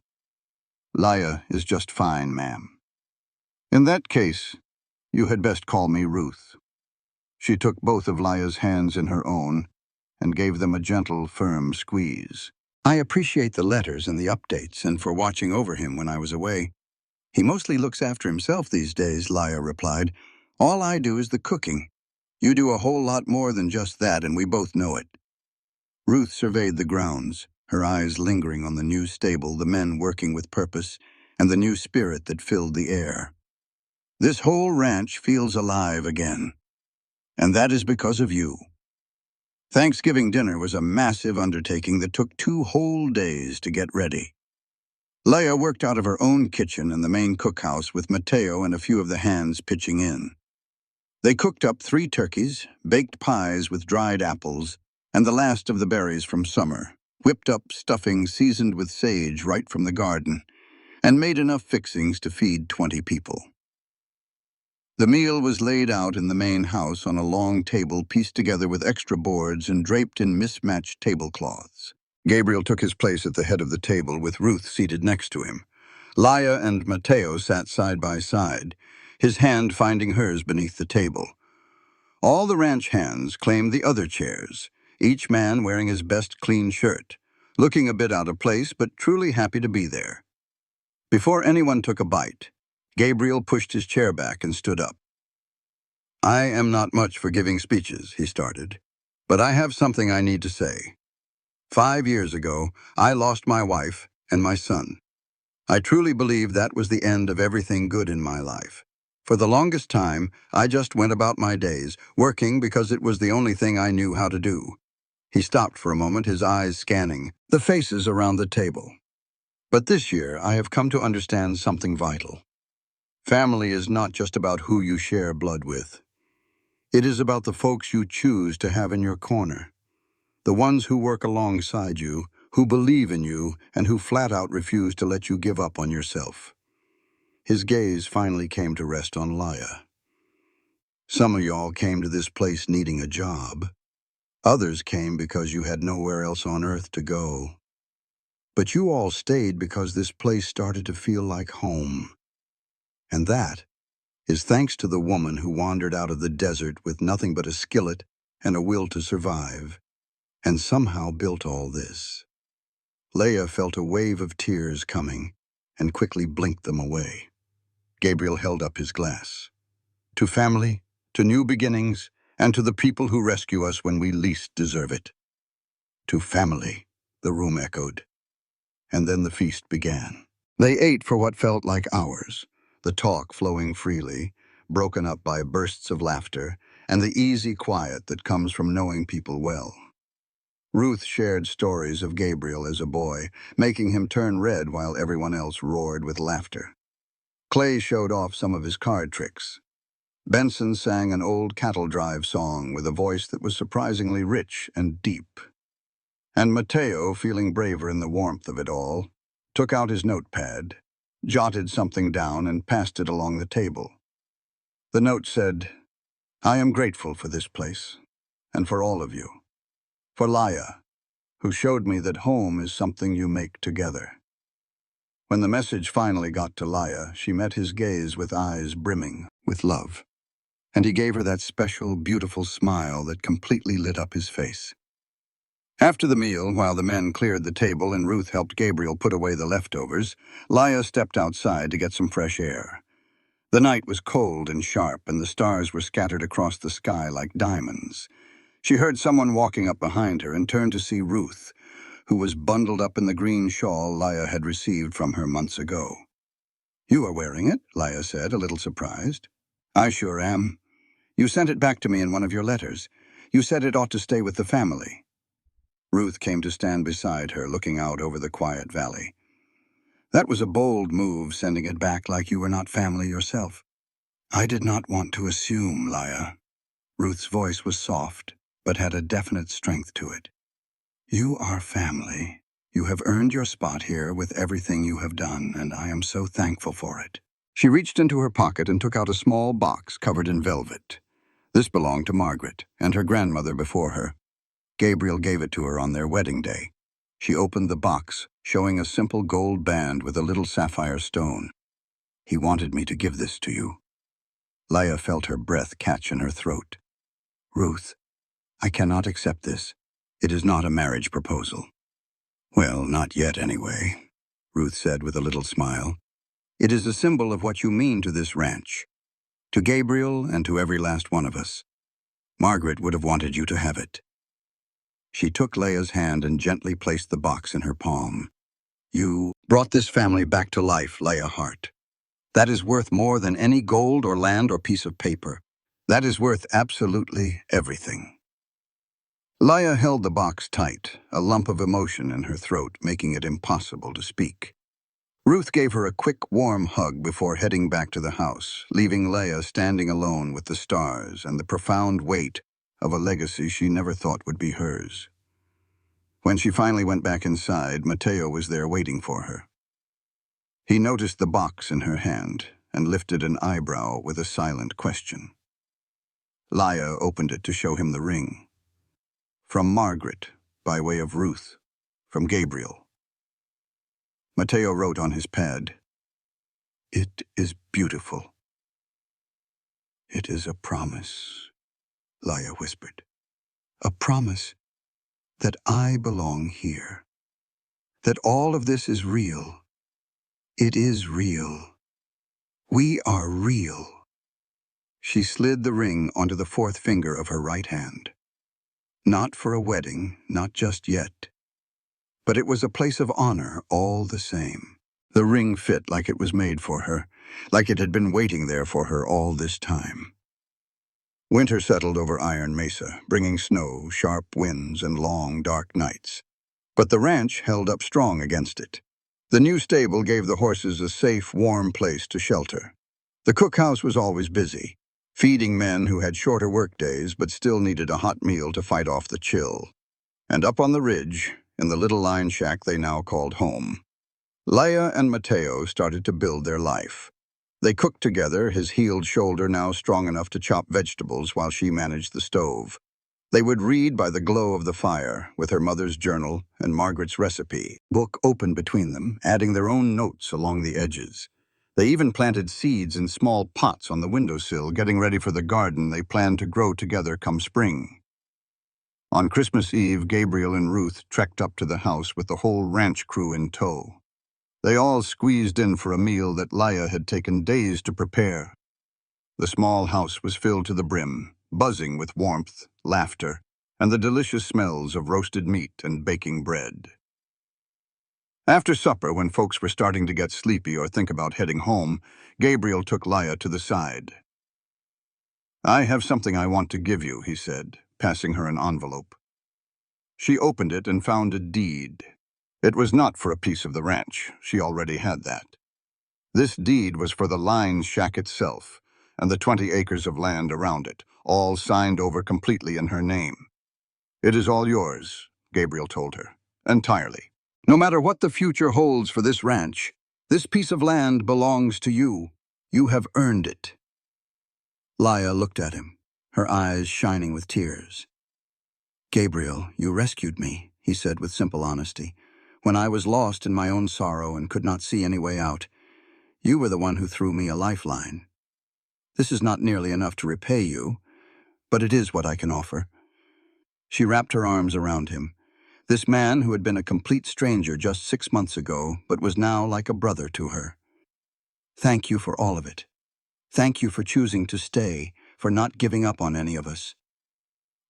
"Laia is just fine, ma'am." "In that case, you had best call me Ruth." She took both of Laia's hands in her own and gave them a gentle, firm squeeze. "I appreciate the letters and the updates and for watching over him when I was away." "He mostly looks after himself these days," Laia replied. "All I do is the cooking. You do a whole lot more than just that, and we both know it." Ruth surveyed the grounds, her eyes lingering on the new stable, the men working with purpose, and the new spirit that filled the air. "This whole ranch feels alive again. And that is because of you." Thanksgiving dinner was a massive undertaking that took 2 whole days to get ready. Laia worked out of her own kitchen in the main cookhouse with Matteo and a few of the hands pitching in. They cooked up 3 turkeys, baked pies with dried apples, and the last of the berries from summer, whipped up stuffing seasoned with sage right from the garden, and made enough fixings to feed 20 people. The meal was laid out in the main house on a long table pieced together with extra boards and draped in mismatched tablecloths. Gabriel took his place at the head of the table with Ruth seated next to him. Laia and Mateo sat side by side, his hand finding hers beneath the table. All the ranch hands claimed the other chairs, each man wearing his best clean shirt, looking a bit out of place but truly happy to be there. Before anyone took a bite, Gabriel pushed his chair back and stood up. "I am not much for giving speeches," he started, "but I have something I need to say. 5 years ago, I lost my wife and my son. I truly believe that was the end of everything good in my life. For the longest time, I just went about my days, working because it was the only thing I knew how to do." He stopped for a moment, his eyes scanning the faces around the table. "But this year, I have come to understand something vital. Family is not just about who you share blood with. It is about the folks you choose to have in your corner. The ones who work alongside you, who believe in you, and who flat out refuse to let you give up on yourself." His gaze finally came to rest on Laia. "Some of y'all came to this place needing a job. Others came because you had nowhere else on earth to go. But you all stayed because this place started to feel like home. And that is thanks to the woman who wandered out of the desert with nothing but a skillet and a will to survive, and somehow built all this." Leia felt a wave of tears coming and quickly blinked them away. Gabriel held up his glass. "To family, to new beginnings, and to the people who rescue us when we least deserve it." "To family," the room echoed. And then the feast began. They ate for what felt like hours, the talk flowing freely, broken up by bursts of laughter, and the easy quiet that comes from knowing people well. Ruth shared stories of Gabriel as a boy, making him turn red while everyone else roared with laughter. Clay showed off some of his card tricks. Benson sang an old cattle drive song with a voice that was surprisingly rich and deep. And Mateo, feeling braver in the warmth of it all, took out his notepad, jotted something down, and passed it along the table. The note said, "I am grateful for this place, and for all of you. For Laia, who showed me that home is something you make together." When the message finally got to Laia, she met his gaze with eyes brimming with love. And he gave her that special, beautiful smile that completely lit up his face. After the meal, while the men cleared the table and Ruth helped Gabriel put away the leftovers, Laia stepped outside to get some fresh air. The night was cold and sharp, and the stars were scattered across the sky like diamonds. She heard someone walking up behind her and turned to see Ruth, who was bundled up in the green shawl Laia had received from her months ago. "You are wearing it," Laia said, a little surprised. "I sure am. You sent it back to me in one of your letters. You said it ought to stay with the family." Ruth came to stand beside her, looking out over the quiet valley. "That was a bold move, sending it back like you were not family yourself." "I did not want to assume, Laia." Ruth's voice was soft, but had a definite strength to it. "You are family. You have earned your spot here with everything you have done, and I am so thankful for it." She reached into her pocket and took out a small box covered in velvet. This belonged to Margaret and her grandmother before her. Gabriel gave it to her on their wedding day. She opened the box, showing a simple gold band with a little sapphire stone. "He wanted me to give this to you." Laia felt her breath catch in her throat. "Ruth, I cannot accept this. It is not a marriage proposal." "Well, not yet anyway," Ruth said with a little smile. "It is a symbol of what you mean to this ranch, to Gabriel and to every last one of us. Margaret would have wanted you to have it." She took Leia's hand and gently placed the box in her palm. "You brought this family back to life, Leia Hart. That is worth more than any gold or land or piece of paper. That is worth absolutely everything." Leia held the box tight, a lump of emotion in her throat, making it impossible to speak. Ruth gave her a quick, warm hug before heading back to the house, leaving Leia standing alone with the stars and the profound weight of a legacy she never thought would be hers. When she finally went back inside, Mateo was there waiting for her. He noticed the box in her hand and lifted an eyebrow with a silent question. Leia opened it to show him the ring. From Margaret, by way of Ruth, from Gabriel. Mateo wrote on his pad, "It is beautiful." "It is a promise," Leia whispered. "A promise that I belong here. That all of this is real. It is real. We are real." She slid the ring onto the fourth finger of her right hand. Not for a wedding, not just yet. But it was a place of honor all the same. The ring fit like it was made for her, like it had been waiting there for her all this time. Winter settled over Iron Mesa, bringing snow, sharp winds, and long, dark nights. But the ranch held up strong against it. The new stable gave the horses a safe, warm place to shelter. The cookhouse was always busy, feeding men who had shorter workdays but still needed a hot meal to fight off the chill. And up on the ridge, in the little line shack they now called home, Leia and Mateo started to build their life. They cooked together, his healed shoulder now strong enough to chop vegetables while she managed the stove. They would read by the glow of the fire, with her mother's journal and Margaret's recipe book open between them, adding their own notes along the edges. They even planted seeds in small pots on the windowsill, getting ready for the garden they planned to grow together come spring. On Christmas Eve, Gabriel and Ruth trekked up to the house with the whole ranch crew in tow. They all squeezed in for a meal that Leia had taken days to prepare. The small house was filled to the brim, buzzing with warmth, laughter, and the delicious smells of roasted meat and baking bread. After supper, when folks were starting to get sleepy or think about heading home, Gabriel took Leia to the side. "I have something I want to give you," he said, passing her an envelope. She opened it and found a deed. It was not for a piece of the ranch. She already had that. This deed was for the line shack itself, and the 20 acres of land around it, all signed over completely in her name. "It is all yours," Gabriel told her, "entirely. No matter what the future holds for this ranch, this piece of land belongs to you. You have earned it." Leia looked at him, her eyes shining with tears. "Gabriel, you rescued me," he said with simple honesty. "When I was lost in my own sorrow and could not see any way out, you were the one who threw me a lifeline. This is not nearly enough to repay you, but it is what I can offer." She wrapped her arms around him. This man who had been a complete stranger just 6 months ago, but was now like a brother to her. "Thank you for all of it. Thank you for choosing to stay, for not giving up on any of us."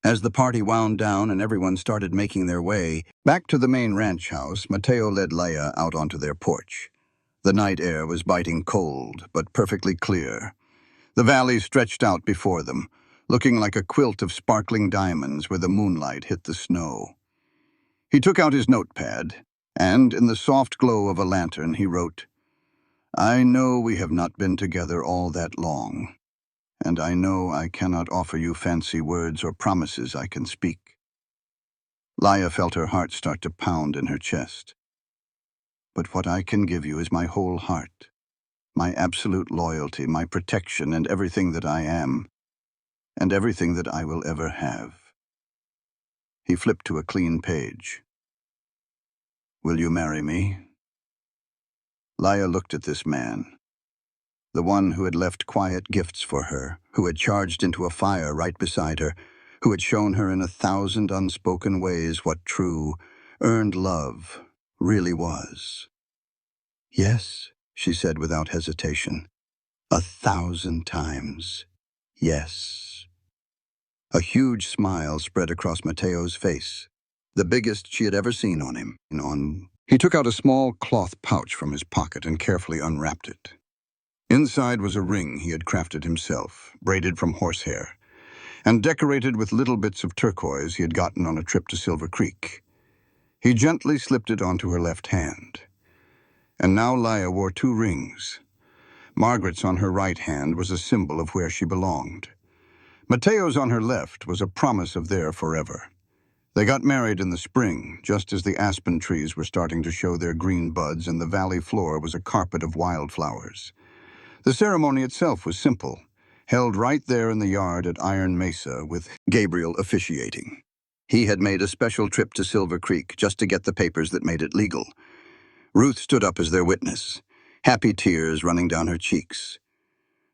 As the party wound down and everyone started making their way back to the main ranch house, Mateo led Leia out onto their porch. The night air was biting cold, but perfectly clear. The valley stretched out before them, looking like a quilt of sparkling diamonds where the moonlight hit the snow. He took out his notepad, and in the soft glow of a lantern he wrote, "I know we have not been together all that long, and I know I cannot offer you fancy words or promises I can speak." Leia felt her heart start to pound in her chest. "But what I can give you is my whole heart, my absolute loyalty, my protection, and everything that I am, and everything that I will ever have." He flipped to a clean page. "Will you marry me?" Leia looked at this man, the one who had left quiet gifts for her, who had charged into a fire right beside her, who had shown her in 1,000 unspoken ways what true, earned love really was. "Yes," she said without hesitation. 1,000 times, yes. A huge smile spread across Mateo's face, the biggest she had ever seen on him. He took out a small cloth pouch from his pocket and carefully unwrapped it. Inside was a ring he had crafted himself, braided from horsehair, and decorated with little bits of turquoise he had gotten on a trip to Silver Creek. He gently slipped it onto her left hand. And now Leia wore 2 rings. Margaret's on her right hand was a symbol of where she belonged. Mateo's on her left was a promise of their forever. They got married in the spring, just as the aspen trees were starting to show their green buds and the valley floor was a carpet of wildflowers. The ceremony itself was simple, held right there in the yard at Iron Mesa with Gabriel officiating. He had made a special trip to Silver Creek just to get the papers that made it legal. Ruth stood up as their witness, happy tears running down her cheeks.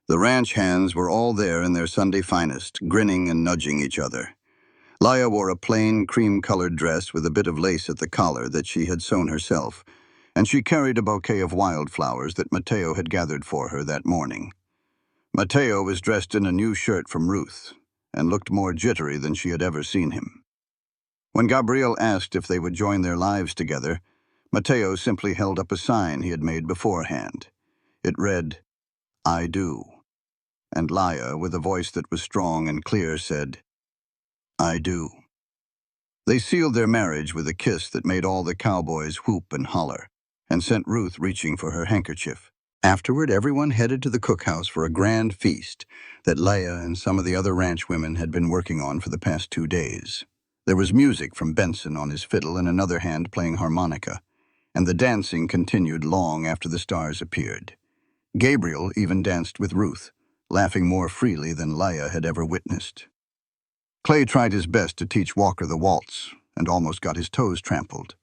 The ranch hands were all there in their Sunday finest, grinning and nudging each other. Laya wore a plain, cream-colored dress with a bit of lace at the collar that she had sewn herself, and she carried a bouquet of wildflowers that Mateo had gathered for her that morning. Mateo was dressed in a new shirt from Ruth, and looked more jittery than she had ever seen him. When Gabriel asked if they would join their lives together, Mateo simply held up a sign he had made beforehand. It read, "I do." And Laya, with a voice that was strong and clear, said, "I do." They sealed their marriage with a kiss that made all the cowboys whoop and holler, and sent Ruth reaching for her handkerchief. Afterward, everyone headed to the cookhouse for a grand feast that Laya and some of the other ranch women had been working on for the past 2 days. There was music from Benson on his fiddle and another hand playing harmonica, and the dancing continued long after the stars appeared. Gabriel even danced with Ruth, laughing more freely than Laya had ever witnessed. Clay tried his best to teach Walker the waltz, and almost got his toes trampled.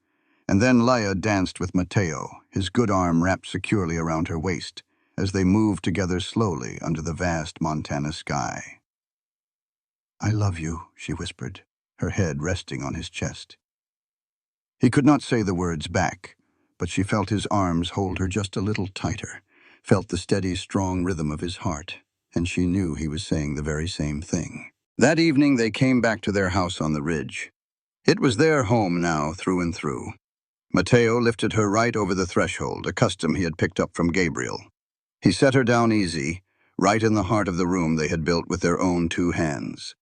And then Laya danced with Mateo, his good arm wrapped securely around her waist, as they moved together slowly under the vast Montana sky. "I love you," she whispered, her head resting on his chest. He could not say the words back, but she felt his arms hold her just a little tighter, felt the steady, strong rhythm of his heart, and she knew he was saying the very same thing. That evening they came back to their house on the ridge. It was their home now, through and through. Mateo lifted her right over the threshold, a custom he had picked up from Gabriel. He set her down easy, right in the heart of the room they had built with their own 2 hands.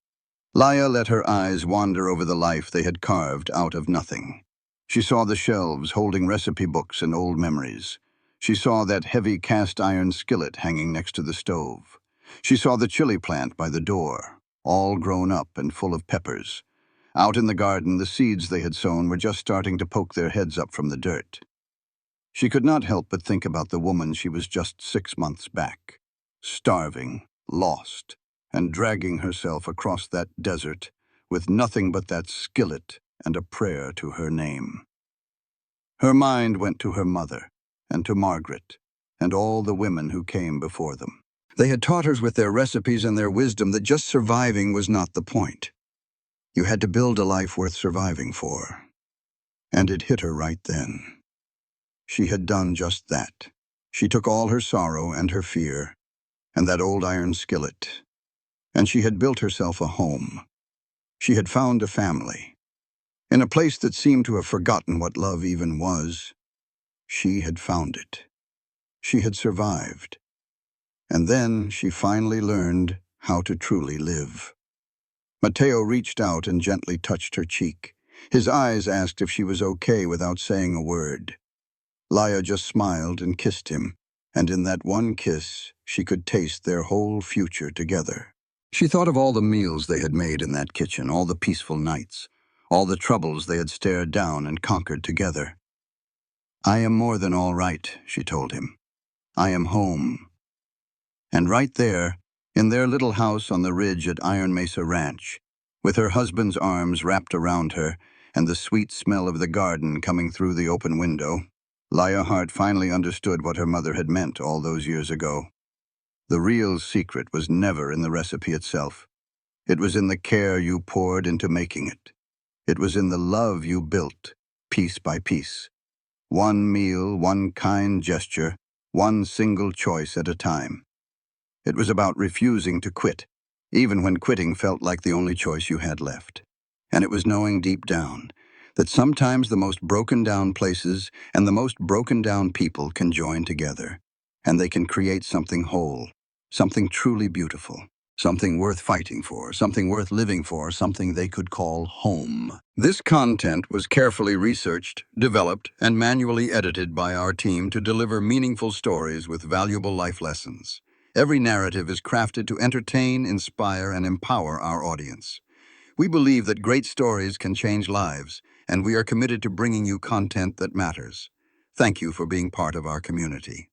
Laya let her eyes wander over the life they had carved out of nothing. She saw the shelves holding recipe books and old memories. She saw that heavy cast-iron skillet hanging next to the stove. She saw the chili plant by the door, all grown up and full of peppers. Out in the garden, the seeds they had sown were just starting to poke their heads up from the dirt. She could not help but think about the woman she was just 6 months back, starving, lost, and dragging herself across that desert with nothing but that skillet and a prayer to her name. Her mind went to her mother, and to Margaret, and all the women who came before them. They had taught her with their recipes and their wisdom that just surviving was not the point. You had to build a life worth surviving for. And it hit her right then. She had done just that. She took all her sorrow and her fear, and that old iron skillet, and she had built herself a home. She had found a family. In a place that seemed to have forgotten what love even was, she had found it. She had survived. And then she finally learned how to truly live. Mateo reached out and gently touched her cheek. His eyes asked if she was okay without saying a word. Laya just smiled and kissed him, and in that one kiss, she could taste their whole future together. She thought of all the meals they had made in that kitchen, all the peaceful nights, all the troubles they had stared down and conquered together. "I am more than all right," she told him. "I am home." And right there, in their little house on the ridge at Iron Mesa Ranch, with her husband's arms wrapped around her and the sweet smell of the garden coming through the open window, Laya Hart finally understood what her mother had meant all those years ago. The real secret was never in the recipe itself. It was in the care you poured into making it. It was in the love you built, piece by piece. One meal, one kind gesture, one single choice at a time. It was about refusing to quit, even when quitting felt like the only choice you had left. And it was knowing deep down that sometimes the most broken down places and the most broken down people can join together, and they can create something whole, something truly beautiful, something worth fighting for, something worth living for, something they could call home. This content was carefully researched, developed, and manually edited by our team to deliver meaningful stories with valuable life lessons. Every narrative is crafted to entertain, inspire, and empower our audience. We believe that great stories can change lives, and we are committed to bringing you content that matters. Thank you for being part of our community.